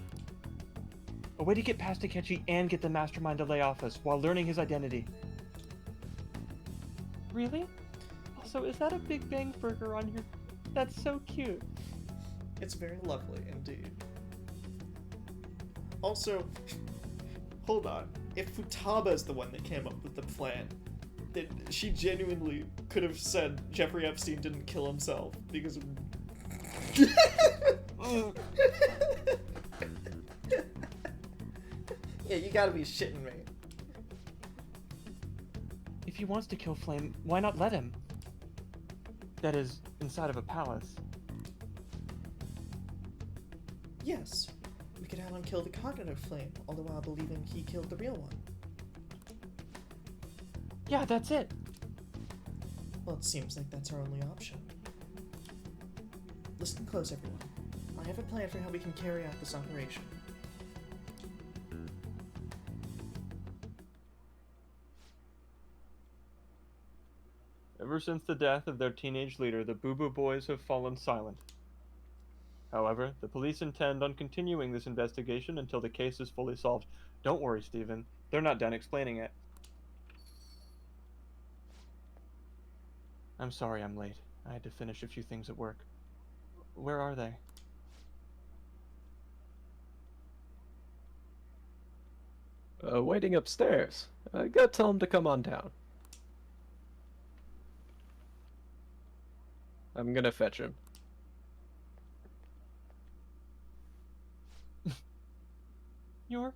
A way to get past Akechi and get the mastermind to lay off us while learning his identity. Really? Also, is that a Big Bang burger on your... That's so cute. It's very lovely indeed. Also, hold on. If Futaba's the one that came up with the plan, then she genuinely could have said Jeffrey Epstein didn't kill himself because of... Yeah, you gotta be shitting me. If he wants to kill Flame, why not let him? That is, inside of a palace. Yes, we could have him kill the cognitive Flame, all the while believing he killed the real one. Yeah, that's it. Well, it seems like that's our only option. Listen close, everyone. I have a plan for how we can carry out this operation. Ever since the death of their teenage leader, the Boo Boo Boys have fallen silent. However, the police intend on continuing this investigation until the case is fully solved. Don't worry, Stephen. They're not done explaining it. I'm sorry I'm late. I had to finish a few things at work. Where are they? Waiting upstairs. Go tell him to come on down. I'm gonna fetch him. You're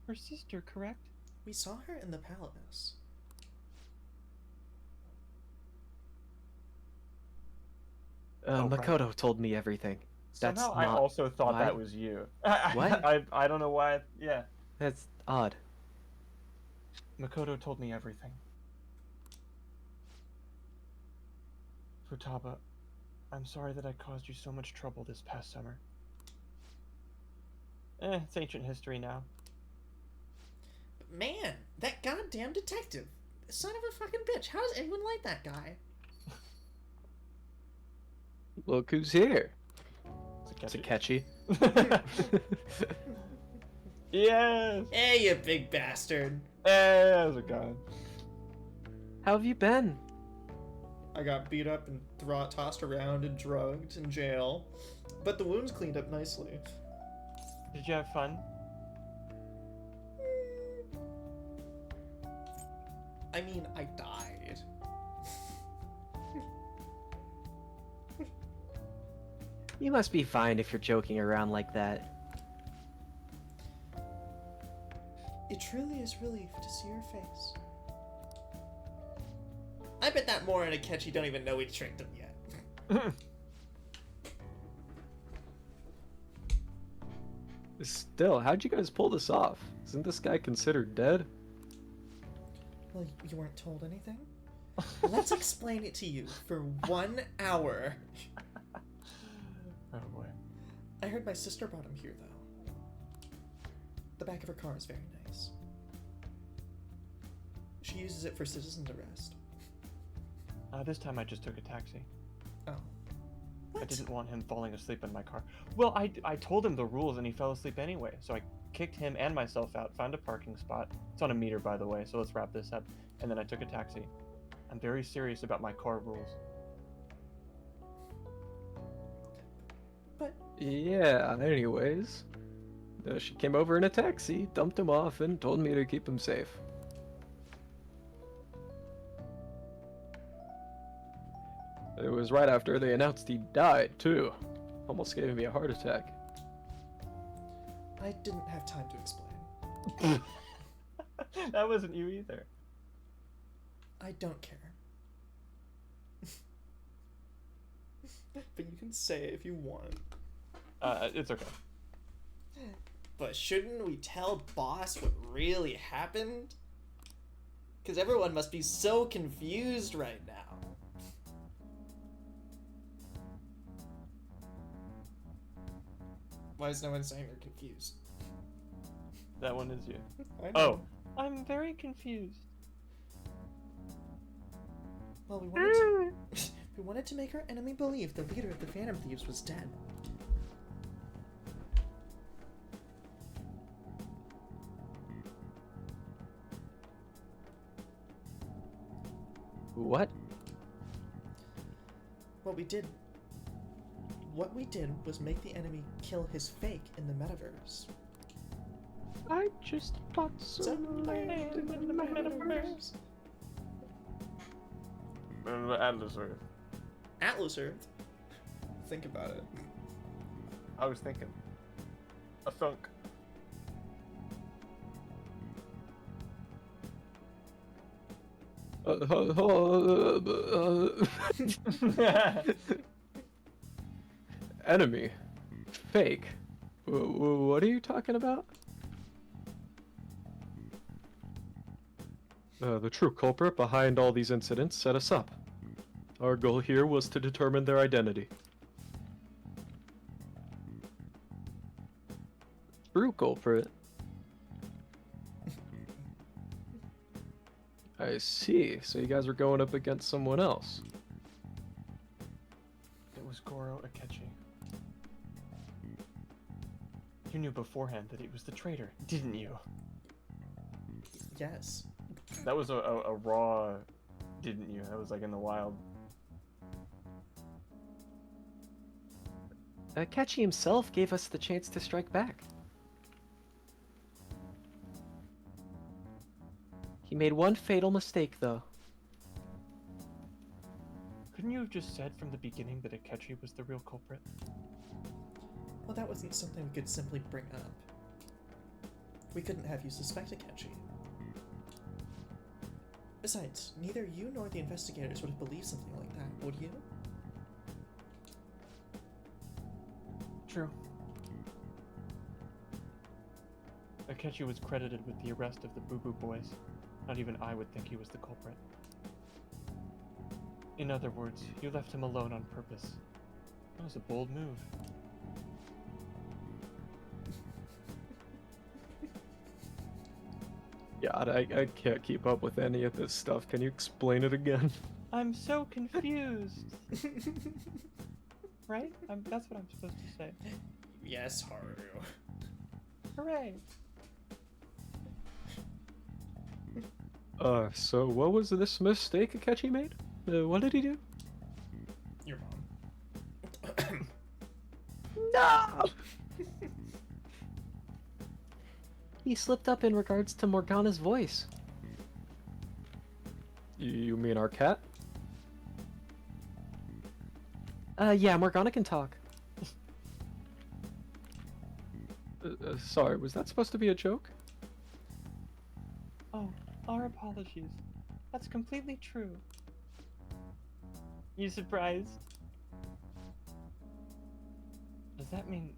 her sister, correct? We saw her in the palace. Makoto told me everything. That's Somehow not I also thought why? that was you. What? I don't know why. Yeah. That's odd. Makoto told me everything. Futaba, I'm sorry that I caused you so much trouble this past summer. It's ancient history now. Man, that goddamn detective. Son of a fucking bitch. How does anyone like that guy? Look who's here. Takeshi. Takeshi. Yes! Hey, you big bastard. Hey, how's it going? How have you been? I got beat up and tossed around and drugged in jail, but the wounds cleaned up nicely. Did you have fun? I mean, I died. You must be fine if you're joking around like that. It truly is relief to see your face. I bet that Mora and Akechi don't even know we tricked him yet. Still, how'd you guys pull this off? Isn't this guy considered dead? Well, you weren't told anything? Let's explain it to you for 1 hour. Oh boy. I heard my sister brought him here, though. The back of her car is very nice. She uses it for citizen's arrest. This time I just took a taxi. Oh. I didn't want him falling asleep in my car. Well, I told him the rules and he fell asleep anyway, so I kicked him and myself out, found a parking spot. It's on a meter, by the way, so let's wrap this up. And then I took a taxi. I'm very serious about my car rules. Yeah, anyways. She came over in a taxi, dumped him off, and told me to keep him safe. It was right after they announced he died, too. Almost gave me a heart attack. I didn't have time to explain. That wasn't you either. I don't care. But you can say it if you want. It's okay. But shouldn't we tell Boss what really happened? Because everyone must be so confused right now. Why is no one saying they're confused? That one is you. I know. Oh, I'm very confused. Well, we wanted to make our enemy believe the leader of the Phantom Thieves was dead. What? What we did was make the enemy kill his fake in the metaverse. I just thought so. In the metaverse. Atlas Earth. Atlas Earth? Think about it. I was thinking. A thunk. Enemy. Fake. What are you talking about? The true culprit behind all these incidents set us up. Our goal here was to determine their identity. True culprit? I see. So you guys were going up against someone else. It was Goro Akechi. You knew beforehand that he was the traitor, didn't you? Yes. That was a raw, didn't you? That was like in the wild. Akechi himself gave us the chance to strike back. He made one fatal mistake, though. Couldn't you have just said from the beginning that Akechi was the real culprit? Well, that wasn't something we could simply bring up. We couldn't have you suspect Akechi. Besides, neither you nor the investigators would have believed something like that, would you? True. Akechi was credited with the arrest of the Boo Boo Boys. Not even I would think he was the culprit. In other words, you left him alone on purpose. That was a bold move. God, I can't keep up with any of this stuff. Can you explain it again? I'm so confused. Right? That's what I'm supposed to say. Yes, Haru. Hooray! So what was this mistake Akechi made? What did he do? Your mom. No! He slipped up in regards to Morgana's voice. You mean our cat? Yeah, Morgana can talk. Sorry, was that supposed to be a joke? Oh, our apologies. That's completely true. You surprised? Does that mean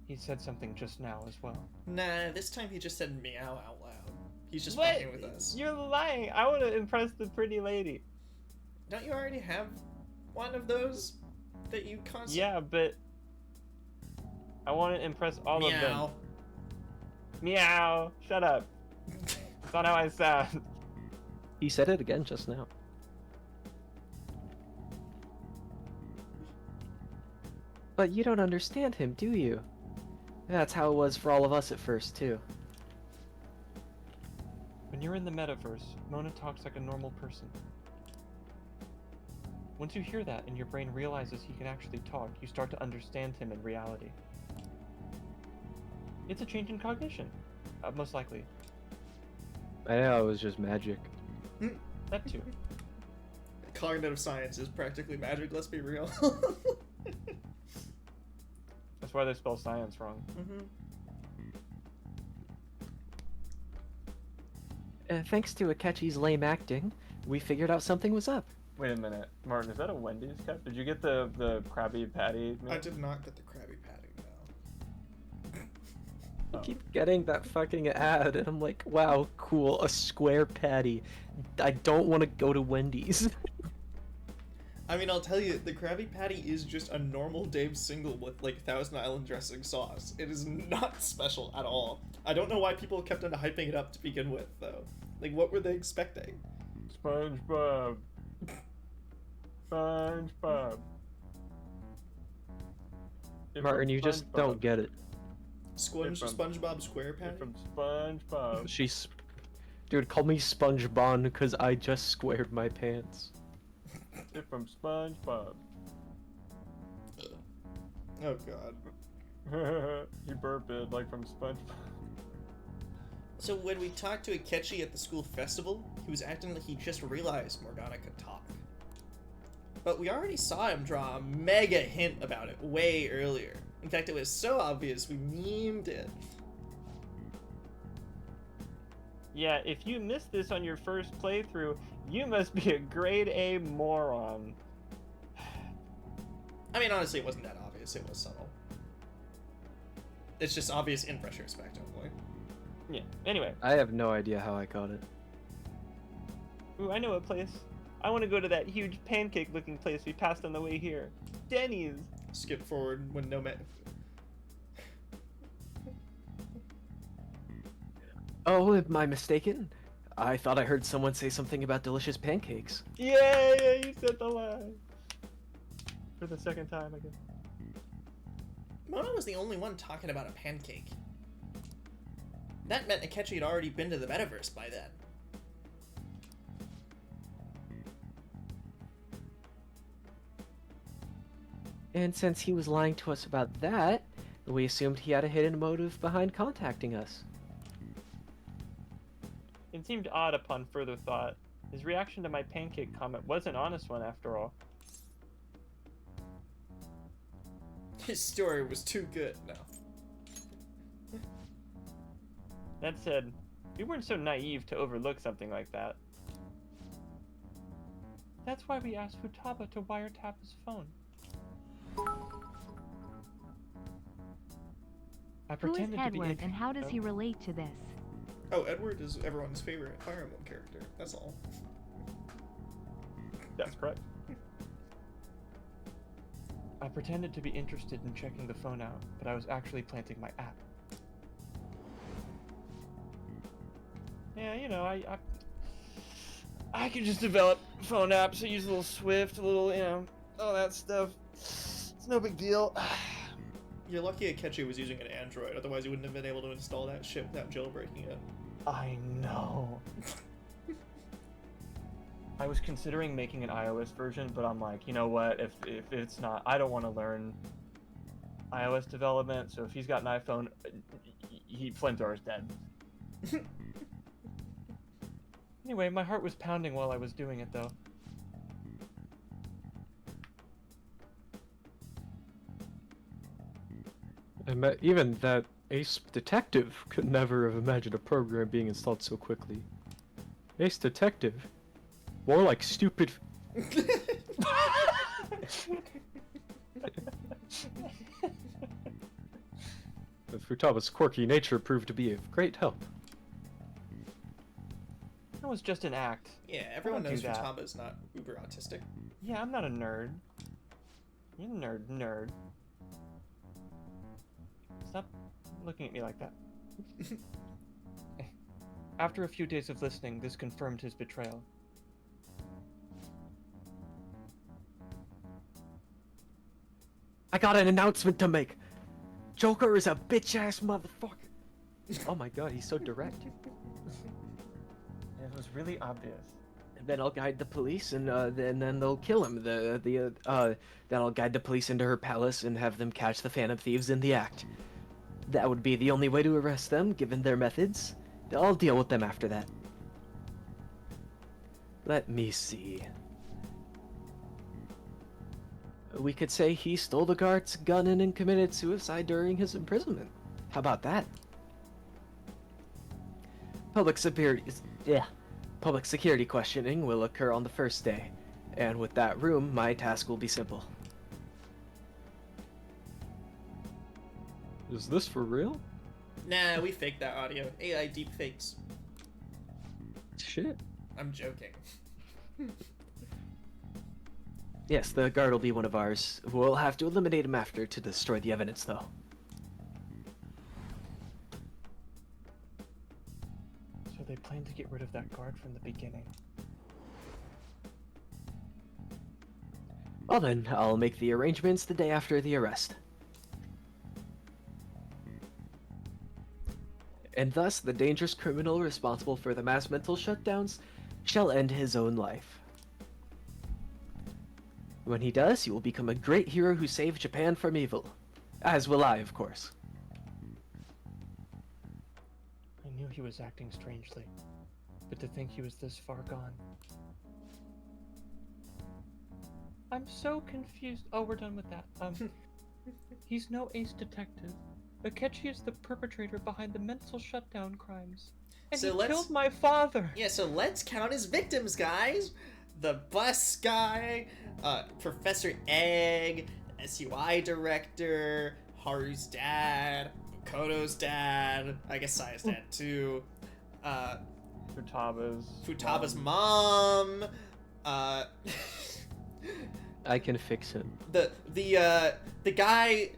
he said something just now as well? Nah, this time he just said meow out loud. He's just What? fucking with us. You're lying! I want to impress the pretty lady. Don't you already have one of those that you constantly... Yeah, but I want to impress all of them. Meow. Meow! Shut up. That's not how I sound. He said it again just now. But you don't understand him, do you? That's how it was for all of us at first, too. When you're in the metaverse, Mona talks like a normal person. Once you hear that and your brain realizes he can actually talk, you start to understand him in reality. It's a change in cognition, most likely. I know it was just magic. That too. Cognitive science is practically magic, let's be real. That's why they spell science wrong. Thanks to Akechi's lame acting, we figured out something was up. Wait a minute, Martin, is that a Wendy's cup? Did you get the Krabby Patty meal? I did not get the Krabby Patty, no. I keep getting that fucking ad, and I'm like, wow, cool, a square patty. I don't want to go to Wendy's. I mean, I'll tell you, the Krabby Patty is just a normal Dave's single with, like, Thousand Island dressing sauce. It is not special at all. I don't know why people kept on hyping it up to begin with, though. Like, what were they expecting? SpongeBob. SpongeBob. Martin, you just don't get it. SpongeBob Square Patty? From SpongeBob. Dude, call me SpongeBob because I just squared my pants. It's from SpongeBob. Oh god. You burped it like from SpongeBob. So when we talked to Akechi at the school festival, he was acting like he just realized Morgana could talk. But we already saw him draw a mega hint about it way earlier. In fact, it was so obvious we memed it. Yeah, if you missed this on your first playthrough, you must be a grade A moron. I mean, honestly, it wasn't that obvious. It was subtle. It's just obvious in retrospect, hopefully. Yeah, anyway. I have no idea how I got it. Ooh, I know a place. I want to go to that huge pancake-looking place we passed on the way here. Denny's! Skip forward when no man... Oh, am I mistaken? I thought I heard someone say something about delicious pancakes. Yeah, you said the line. For the second time again. Mona was the only one talking about a pancake. That meant Akechi had already been to the metaverse by then. And since he was lying to us about that, we assumed he had a hidden motive behind contacting us. It seemed odd upon further thought. His reaction to my pancake comment was an honest one after all. His story was too good. No. That said, we weren't so naive to overlook something like that. That's why we asked Futaba to wiretap his phone. I Who is pretended to be Edward and how does he relate to this? Oh, Edward is everyone's favorite Fire Emblem character. That's all. That's correct. I pretended to be interested in checking the phone out, but I was actually planting my app. Yeah, you know, I can just develop phone apps. I use a little Swift, a little, you know, all that stuff. It's no big deal. You're lucky Akechi was using an Android, otherwise you wouldn't have been able to install that shit without jailbreaking it. I know. I was considering making an iOS version, but I'm like, you know what, if it's not, I don't want to learn iOS development, so if he's got an iPhone, Flamethrower's dead. Anyway, my heart was pounding while I was doing it, though. Even that Ace Detective could never have imagined a program being installed so quickly. Ace Detective? More like stupid... Futaba's quirky nature proved to be of great help. That was just an act. Yeah, everyone Don't knows do that. Futaba's not uber autistic. Yeah, I'm not a nerd. You're a nerd. Stop looking at me like that. After a few days of listening, this confirmed his betrayal. I got an announcement to make. Joker is a bitch-ass motherfucker. Oh my god, he's so direct. It was really obvious. And then I'll guide the police, and then they'll kill him. Then I'll guide the police into her palace and have them catch the Phantom Thieves in the act. That would be the only way to arrest them, given their methods. I'll deal with them after that. Let me see. We could say he stole the guard's gun and committed suicide during his imprisonment. How about that? Public security questioning will occur on the first day, and with that room, my task will be simple. Is this for real? Nah, we faked that audio. AI deepfakes. Shit. I'm joking. Yes, the guard will be one of ours. We'll have to eliminate him after to destroy the evidence, though. So they plan to get rid of that guard from the beginning. Well then, I'll make the arrangements the day after the arrest. And thus, the dangerous criminal responsible for the mass mental shutdowns shall end his own life. When he does, he will become a great hero who saved Japan from evil. As will I, of course. I knew he was acting strangely, but to think he was this far gone. I'm so confused. Oh, we're done with that. He's no ace detective. Akechi is the perpetrator behind the mental shutdown crimes. And So he let's- killed my father! Yeah, so let's count his victims, guys. The bus guy, Professor Egg, SUI director, Haru's dad, Koto's dad, I guess Saya's dad too, Futaba's mom, I can fix him. the guy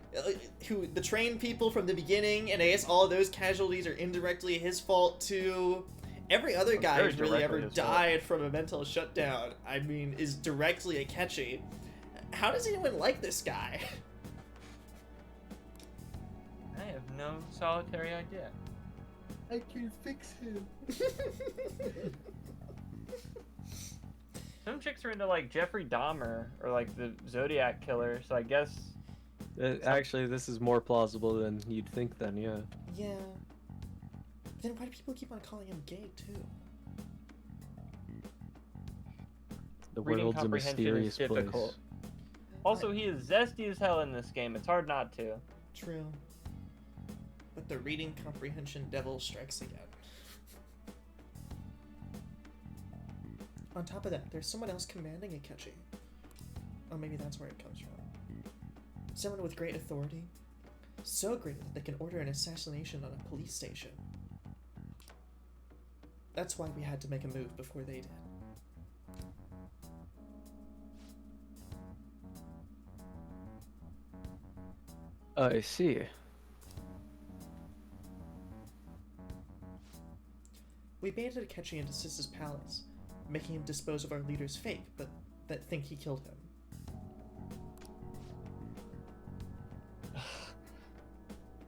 who the trained people from the beginning, and I guess all of those casualties are indirectly his fault too. Every other guy very who's really directly ever as well. died from a mental shutdown, I mean, is directly Akechi. How does anyone like this guy? I have no solitary idea. I can fix him. Some chicks are into like Jeffrey Dahmer or like the Zodiac Killer, so I guess. Actually, this is more plausible than you'd think. Then, yeah. Yeah. Then why do people keep on calling him gay too? The Reading world's a comprehension mysterious is place. difficult. Also, he is zesty as hell in this game. It's hard not to. True. But the reading comprehension devil strikes again. On top of that, there's someone else commanding Akechi. Oh, maybe that's where it comes from. Someone with great authority. So great that they can order an assassination on a police station. That's why we had to make a move before they did. I see. We baited Akechi into Sis's palace, making him dispose of our leader's fake, but that think he killed him.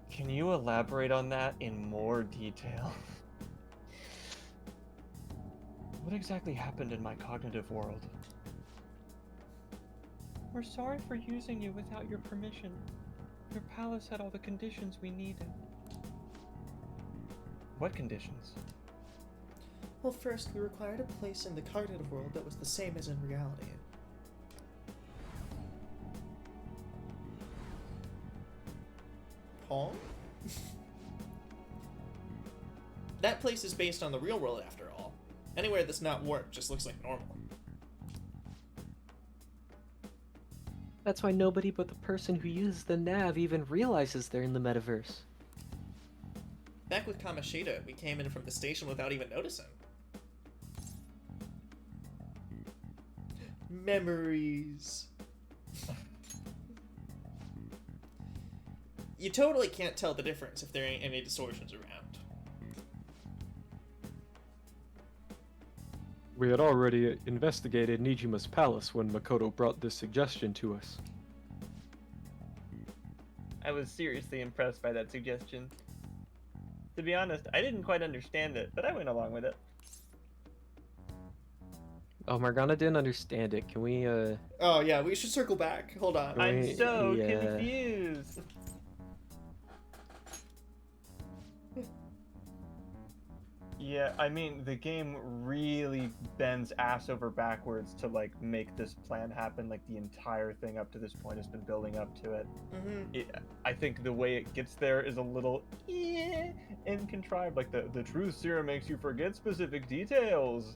Can you elaborate on that in more detail? What exactly happened in my cognitive world? We're sorry for using you without your permission. Your palace had all the conditions we needed. What conditions? Well, first, we required a place in the cognitive world that was the same as in reality. Paul? That place is based on the real world, after all. Anywhere that's not warped just looks like normal. That's why nobody but the person who uses the nav even realizes they're in the metaverse. Back with Kamoshida, we came in from the station without even noticing. Memories. You totally can't tell the difference if there ain't any distortions around. We had already investigated Nijima's palace when Makoto brought this suggestion to us. I was seriously impressed by that suggestion. To be honest, I didn't quite understand it, but I went along with it. Oh, Morgana didn't understand it. Can we, Oh yeah, we should circle back. Hold on. I'm so confused. Yeah, I mean, the game really bends ass over backwards to, like, make this plan happen. Like, the entire thing up to this point has been building up to it. I think the way it gets there is a little and contrived. Like, the truth serum makes you forget specific details.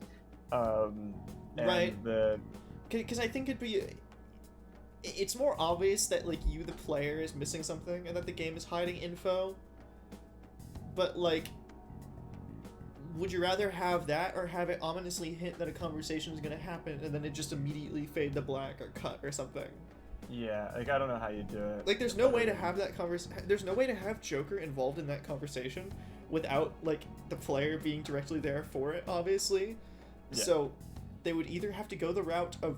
And right. Because I think it'd be... It's more obvious that, like, you, the player, is missing something and that the game is hiding info. But, like... Would you rather have that or have it ominously hint that a conversation is going to happen and then it just immediately fade to black or cut or something? Yeah, like, I don't know how you do it. Like, there's no way to have that there's no way to have Joker involved in that conversation without, like, the player being directly there for it, obviously. Yeah. So, they would either have to go the route of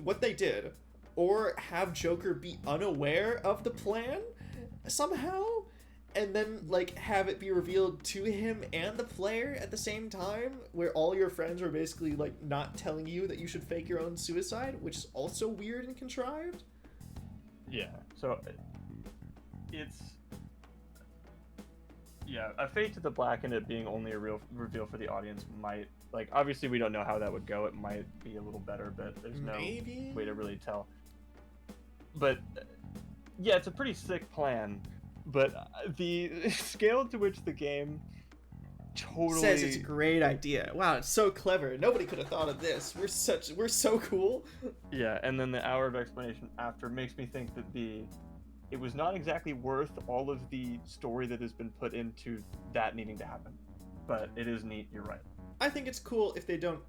what they did, or have Joker be unaware of the plan somehow, and then, like, have it be revealed to him and the player at the same time, where all your friends are basically, like, not telling you that you should fake your own suicide, which is also weird and contrived. Yeah, so it's... Yeah, a fade to the black and it being only a real reveal for the audience might... Like, obviously we don't know how that would go. It might be a little better, but there's no way to really tell. But, yeah, it's a pretty sick plan. But the scale to which the game totally says it's a great idea. Wow, it's so clever. Nobody could have thought of this. We're so cool. Yeah, and then the hour of explanation after makes me think that it was not exactly worth all of the story that has been put into that needing to happen. But it is neat, you're right. I think it's cool if they don't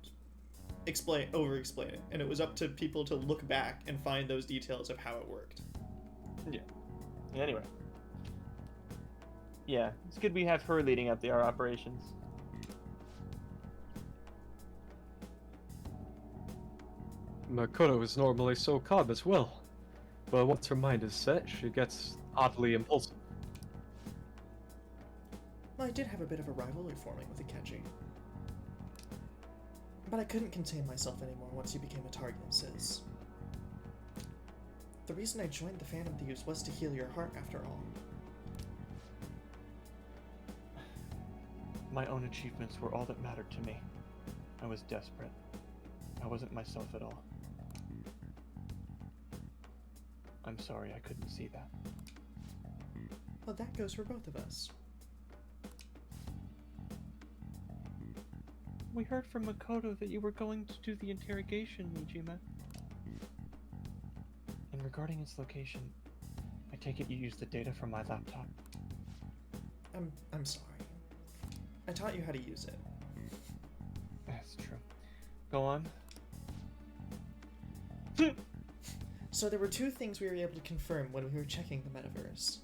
over-explain it, and it was up to people to look back and find those details of how it worked. Yeah. Anyway. Yeah, it's good we have her leading up our operations. Makoto is normally so calm as well. But once her mind is set, she gets oddly impulsive. Well, I did have a bit of a rivalry forming with Akechi. But I couldn't contain myself anymore once you became a target of Sis. The reason I joined the Phantom Thieves was to heal your heart, after all. My own achievements were all that mattered to me. I was desperate. I wasn't myself at all. I'm sorry I couldn't see that. Well, that goes for both of us. We heard from Makoto that you were going to do the interrogation, Nijima. And regarding its location, I take it you used the data from my laptop. I'm sorry. I taught you how to use it. That's true. Go on. So there were two things we were able to confirm when we were checking the metaverse.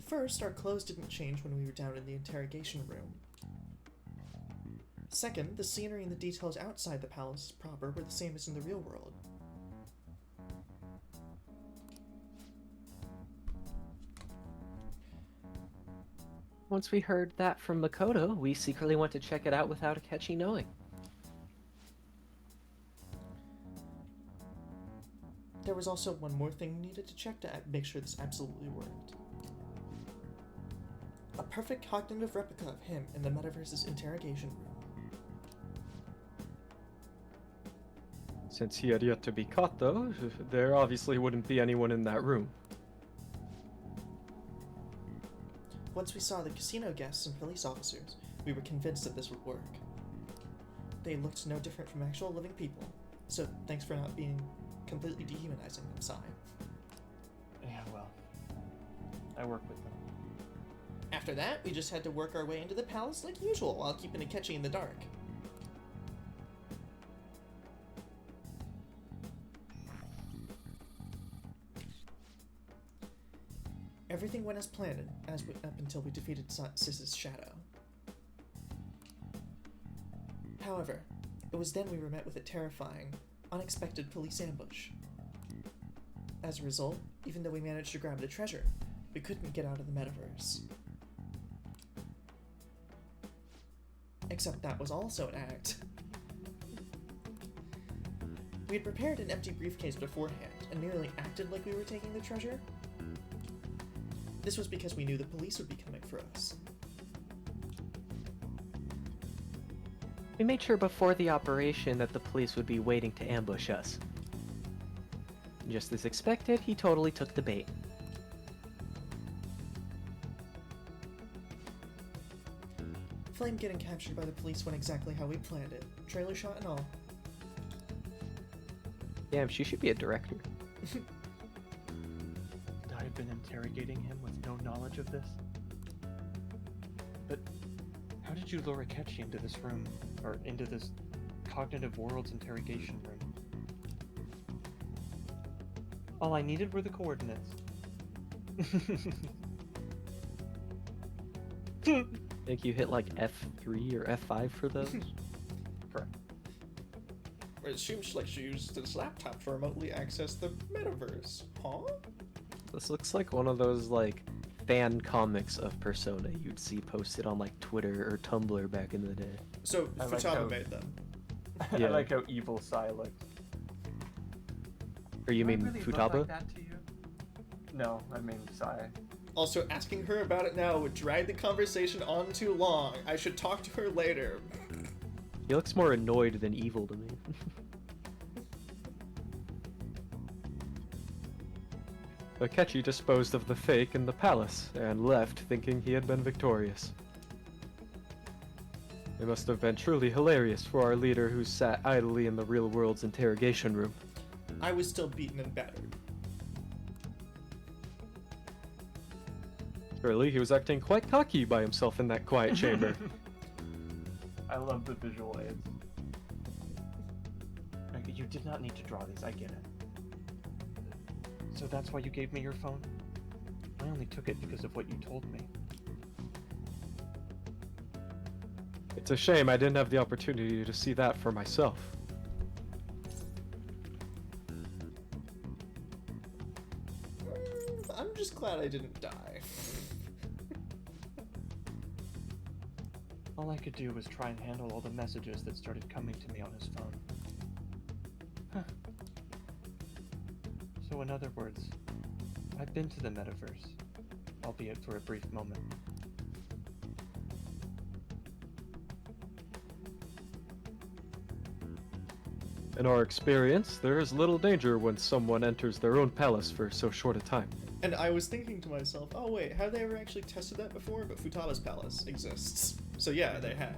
First, our clothes didn't change when we were down in the interrogation room. Second, the scenery and the details outside the palace proper were the same as in the real world. Once we heard that from Makoto, we secretly went to check it out without Akechi knowing. There was also one more thing we needed to check to make sure this absolutely worked. A perfect cognitive replica of him in the metaverse's interrogation room. Since he had yet to be caught, though, there obviously wouldn't be anyone in that room. Once we saw the casino guests and police officers, we were convinced that this would work. They looked no different from actual living people, so thanks for not being completely dehumanizing them, Sai. Yeah, well, I work with them. After that, we just had to work our way into the palace like usual while keeping Akechi in the dark. Everything went as planned up until we defeated Sis's shadow. However, it was then we were met with a terrifying, unexpected police ambush. As a result, even though we managed to grab the treasure, we couldn't get out of the metaverse. Except that was also an act. We had prepared an empty briefcase beforehand and merely acted like we were taking the treasure. This was because we knew the police would be coming for us. We made sure before the operation that the police would be waiting to ambush us. Just as expected, he totally took the bait. Flame getting captured by the police went exactly how we planned it, trailer shot and all. Damn, she should be a director. I had been interrogating him with no knowledge of this. But how did you lure Akechi into this room, or into this cognitive world's interrogation room? All I needed were the coordinates. Think you hit like F3 or F5 for those? Correct. It seems like she used this laptop to remotely access the metaverse. Huh? This looks like one of those like fan comics of Persona you'd see posted on like Twitter or Tumblr back in the day. So I like Futaba how- made them. Yeah. I like how evil Sai looked. Or you Do I mean really look Futaba? like that to you? No, I mean Sai. Also, asking her about it now would drag the conversation on too long. I should talk to her later. He looks more annoyed than evil to me. Akechi disposed of the fake in the palace and left thinking he had been victorious. It must have been truly hilarious for our leader who sat idly in the real world's interrogation room. I was still beaten and battered. Surely he was acting quite cocky by himself in that quiet chamber. I love the visual aids. Okay, you did not need to draw these, I get it. So that's why you gave me your phone? I only took it because of what you told me. It's a shame I didn't have the opportunity to see that for myself. just glad I didn't die. All I could do was try and handle all the messages that started coming to me on his phone. Huh. So in other words, I've been to the metaverse, albeit for a brief moment. In our experience, there is little danger when someone enters their own palace for so short a time. And I was thinking to myself, oh wait, have they ever actually tested that before? But Futaba's palace exists. So yeah, they have.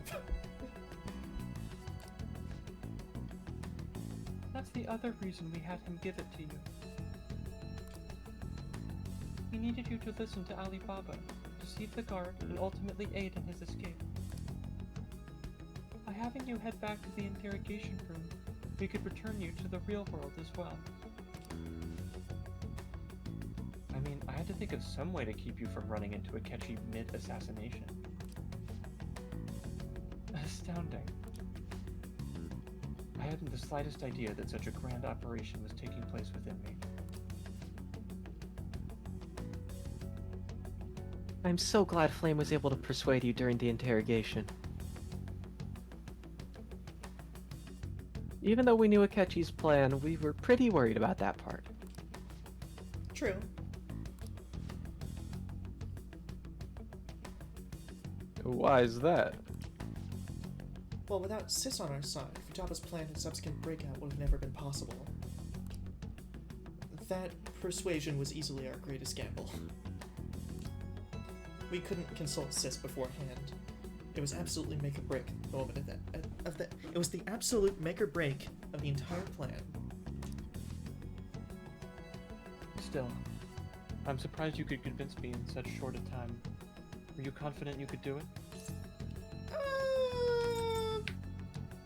That's the other reason we had him give it to you. We needed you to listen to Alibaba, deceive the guard, and ultimately aid in his escape. By having you head back to the interrogation room, we could return you to the real world as well. I mean, I had to think of some way to keep you from running into Akechi mid-assassination. Astounding. I hadn't the slightest idea that such a grand operation was taking place within me. I'm so glad Flame was able to persuade you during the interrogation. Even though we knew Akechi's plan, we were pretty worried about that part. True. Why is that? Well, without Sis on our side, Futaba's plan and subsequent breakout would have never been possible. That persuasion was easily our greatest gamble. We couldn't consult Sis beforehand. It was absolutely make or break the moment it was the absolute make or break of the entire plan. Still, I'm surprised you could convince me in such short a time. Were you confident you could do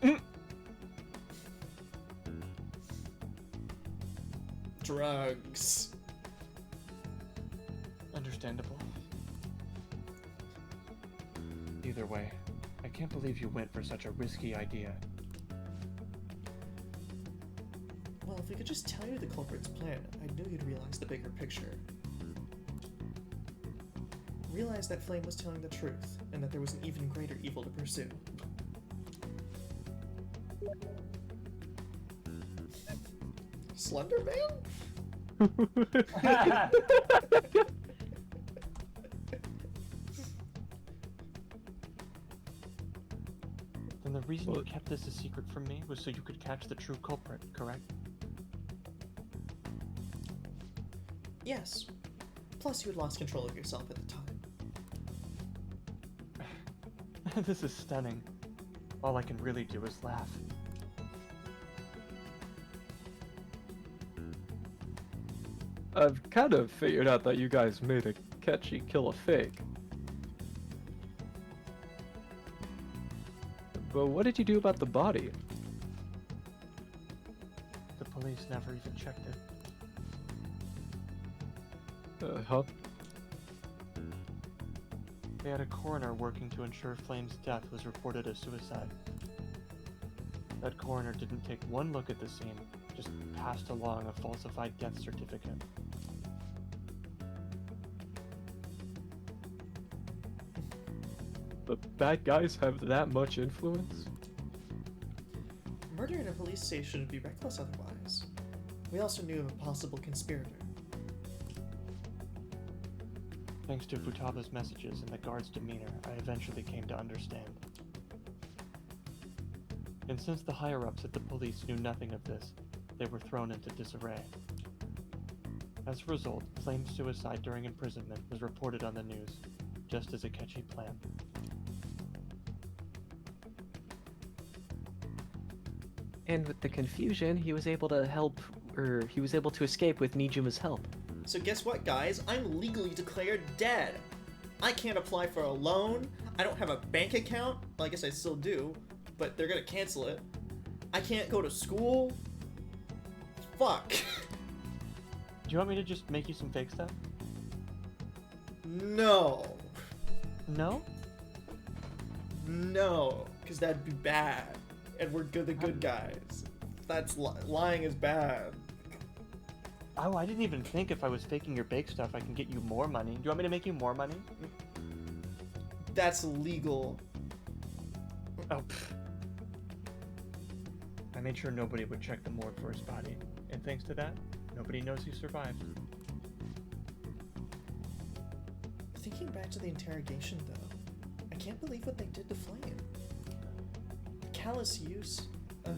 it? Drugs. Understandable. Either way, I can't believe you went for such a risky idea. Well, if we could just tell you the culprit's plan, I knew you'd realize the bigger picture. Realize that Flame was telling the truth, and that there was an even greater evil to pursue. Slender Man? Then the reason you kept this a secret from me was so you could catch the true culprit, correct? Yes. Plus, you had lost control of yourself at the time. This is stunning. All I can really do is laugh. I've kind of figured out that you guys made Akechi kill a fake. But what did you do about the body? The police never even checked it. Huh? They had a coroner working to ensure Flame's death was reported as suicide. That coroner didn't take one look at the scene, just passed along a falsified death certificate. The bad guys have that much influence? Murder in a police station would be reckless otherwise. We also knew of a possible conspirator. Thanks to Futaba's messages and the guard's demeanor, I eventually came to understand. And since the higher-ups at the police knew nothing of this, they were thrown into disarray. As a result, Flame's suicide during imprisonment was reported on the news, just as Akechi planned. And with the confusion, he was able to escape with Nijuma's help. So guess what, guys? I'm legally declared dead. I can't apply for a loan. I don't have a bank account. Well, I guess I still do, but they're gonna cancel it. I can't go to school. Fuck. Do you want me to just make you some fake stuff? No. No? No, because that'd be bad. And we're the good guys. That's lying is bad. Oh, I didn't even think if I was faking your bake stuff, I can get you more money. Do you want me to make you more money? That's legal. Oh, pfft. I made sure nobody would check the morgue for his body. And thanks to that, nobody knows he survived. Thinking back to the interrogation, though, I can't believe what they did to Flame. The callous use of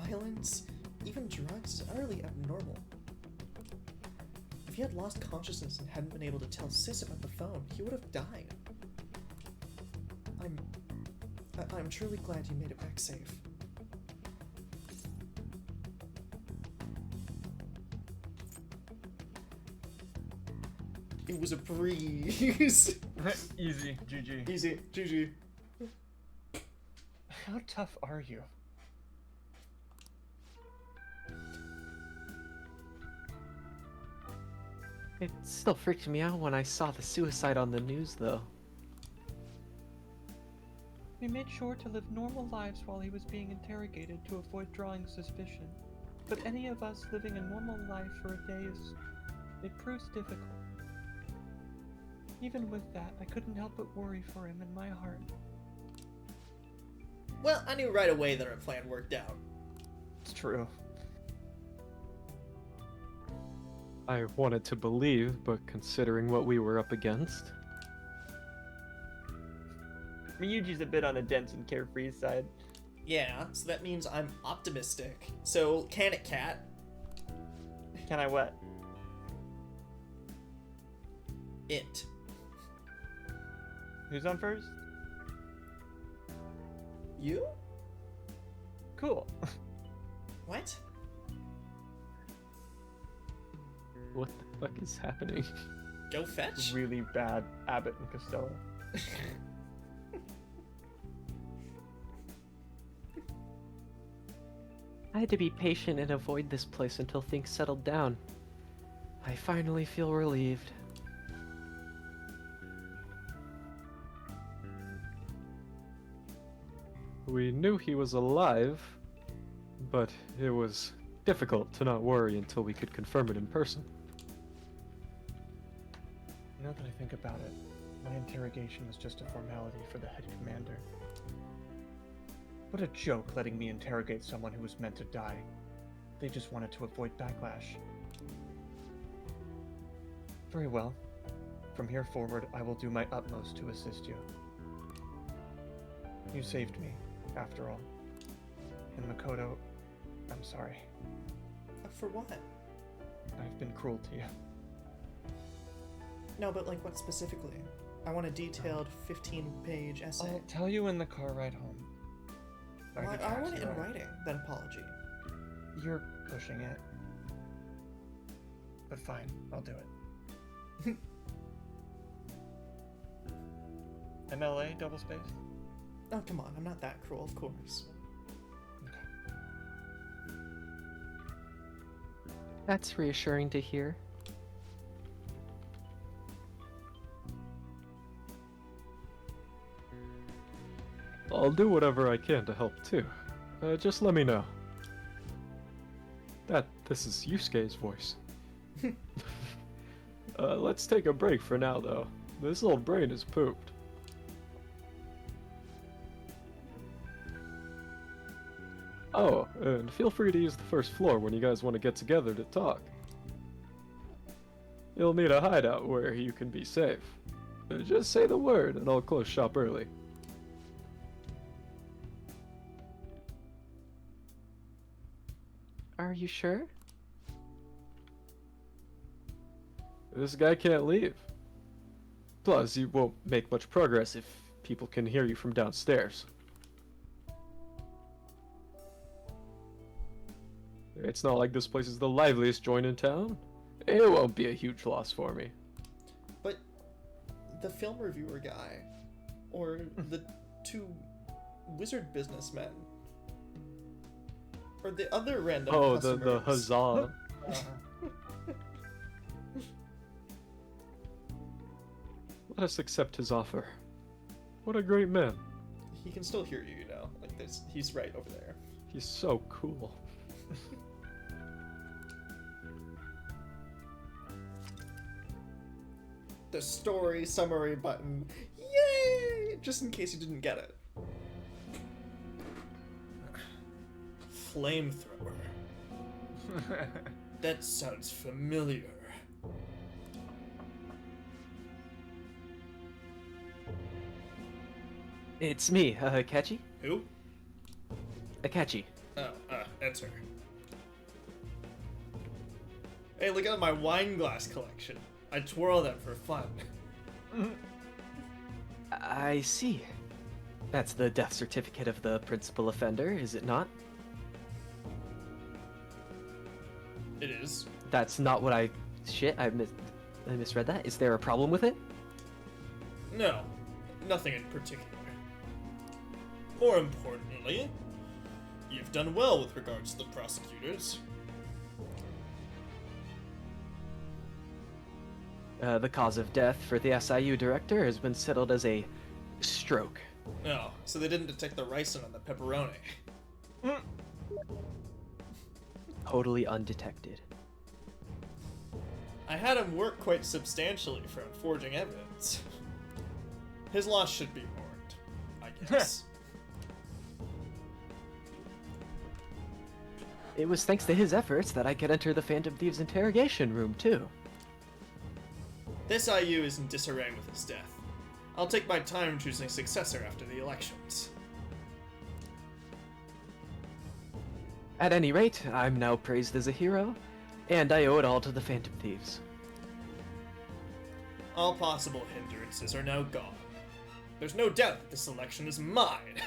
violence, even drugs, is utterly abnormal. If he had lost consciousness and hadn't been able to tell Sis about the phone, he would have died. I'm truly glad you made it back safe. It was a breeze. Easy, GG. Easy, GG. How tough are you? It still freaked me out when I saw the suicide on the news, though. We made sure to live normal lives while he was being interrogated to avoid drawing suspicion. But any of us living a normal life for a day it proves difficult. Even with that, I couldn't help but worry for him in my heart. Well, I knew right away that our plan worked out. It's true. I wanted to believe, but considering what we were up against... Ryuji's a bit on a dense and carefree side. Yeah, so that means I'm optimistic. So, can it, Cat? Can I what? It. Who's on first? You? Cool. What? What the fuck is happening? Go fetch? Really bad Abbott and Costello. I had to be patient and avoid this place until things settled down. I finally feel relieved. We knew he was alive, but it was difficult to not worry until we could confirm it in person. Now that I think about it, my interrogation was just a formality for the head commander. What a joke letting me interrogate someone who was meant to die. They just wanted to avoid backlash. Very well. From here forward, I will do my utmost to assist you. You saved me, after all. And Makoto, I'm sorry. For what? I've been cruel to you. No, but like what specifically? I want a detailed 15-page essay. I'll tell you in the car ride home. Well, I want it in writing, that apology. You're pushing it. But fine, I'll do it. MLA, double space? Oh, come on, I'm not that cruel, of course. That's reassuring to hear. I'll do whatever I can to help too. Just let me know. This is Yusuke's voice. Let's take a break for now though. This little brain is pooped. Oh, and feel free to use the first floor when you guys want to get together to talk. You'll need a hideout where you can be safe. Just say the word and I'll close shop early. Are you sure? This guy can't leave. Plus, you won't make much progress if people can hear you from downstairs. It's not like this place is the liveliest joint in town. It won't be a huge loss for me. But the film reviewer guy, or the two wizard businessmen, or the other random customers. the huzzah. Let us accept his offer. What a great man. He can still hear you, you know. Like this, he's right over there. He's so cool. the story summary button. Yay! Just in case you didn't get it. Flamethrower. That sounds familiar. It's me, Akechi. Who? Akechi. Oh, enter. Hey, look at my wine glass collection. I twirl them for fun. I see. That's the death certificate of the principal offender, is it not? It is. That's not what I... Shit, I misread that. Is there a problem with it? No, nothing in particular. More importantly, you've done well with regards to the prosecutors. The cause of death for the SIU director has been settled as a stroke. Oh, so they didn't detect the ricin on the pepperoni. Totally undetected. I had him work quite substantially for forging evidence. His loss should be mourned, I guess. It was thanks to his efforts that I could enter the Phantom Thieves interrogation room, too. This IU is in disarray with his death. I'll take my time choosing a successor after the elections. At any rate, I'm now praised as a hero, and I owe it all to the Phantom Thieves. All possible hindrances are now gone. There's no doubt that this election is mine.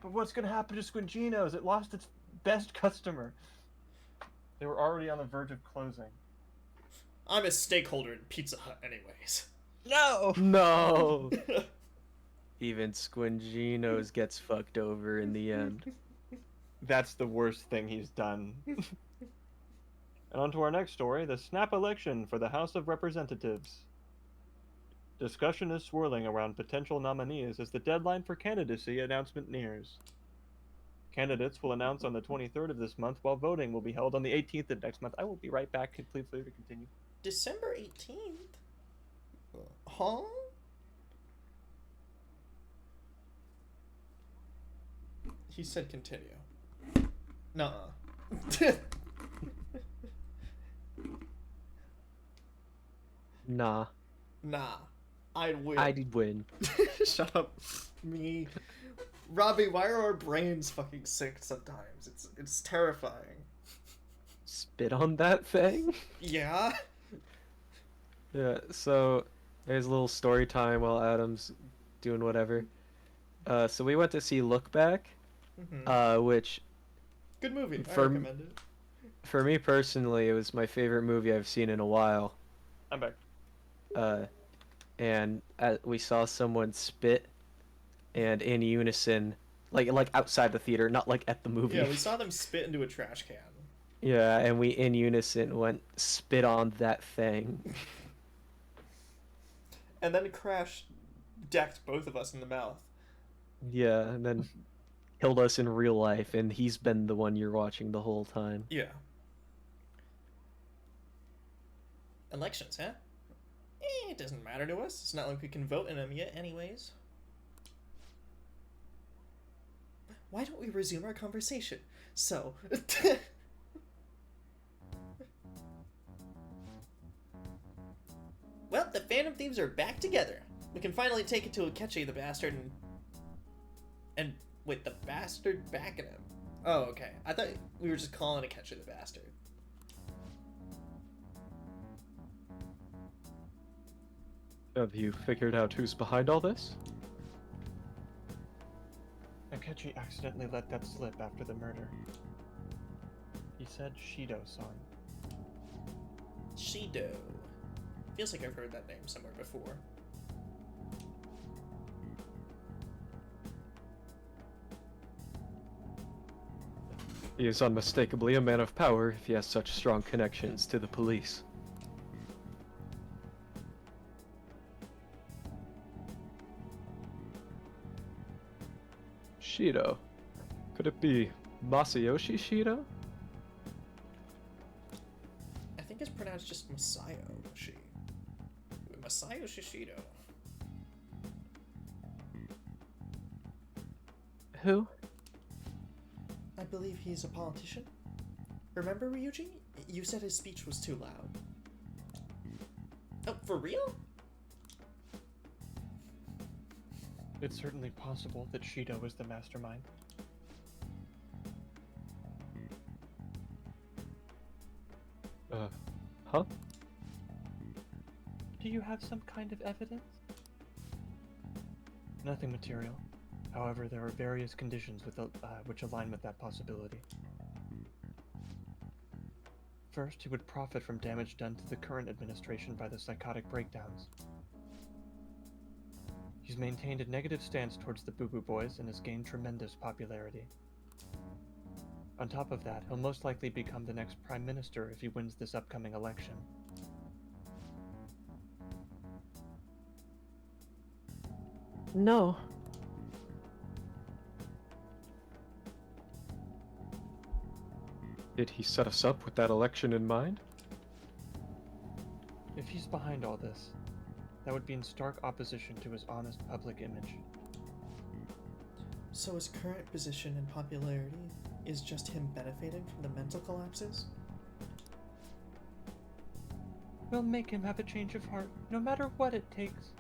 But what's gonna happen to Squingino's? It lost its best customer. They were already on the verge of closing. I'm a stakeholder in Pizza Hut anyways. No! No! Even Squingino's gets fucked over in the end. That's the worst thing he's done. And on to our next story, the snap election for the House of Representatives. Discussion is swirling around potential nominees as the deadline for candidacy announcement nears. Candidates will announce on the 23rd of this month, while voting will be held on the 18th of next month. I will be right back. Please free to continue. December 18th? Huh? He said continue. Nuh-uh. Nah. Nah. I'd win. I'd win. Shut up. Me. Robbie, why are our brains fucking sick sometimes? It's terrifying. Spit on that thing? Yeah? Yeah, so there's a little story time while Adam's doing whatever. So we went to see Look Back, which... Good movie. I For, recommend it. For me personally, it was my favorite movie I've seen in a while. I'm back. And we saw someone spit, and in unison, like outside the theater, not like at the movie. Yeah, we saw them spit into a trash can. Yeah, and we in unison went spit on that thing. And then Crash decked both of us in the mouth. Yeah, and then killed us in real life, and he's been the one you're watching the whole time. Yeah. Elections, huh? It doesn't matter to us. It's not like we can vote in them yet anyways. Why don't we resume our conversation? So... Well, the Phantom Thieves are back together. We can finally take it to Akechi the bastard and wait, the bastard backing him. Oh, okay. I thought we were just calling Akechi the bastard. Have you figured out who's behind all this? Akechi accidentally let that slip after the murder. He said Shido-san. Shido. Feels like I've heard that name somewhere before. He is unmistakably a man of power if he has such strong connections to the police. Shido. Could it be Masayoshi Shido? it's just Masayo, she. Masayo Shishido. Who? I believe he's a politician. Remember, Ryuji? You said his speech was too loud. Oh, for real? It's certainly possible that Shido was the mastermind. Huh? Do you have some kind of evidence? Nothing material. However, there are various conditions which align with that possibility. First, he would profit from damage done to the current administration by the psychotic breakdowns. He's maintained a negative stance towards the Boo Boo Boys and has gained tremendous popularity. On top of that, he'll most likely become the next Prime Minister if he wins this upcoming election. No. Did he set us up with that election in mind? If he's behind all this, that would be in stark opposition to his honest public image. So his current position and popularity is just him benefiting from the mental collapses? We'll make him have a change of heart, no matter what it takes.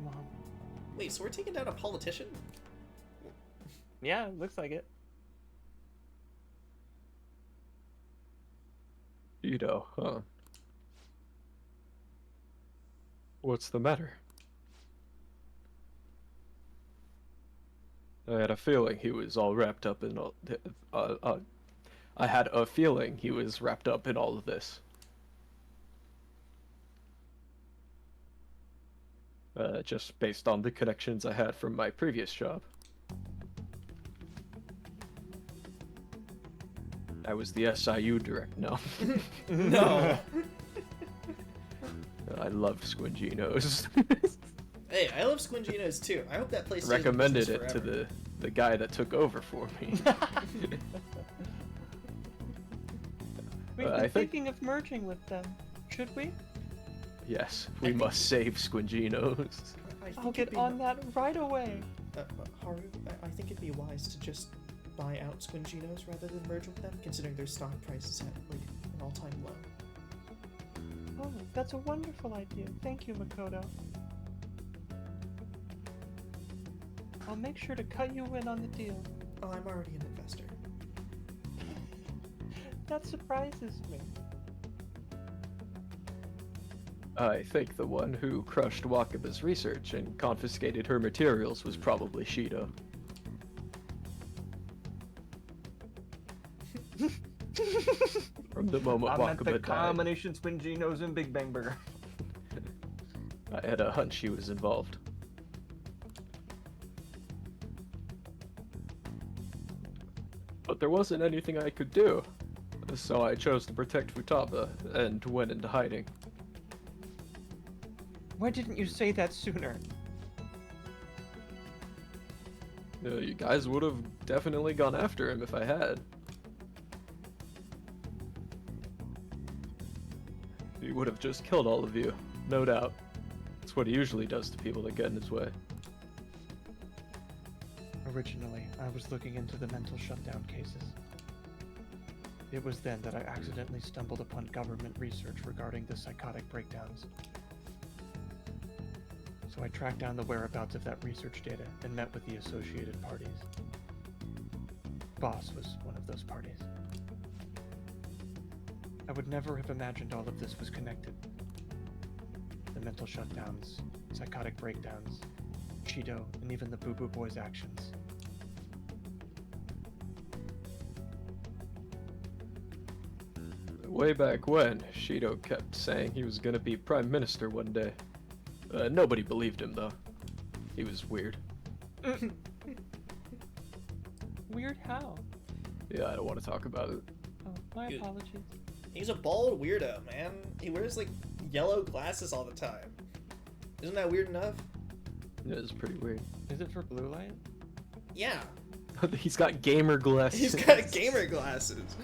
Mom. Wait, so we're taking down a politician? Yeah, looks like it. Shido, huh? What's the matter? I had a feeling he was all wrapped up in all. I had a feeling he was wrapped up in all of this. Just based on the connections I had from my previous job. I was the SIU director. No. No. I loved Squinginos. Hey, I love Squinginos too. I hope that place stays in Recommended business it to forever. the guy that took over for me. We've I been think- thinking of merging with them. Should we? Yes, we must save Squinginos. I'll get on that right away. Haru, I think it'd be wise to just buy out Squinginos rather than merge with them, considering their stock price is at like an all-time low. Oh, that's a wonderful idea. Thank you, Makoto. I'll make sure to cut you in on the deal. Oh, I'm already an investor. That surprises me. I think the one who crushed Wakaba's research and confiscated her materials was probably Shido. From the moment I meant the Wakaba died, combination Squinginos and Big Bang Burger. I had a hunch he was involved. But there wasn't anything I could do, so I chose to protect Futaba and went into hiding. Why didn't you say that sooner? You guys would have definitely gone after him if I had. He would have just killed all of you, no doubt. That's what he usually does to people that get in his way. Originally, I was looking into the mental shutdown cases. It was then that I accidentally stumbled upon government research regarding the psychotic breakdowns. So I tracked down the whereabouts of that research data and met with the associated parties. Boss was one of those parties. I would never have imagined all of this was connected. The mental shutdowns, psychotic breakdowns, Shido, and even the Boo Boo Boys' actions. Way back when, Shido kept saying he was gonna be Prime Minister one day. Nobody believed him, though. He was weird. Weird how? Yeah, I don't want to talk about it. Oh, my apologies. He's a bald weirdo, man. He wears like yellow glasses all the time. Isn't that weird enough? It is pretty weird. Is it for blue light? Yeah. He's got gamer glasses. He's got gamer glasses.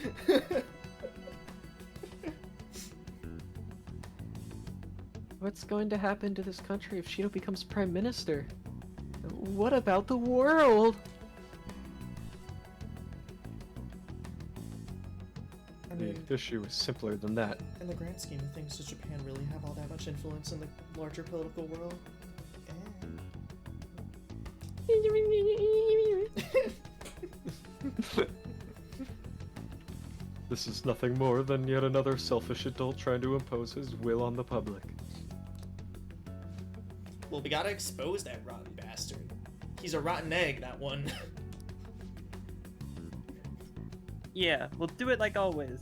What's going to happen to this country if Shido becomes prime minister? What about the world? I mean, The issue is simpler than that. in the grand scheme of things, does Japan really have all that much influence in the larger political world? This is nothing more than yet another selfish adult trying to impose his will on the public. Well, we gotta expose that rotten bastard. He's a rotten egg, that one. Yeah, we'll do it like always.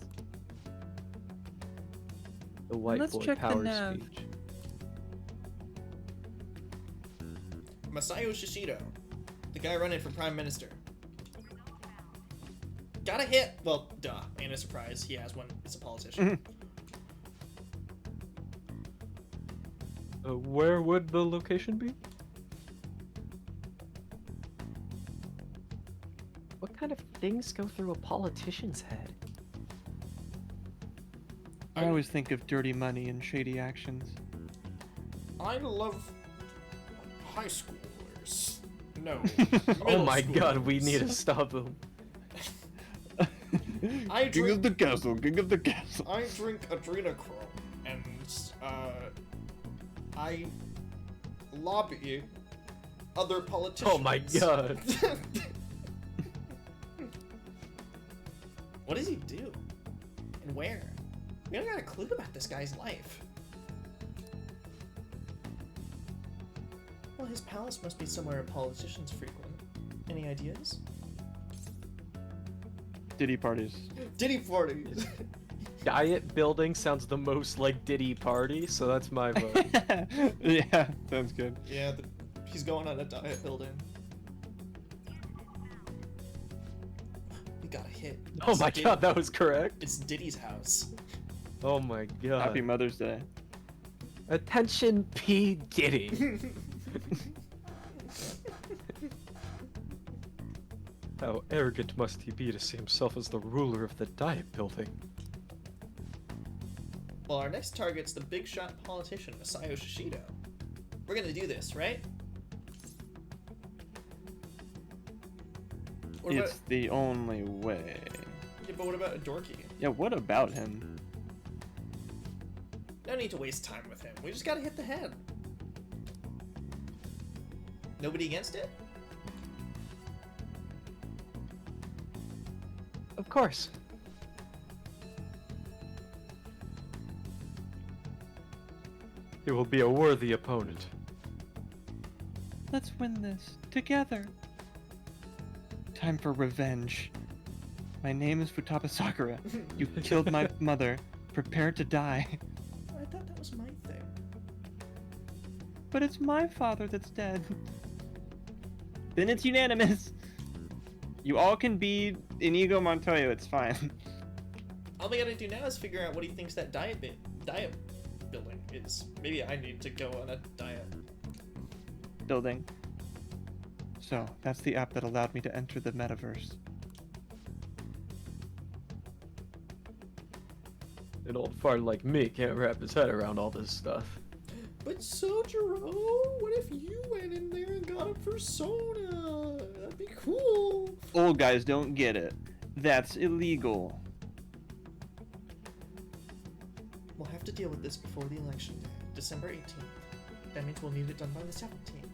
The white Let's boy check the power nav. speech. Masayo Shishido, the guy running for prime minister. Got a hit! Well, duh. Ain't a surprise. He has one. It's a politician. Where would the location be? What kind of things go through a politician's head? I always think of dirty money and shady actions. I love high schoolers. No. Oh my god, we need to stop him. I King drink of the castle, king of the castle. I drink adrenochrome, and I lobby other politicians. Oh my god. What does he do? And where? We don't got a clue about this guy's life. Well, his palace must be somewhere politicians frequent. Any ideas? Diddy parties. Diddy parties! Diet building sounds the most like Diddy Party, so that's my vote. Yeah, sounds good. Yeah, he's going on a diet building. We got a hit. Oh my god, that was correct. It's Diddy's house. Oh my god. Happy Mother's Day. Attention P. Diddy. How arrogant must he be to see himself as the ruler of the diet building? Well, our next target's the big shot politician, Masayo Shishido. We're gonna do this, right? What It's the only way. Yeah, but what about a dorky? Yeah, what about him? No need to waste time with him. We just gotta hit the head. Nobody against it? Of course. He will be a worthy opponent. Let's win this together. Time for revenge. My name is Futaba Sakura. You killed my mother. Prepare to die. I thought that was my thing. But it's my father that's dead. Then it's unanimous. You all can be Inigo Montoya, it's fine. All we gotta do now is figure out what he thinks that diet building is. Maybe I need to go on a diet. Building. So, that's the app that allowed me to enter the metaverse. An old fart like me can't wrap his head around all this stuff. But Sojiro, what if you went in there and got a persona? That'd be cool. Old guys don't get it. That's illegal. We'll have to deal with this before the election day, December 18th. That means we'll need it done by the 17th.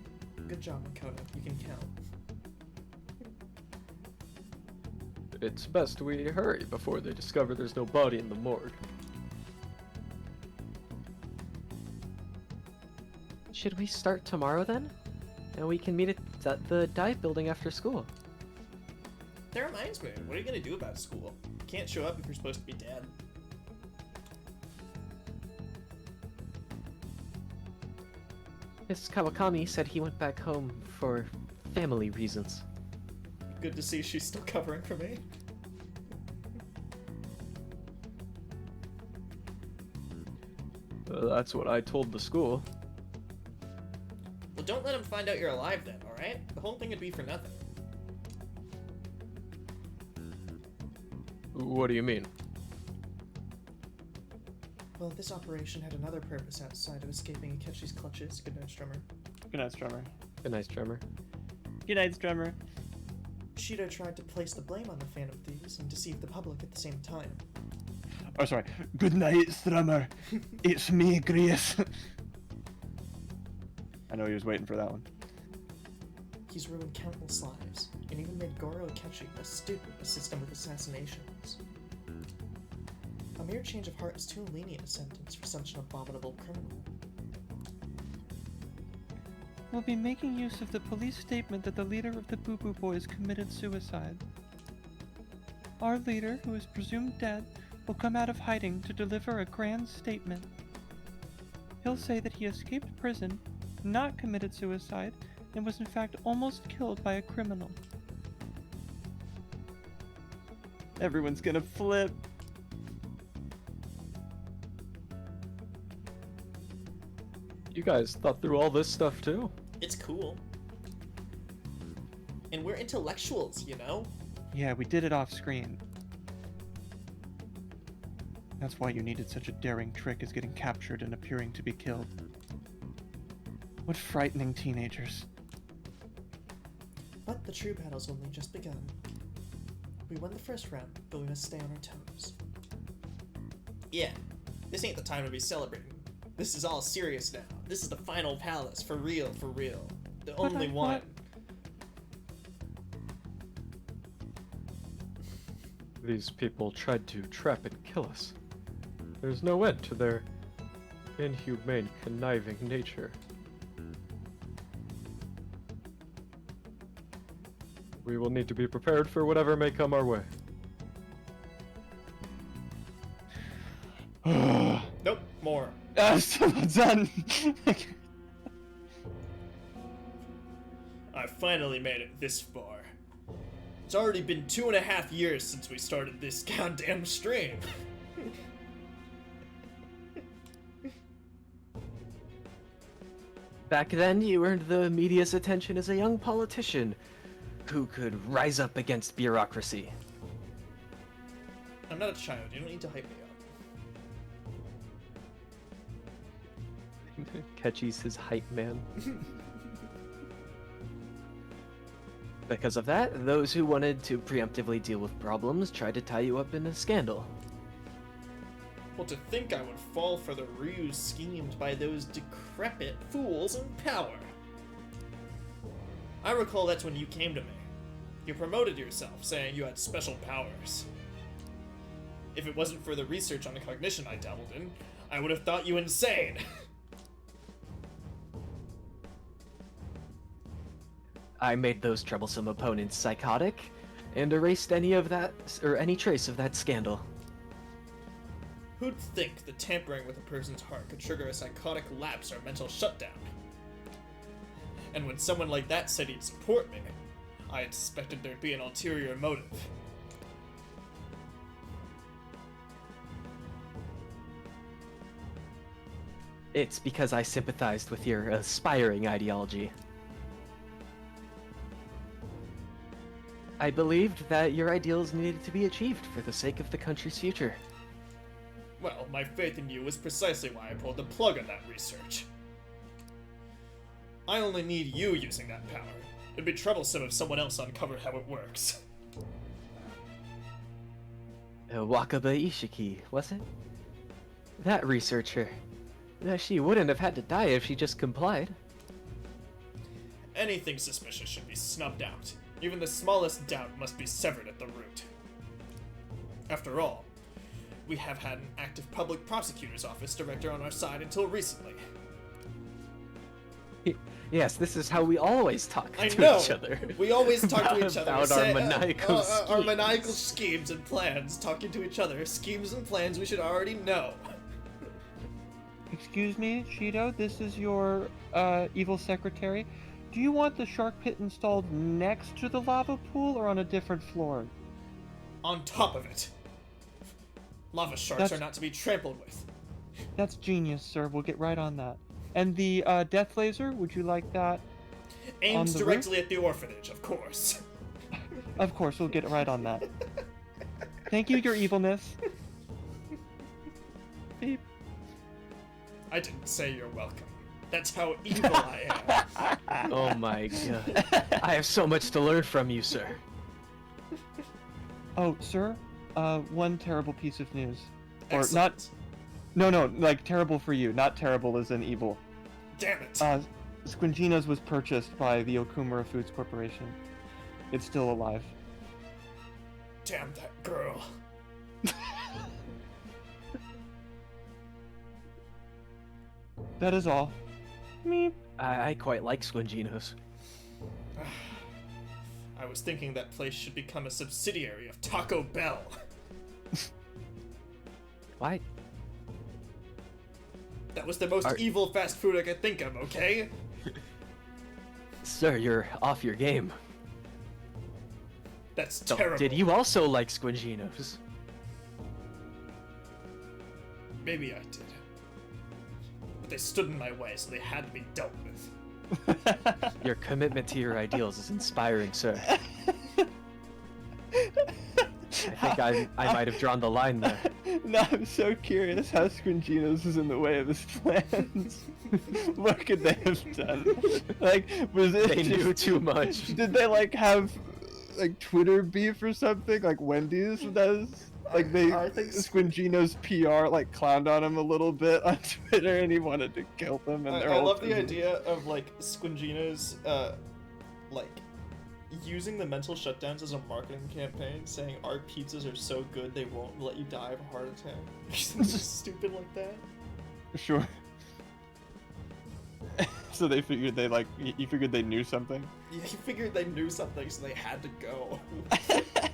Good job, Makoto. You can count. It's best we hurry before they discover there's no body in the morgue. Should we start tomorrow then? And we can meet at the dive building after school. That reminds me, what are you gonna do about school? Can't show up if you're supposed to be dead. Miss Kawakami said he went back home for family reasons. Good to see she's still covering for me. That's what I told the school. Well, don't let him find out you're alive then, alright? The whole thing would be for nothing. What do you mean? Well, this operation had another purpose outside of escaping Akechi's clutches. Good night, Strummer. Good night, Strummer. Good night, Strummer. Good night, Strummer. Shido tried to place the blame on the Phantom Thieves and deceive the public at the same time. Oh, sorry. Good night, Strummer. It's me, Grace. I know he was waiting for that one. He's ruined countless lives, and even made Goro Akechi a student of a system of assassinations. A mere change of heart is too lenient a sentence for such an abominable criminal. We'll be making use of the police statement that the leader of the Boo Boo Boys committed suicide. Our leader, who is presumed dead, will come out of hiding to deliver a grand statement. He'll say that he escaped prison, not committed suicide, and was in fact almost killed by a criminal. Everyone's gonna flip. You guys thought through all this stuff too? It's cool. And we're intellectuals, you know? Yeah, we did it off screen. That's why you needed such a daring trick as getting captured and appearing to be killed. What frightening teenagers. But the true battle's only just begun. We won the first round, but we must stay on our toes. Yeah, this ain't the time to be celebrating. This is all serious now. This is the final palace, for real, for real. The only one. These people tried to trap and kill us. There's no end to their inhumane, conniving nature. We will need to be prepared for whatever may come our way. Nope, more. Still not done. I finally made it this far. It's already been 2.5 years since we started this goddamn stream. Back then, you earned the media's attention as a young politician who could rise up against bureaucracy. I'm not a child, you don't need to hype me up. Akechi's his hype man. Because of that, those who wanted to preemptively deal with problems tried to tie you up in a scandal. Well, to think I would fall for the ruse schemed by those decrepit fools in power. I recall that's when you came to me. You promoted yourself, saying you had special powers. If it wasn't for the research on cognition I dabbled in, I would have thought you insane. I made those troublesome opponents psychotic, and erased any of that, or any trace of that scandal. Who'd think that tampering with a person's heart could trigger a psychotic lapse or mental shutdown? And when someone like that said he'd support me, I had suspected there'd be an ulterior motive. It's because I sympathized with your aspiring ideology. I believed that your ideals needed to be achieved for the sake of the country's future. Well, my faith in you was precisely why I pulled the plug on that research. I only need you using that power. It'd be troublesome if someone else uncovered how it works. Wakaba Ishiki, was it? That researcher. She wouldn't have had to die if she just complied. Anything suspicious should be snubbed out. Even the smallest doubt must be severed at the root. After all, we have had an active public prosecutor's office director on our side until recently. Yes, this is how we always talk to each other. We always talk to each other. About our maniacal schemes. Our maniacal schemes and plans, talking to each other. Schemes and plans we should already know. Excuse me, Shido, this is your evil secretary. Do you want the shark pit installed next to the lava pool or on a different floor? On top of it. Lava sharks are not to be trampled with. That's genius, sir. We'll get right on that. And the death laser, would you like that? Aims directly at the orphanage, of course. Of course, we'll get right on that. Thank you, your evilness. Beep. I didn't say you're welcome. That's how evil I am. Oh my god. I have so much to learn from you, sir. Oh, sir, one terrible piece of news. Or Excellent. not... No, like terrible for you, not terrible as in evil. Damn it. Squinginos was purchased by the Okumura Foods Corporation. It's still alive. Damn that girl. That is all. Meep. I quite like Squinginos. I was thinking that place should become a subsidiary of Taco Bell. Why? That was the most evil fast food I could think of, okay? Sir, you're off your game. That's So, terrible. did you also like Squinginos? Maybe I did. But they stood in my way, so they had to be dealt with. Your commitment to your ideals is inspiring, sir. I think I might have drawn the line there. No, I'm so curious how Squinginos is in the way of his plans. What could they have done? Like, was it They knew too much. Did they, like, have, like, Twitter beef or something, like Wendy's does? Like, I think Squinginos PR, like, clowned on him a little bit on Twitter, and he wanted to kill them, and I love the idea of, like, Squinginos, like, using the mental shutdowns as a marketing campaign, saying our pizzas are so good they won't let you die of a heart attack. Something stupid like that. Sure. So they figured they, like, you figured they knew something? Yeah, he figured they knew something, so they had to go.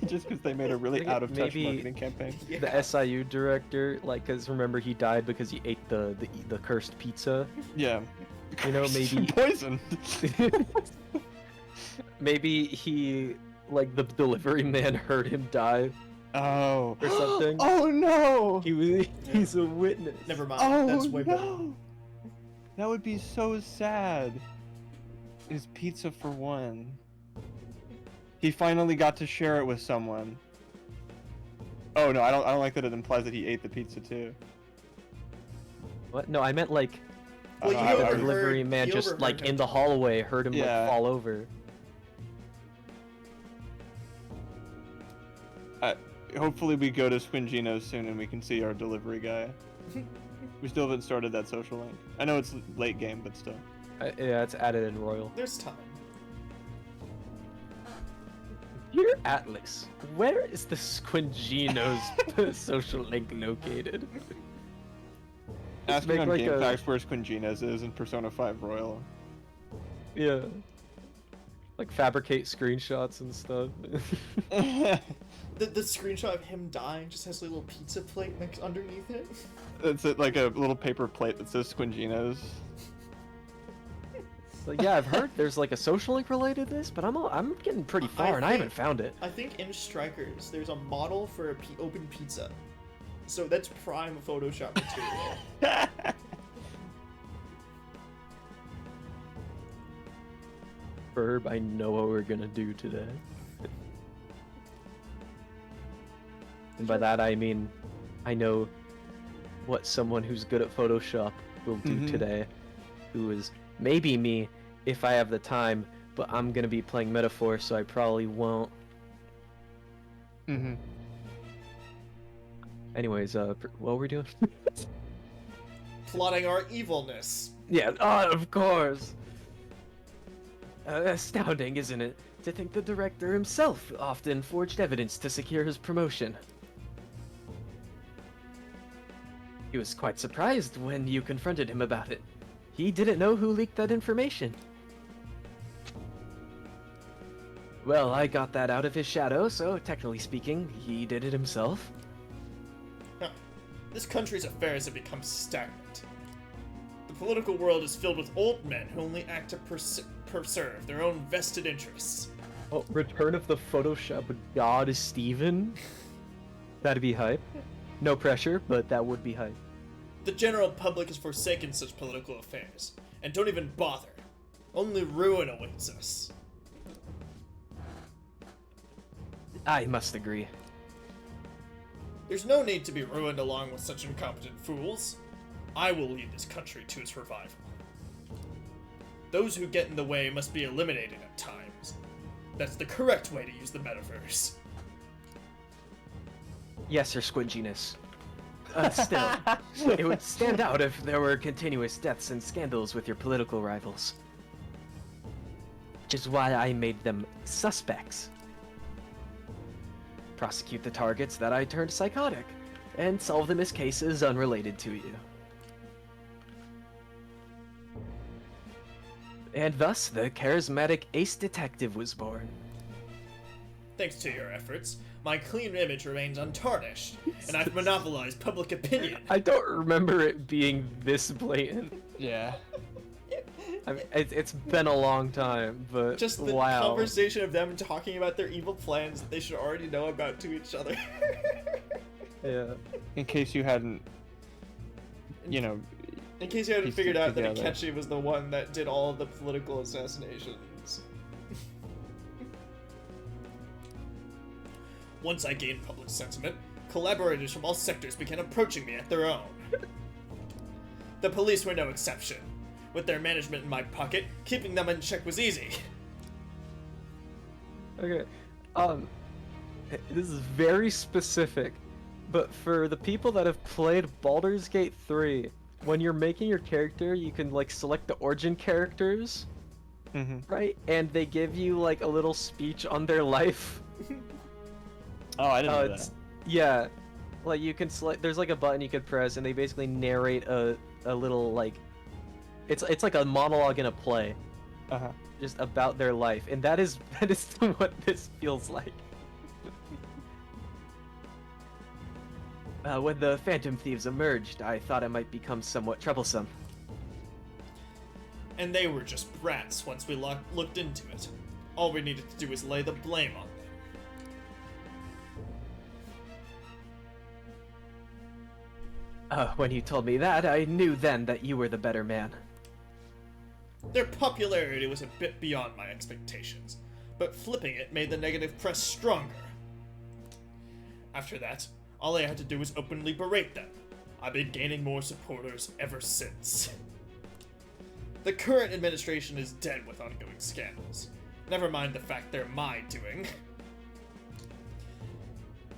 Just because they made a really out-of-touch maybe marketing campaign. The SIU director, like, cause remember he died because he ate the cursed pizza. Yeah. You know, maybe poisoned. Maybe he, like, the delivery man heard him die. Oh. Or something. Oh no! He's a witness. Never mind. Oh That's way better. no! That would be so sad. His pizza for one. He finally got to share it with someone. Oh no, I don't like that it implies that he ate the pizza too. What? No, I meant like Well, he the overheard- delivery man he just overheard like him in the hallway heard him Yeah. like fall over. Hopefully we go to Squinginos soon and we can see our delivery guy. We still haven't started that social link. I know it's late game, but still. Yeah, it's added in Royal. There's time. Dear Atlas, where is the Squinginos social link located? Ask make me on like GameFAQs where Squinginos is in Persona 5 Royal. Yeah. Like fabricate screenshots and stuff. The screenshot of him dying just has a little pizza plate next underneath it. It's like a little paper plate that says Squinginos. Like, yeah, I've heard there's like a social link related to this, but I'm getting pretty far and I haven't found it. I think in Strikers there's a model for a open pizza, so that's prime Photoshop material. Herb, I know what we're gonna do today. And by that I mean, I know what someone who's good at Photoshop will do today, who is maybe me if I have the time, but I'm gonna be playing Metaphor, so I probably won't. Anyways, what were we doing? Plotting our evilness. Yeah, of course. Astounding, isn't it, to think the director himself often forged evidence to secure his promotion. He was quite surprised when you confronted him about it. He didn't know who leaked that information. Well, I got that out of his shadow, so technically speaking, he did it himself. Huh. This country's affairs have become stagnant. The political world is filled with old men who only act to preserve their own vested interests. Oh, Return of the Photoshop God Steven? That'd be hype. No pressure, but that would be hype. The general public has forsaken such political affairs, and don't even bother. Only ruin awaits us. I must agree. There's no need to be ruined along with such incompetent fools. I will lead this country to its revival. Those who get in the way must be eliminated at times. That's the correct way to use the metaverse. Yes, Your Squidginess. Still, it would stand out if there were continuous deaths and scandals with your political rivals. Which is why I made them suspects. Prosecute the targets that I turned psychotic, and solve them as cases unrelated to you. And thus, the charismatic ace detective was born. Thanks to your efforts, my clean image remains untarnished, and I've monopolized public opinion. I don't remember it being this blatant. Yeah. I mean, it's been a long time, but Just the wow. conversation of them talking about their evil plans that they should already know about to each other. Yeah. In case you hadn't, you know. In case you hadn't pieced figured it out that together. Akechi was the one that did all of the political assassinations. Once I gained public sentiment, collaborators from all sectors began approaching me at their own. The police were no exception. With their management in my pocket, keeping them in check was easy. Okay. This is very specific, but for the people that have played Baldur's Gate 3, when you're making your character, you can like select the origin characters, right? And they give you like a little speech on their life. Oh, I didn't know that. Yeah, like you can select. There's like a button you could press, and they basically narrate a little like. It's like a monologue in a play. Just about their life, and that is what this feels like. When the Phantom Thieves emerged, I thought it might become somewhat troublesome. And they were just brats once we looked into it. All we needed to do was lay the blame on them. When you told me that, I knew then that you were the better man. Their popularity was a bit beyond my expectations, but flipping it made the negative press stronger. After that, all I had to do was openly berate them. I've been gaining more supporters ever since. The current administration is dead with ongoing scandals. Never mind the fact they're my doing.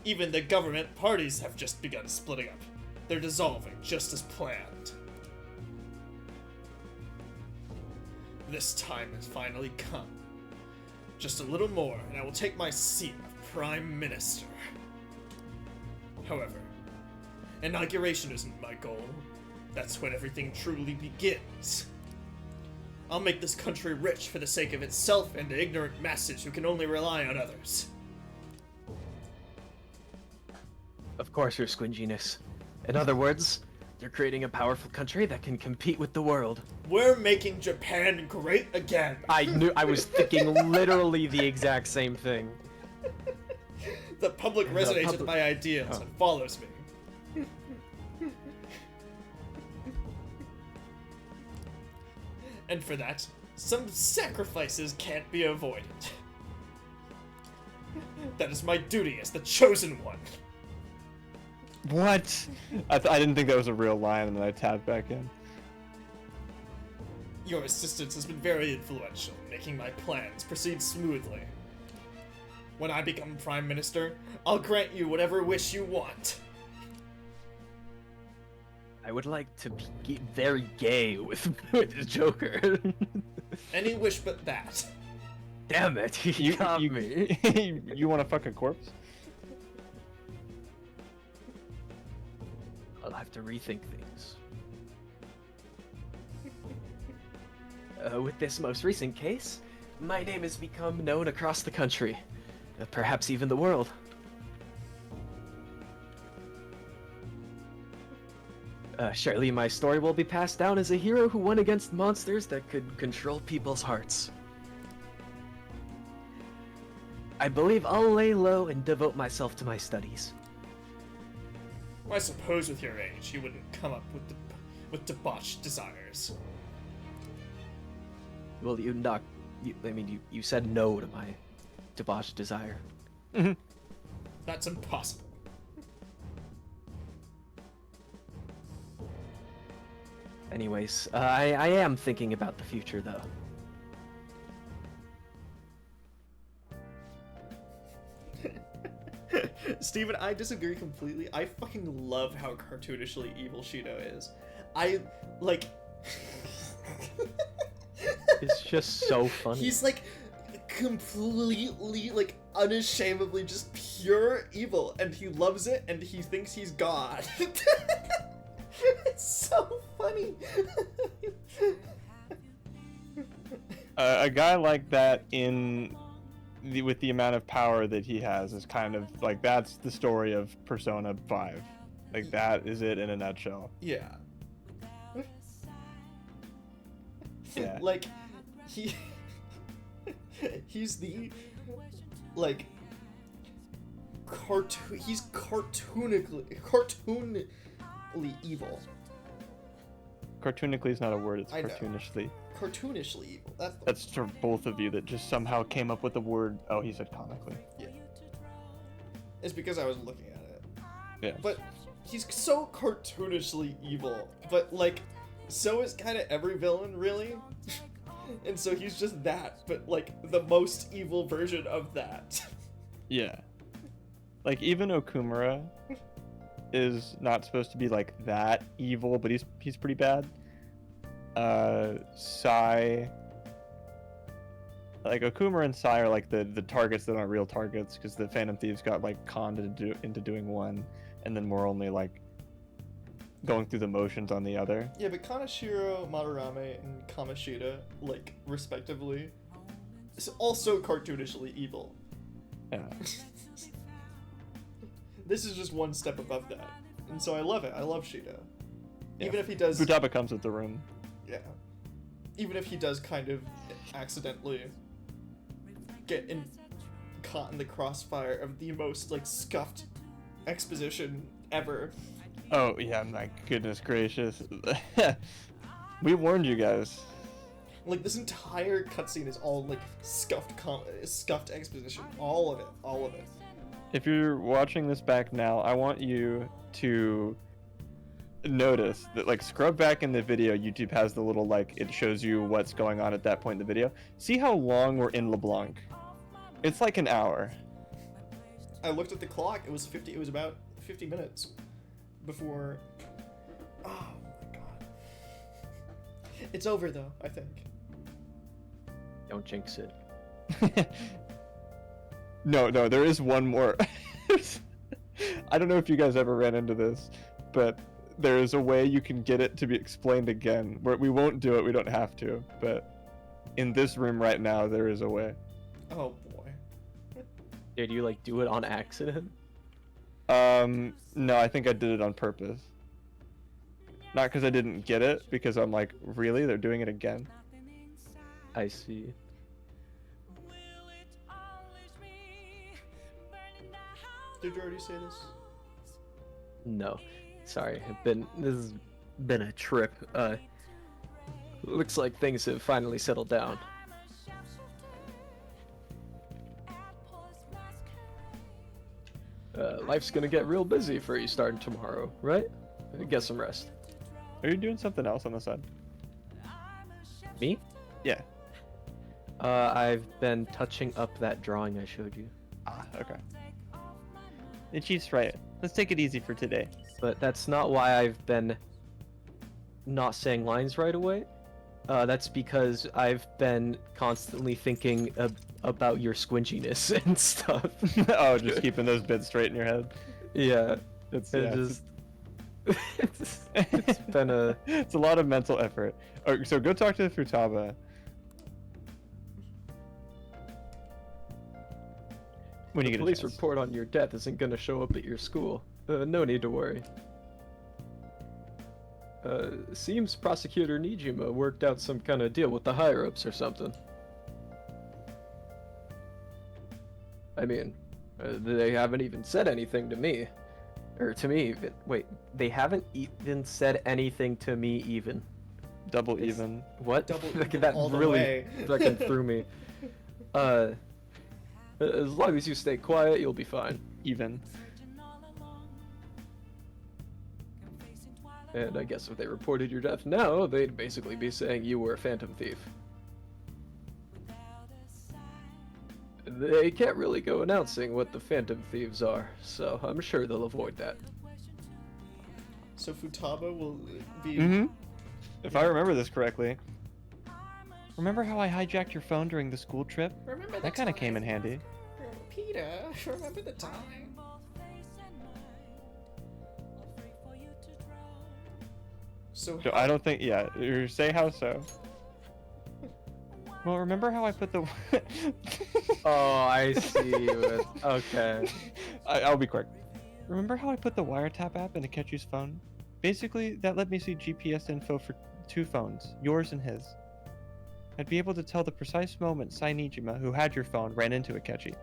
Even the government parties have just begun splitting up. They're dissolving just as planned. This time has finally come. Just a little more, and I will take my seat of Prime Minister. However, inauguration isn't my goal. That's when everything truly begins. I'll make this country rich for the sake of itself and the ignorant masses who can only rely on others. Of course, Your Squidginess. In other words, you're creating a powerful country that can compete with the world. We're making Japan great again. I was thinking literally the exact same thing. The public resonates with my ideas and follows me. And for that, some sacrifices can't be avoided. That is my duty as the chosen one. What? I didn't think that was a real line, and then I tabbed back in. Your assistance has been very influential, making my plans proceed smoothly. When I become Prime Minister, I'll grant you whatever wish you want. I would like to be very gay with the Joker. Any wish but that. Damn it, you got me. You want to fuck a corpse? I'll have to rethink things. With this most recent case, my name has become known across the country, perhaps even the world. Surely my story will be passed down as a hero who won against monsters that could control people's hearts. I believe I'll lay low and devote myself to my studies. I suppose with your age, you wouldn't come up with debauched desires. Well, you said no to my debauched desire. That's impossible. Anyways, I am thinking about the future though. Steven, I disagree completely. I fucking love how cartoonishly evil Shido is. I, like... It's just so funny. He's, like, completely, like, unashamedly just pure evil, and he loves it, and he thinks he's God. It's so funny. A guy like that with the amount of power that he has is kind of like, that's the story of Persona 5. Like, that is it in a nutshell. Yeah. Yeah. Like, he's the, like, he's cartoonily evil. Cartoonically is not a word, it's I know. cartoonishly. Cartoonishly evil. That's for both of you that just somehow came up with the word. Oh, he said comically. Yeah. It's because I was looking at it. Yeah. But he's so cartoonishly evil. But, like, so is kind of every villain, really. And so he's just that, but, like, the most evil version of that. Yeah. Like, even Okumura is not supposed to be, like, that evil, but he's pretty bad. Sai... Like, Okumura and Sai are, like, the targets that aren't real targets, because the Phantom Thieves got, like, conned into doing one, and then we're only, like, going through the motions on the other. Yeah, but Kaneshiro, Madarame, and Kamoshida, like, respectively, is also cartoonishly evil. Yeah. This is just one step above that. And so I love it. I love Shido. Yeah. Even if he does... Futaba comes with the room. Yeah. Even if he does kind of accidentally get caught in the crossfire of the most, like, scuffed exposition ever. Oh, yeah, my goodness gracious. We warned you guys. Like, this entire cutscene is all, like, scuffed exposition. All of it. All of it. If you're watching this back now, I want you to notice that, like, scrub back in the video. YouTube has the little, like, it shows you what's going on at that point in the video. See how long we're in LeBlanc? It's like an hour. I looked at the clock. It was about 50 minutes before... Oh my god. It's over, though, I think. Don't jinx it. No, there is one more. I don't know if you guys ever ran into this, but there is a way you can get it to be explained again. We won't do it, we don't have to, but in this room right now, there is a way. Oh boy. Did you, like, do it on accident? No, I think I did it on purpose. Not because I didn't get it, because I'm like, really? They're doing it again? I see. Did you already say this? No. Sorry, this has been a trip. Looks like things have finally settled down. Life's gonna get real busy for you starting tomorrow, right? Get some rest. Are you doing something else on the side? Me? Yeah. I've been touching up that drawing I showed you. Ah, okay. And she's right. Let's take it easy for today. But that's not why I've been not saying lines right away. That's because I've been constantly thinking about your squinchiness and stuff. Oh, just keeping those bits straight in your head. Yeah. It's been a... It's a lot of mental effort. Oh, so go talk to Futaba. When you the get police report on your death isn't gonna show up at your school. No need to worry. Seems Prosecutor Nijima worked out some kind of deal with the higher-ups or something. I mean, they haven't even said anything to me. Or to me, wait, they haven't even said anything to me even. Double even. What? Double even that all the really way. fucking threw me. As long as you stay quiet, you'll be fine. Even. And I guess if they reported your death now, they'd basically be saying you were a phantom thief. They can't really go announcing what the phantom thieves are, so I'm sure they'll avoid that. So Futaba will be... Mm-hmm. If I remember this correctly. Remember how I hijacked your phone during the school trip? Remember that kind of came in handy. Peter, remember the time? So I don't think, yeah, you say how so. Well, remember how I put the... Oh, I see. Okay. I'll be quick. Remember how I put the wiretap app in Akechi's phone? Basically, that let me see GPS info for 2 phones, yours and his. I'd be able to tell the precise moment Sainijima, who had your phone, ran into Akechi.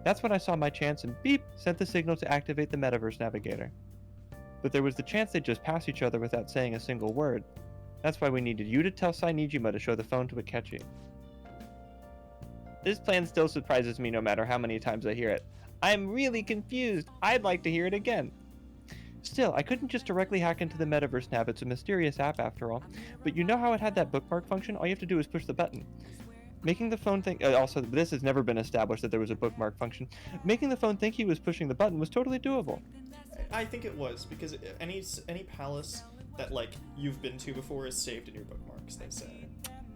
That's when I saw my chance and beep, sent the signal to activate the Metaverse Navigator. But there was the chance they'd just pass each other without saying a single word. That's why we needed you to tell Sainijima to show the phone to Akechi. This plan still surprises me no matter how many times I hear it. I'm really confused. I'd like to hear it again. Still, I couldn't just directly hack into the Metaverse Nav. It's a mysterious app after all. But you know how it had that bookmark function? All you have to do is push the button. Making the phone think... also, this has never been established that there was a bookmark function. Making the phone think he was pushing the button was totally doable. I think it was, because any palace that, like, you've been to before is saved in your bookmarks, they say.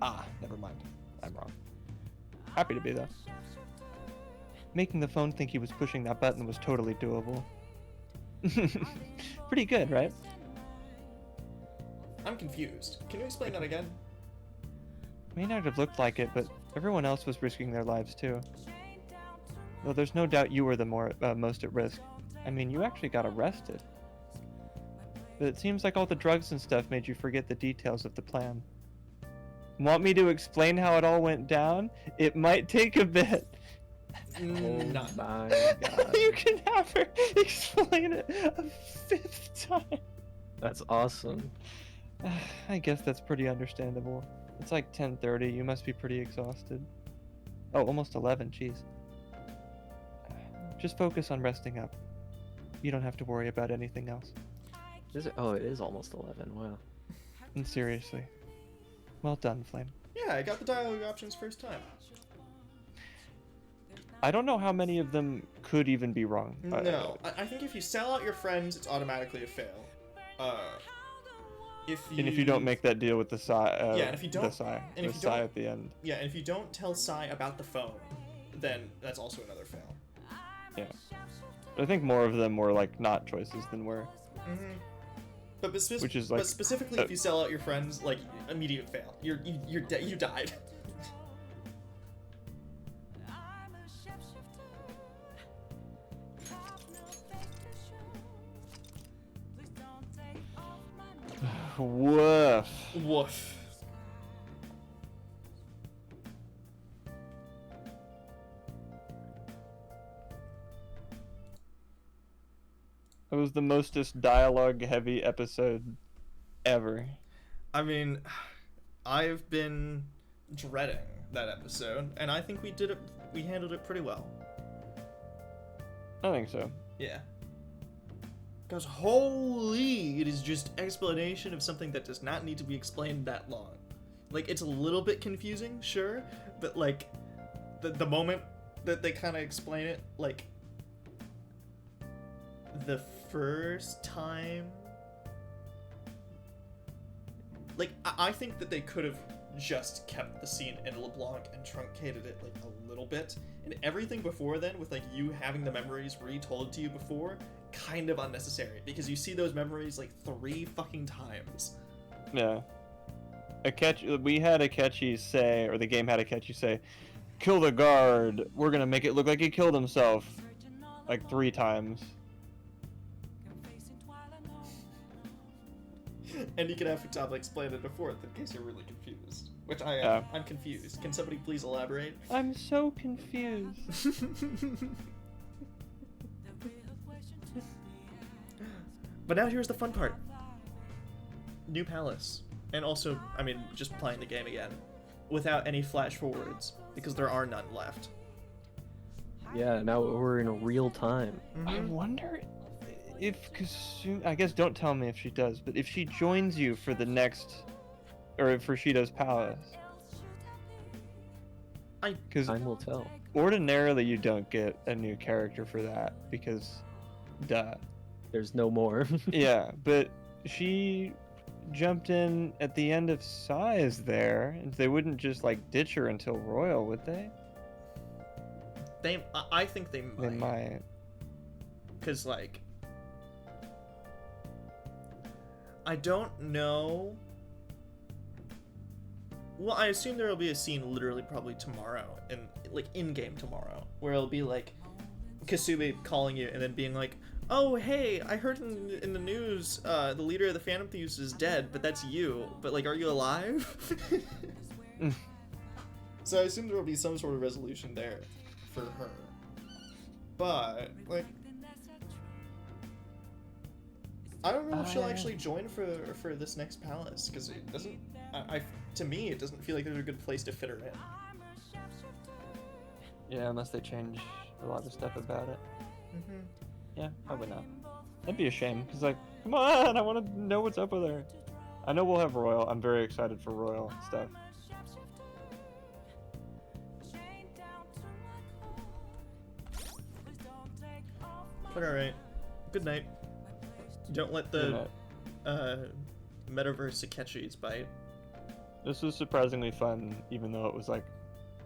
Ah, never mind. I'm wrong. Happy to be, though. Making the phone think he was pushing that button was totally doable. Pretty good, right? I'm confused. Can you explain that again? May not have looked like it, but everyone else was risking their lives too. Though there's no doubt you were the most at risk. I mean, you actually got arrested. But it seems like all the drugs and stuff made you forget the details of the plan. Want me to explain how it all went down? It might take a bit. Oh my god. You can have her explain it a 5th time. That's awesome. I guess that's pretty understandable. It's like 10:30. You must be pretty exhausted. Oh, almost 11. Jeez. Just focus on resting up. You don't have to worry about anything else. Is it? Oh, it is almost 11. Wow. And seriously, well done, Flame. Yeah, I got the dialogue options first time. I don't know how many of them could even be wrong. No, I think if you sell out your friends, it's automatically a fail. And if you don't make that deal with the Sai, yeah, and if you don't, the Sai at the end. Yeah, and if you don't tell Sai about the phone, then that's also another fail. Yeah, I think more of them were like not choices than were. Mm-hmm. But which is like, but specifically, if you sell out your friends, like immediate fail. You died. Woof. Woof. It was the mostest dialogue-heavy episode ever. I mean, I've been dreading that episode, and I think we did it. We handled it pretty well. I think so. Yeah. Because holy, it is just explanation of something that does not need to be explained that long. Like, it's a little bit confusing, sure, but like, the moment that they kind of explain it, like, the first time, like, I think that they could have just kept the scene in LeBlanc and truncated it, like, a little bit, and everything before then, with, like, you having the memories retold to you before, kind of unnecessary, because you see those memories, like, 3 fucking times. Yeah. We had Akechi say, or the game had Akechi say, kill the guard, we're gonna make it look like he killed himself, like 3 times. And you can have Futaba explain it before, in case you're really confused. Which I am. I'm confused. Can somebody please elaborate? I'm so confused. But now here's the fun part. New palace. And also, I mean, just playing the game again. Without any flash forwards. Because there are none left. Yeah, now we're in real time. I wonder if Kasumi, I guess don't tell me if she does, but if she joins you for the next, or for Shido's Palace, because time will tell. Ordinarily, you don't get a new character for that because, duh. There's no more. Yeah, but she jumped in at the end of Size there, and they wouldn't just like ditch her until Royal, would they? I think they might. They might. Because, like, I don't know. Well, I assume there will be a scene literally probably tomorrow, in-game tomorrow, where it'll be, like, Kasumi calling you and then being like, oh, hey, I heard in the news the leader of the Phantom Thieves is dead, but that's you. But, like, are you alive? So I assume there will be some sort of resolution there for her. But, like, I don't know if she'll actually join for this next palace, because it doesn't, to me, it doesn't feel like there's a good place to fit her in. Yeah, unless they change a lot of stuff about it. Mm-hmm. Yeah, probably not. That'd be a shame, because, like, come on, I want to know what's up with her. I know we'll have Royal. I'm very excited for Royal stuff. But alright. Good night. Don't let the metaverse Saketchis bite. This was surprisingly fun, even though it was like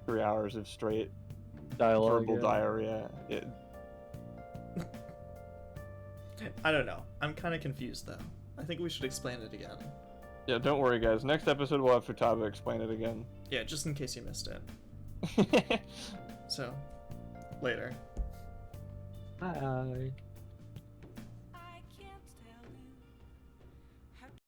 3 hours of straight dialogue, verbal diarrhea. I don't know. I'm kind of confused though. I think we should explain it again. Yeah, don't worry, guys. Next episode we'll have Futaba explain it again. Yeah, just in case you missed it. So, later. Bye.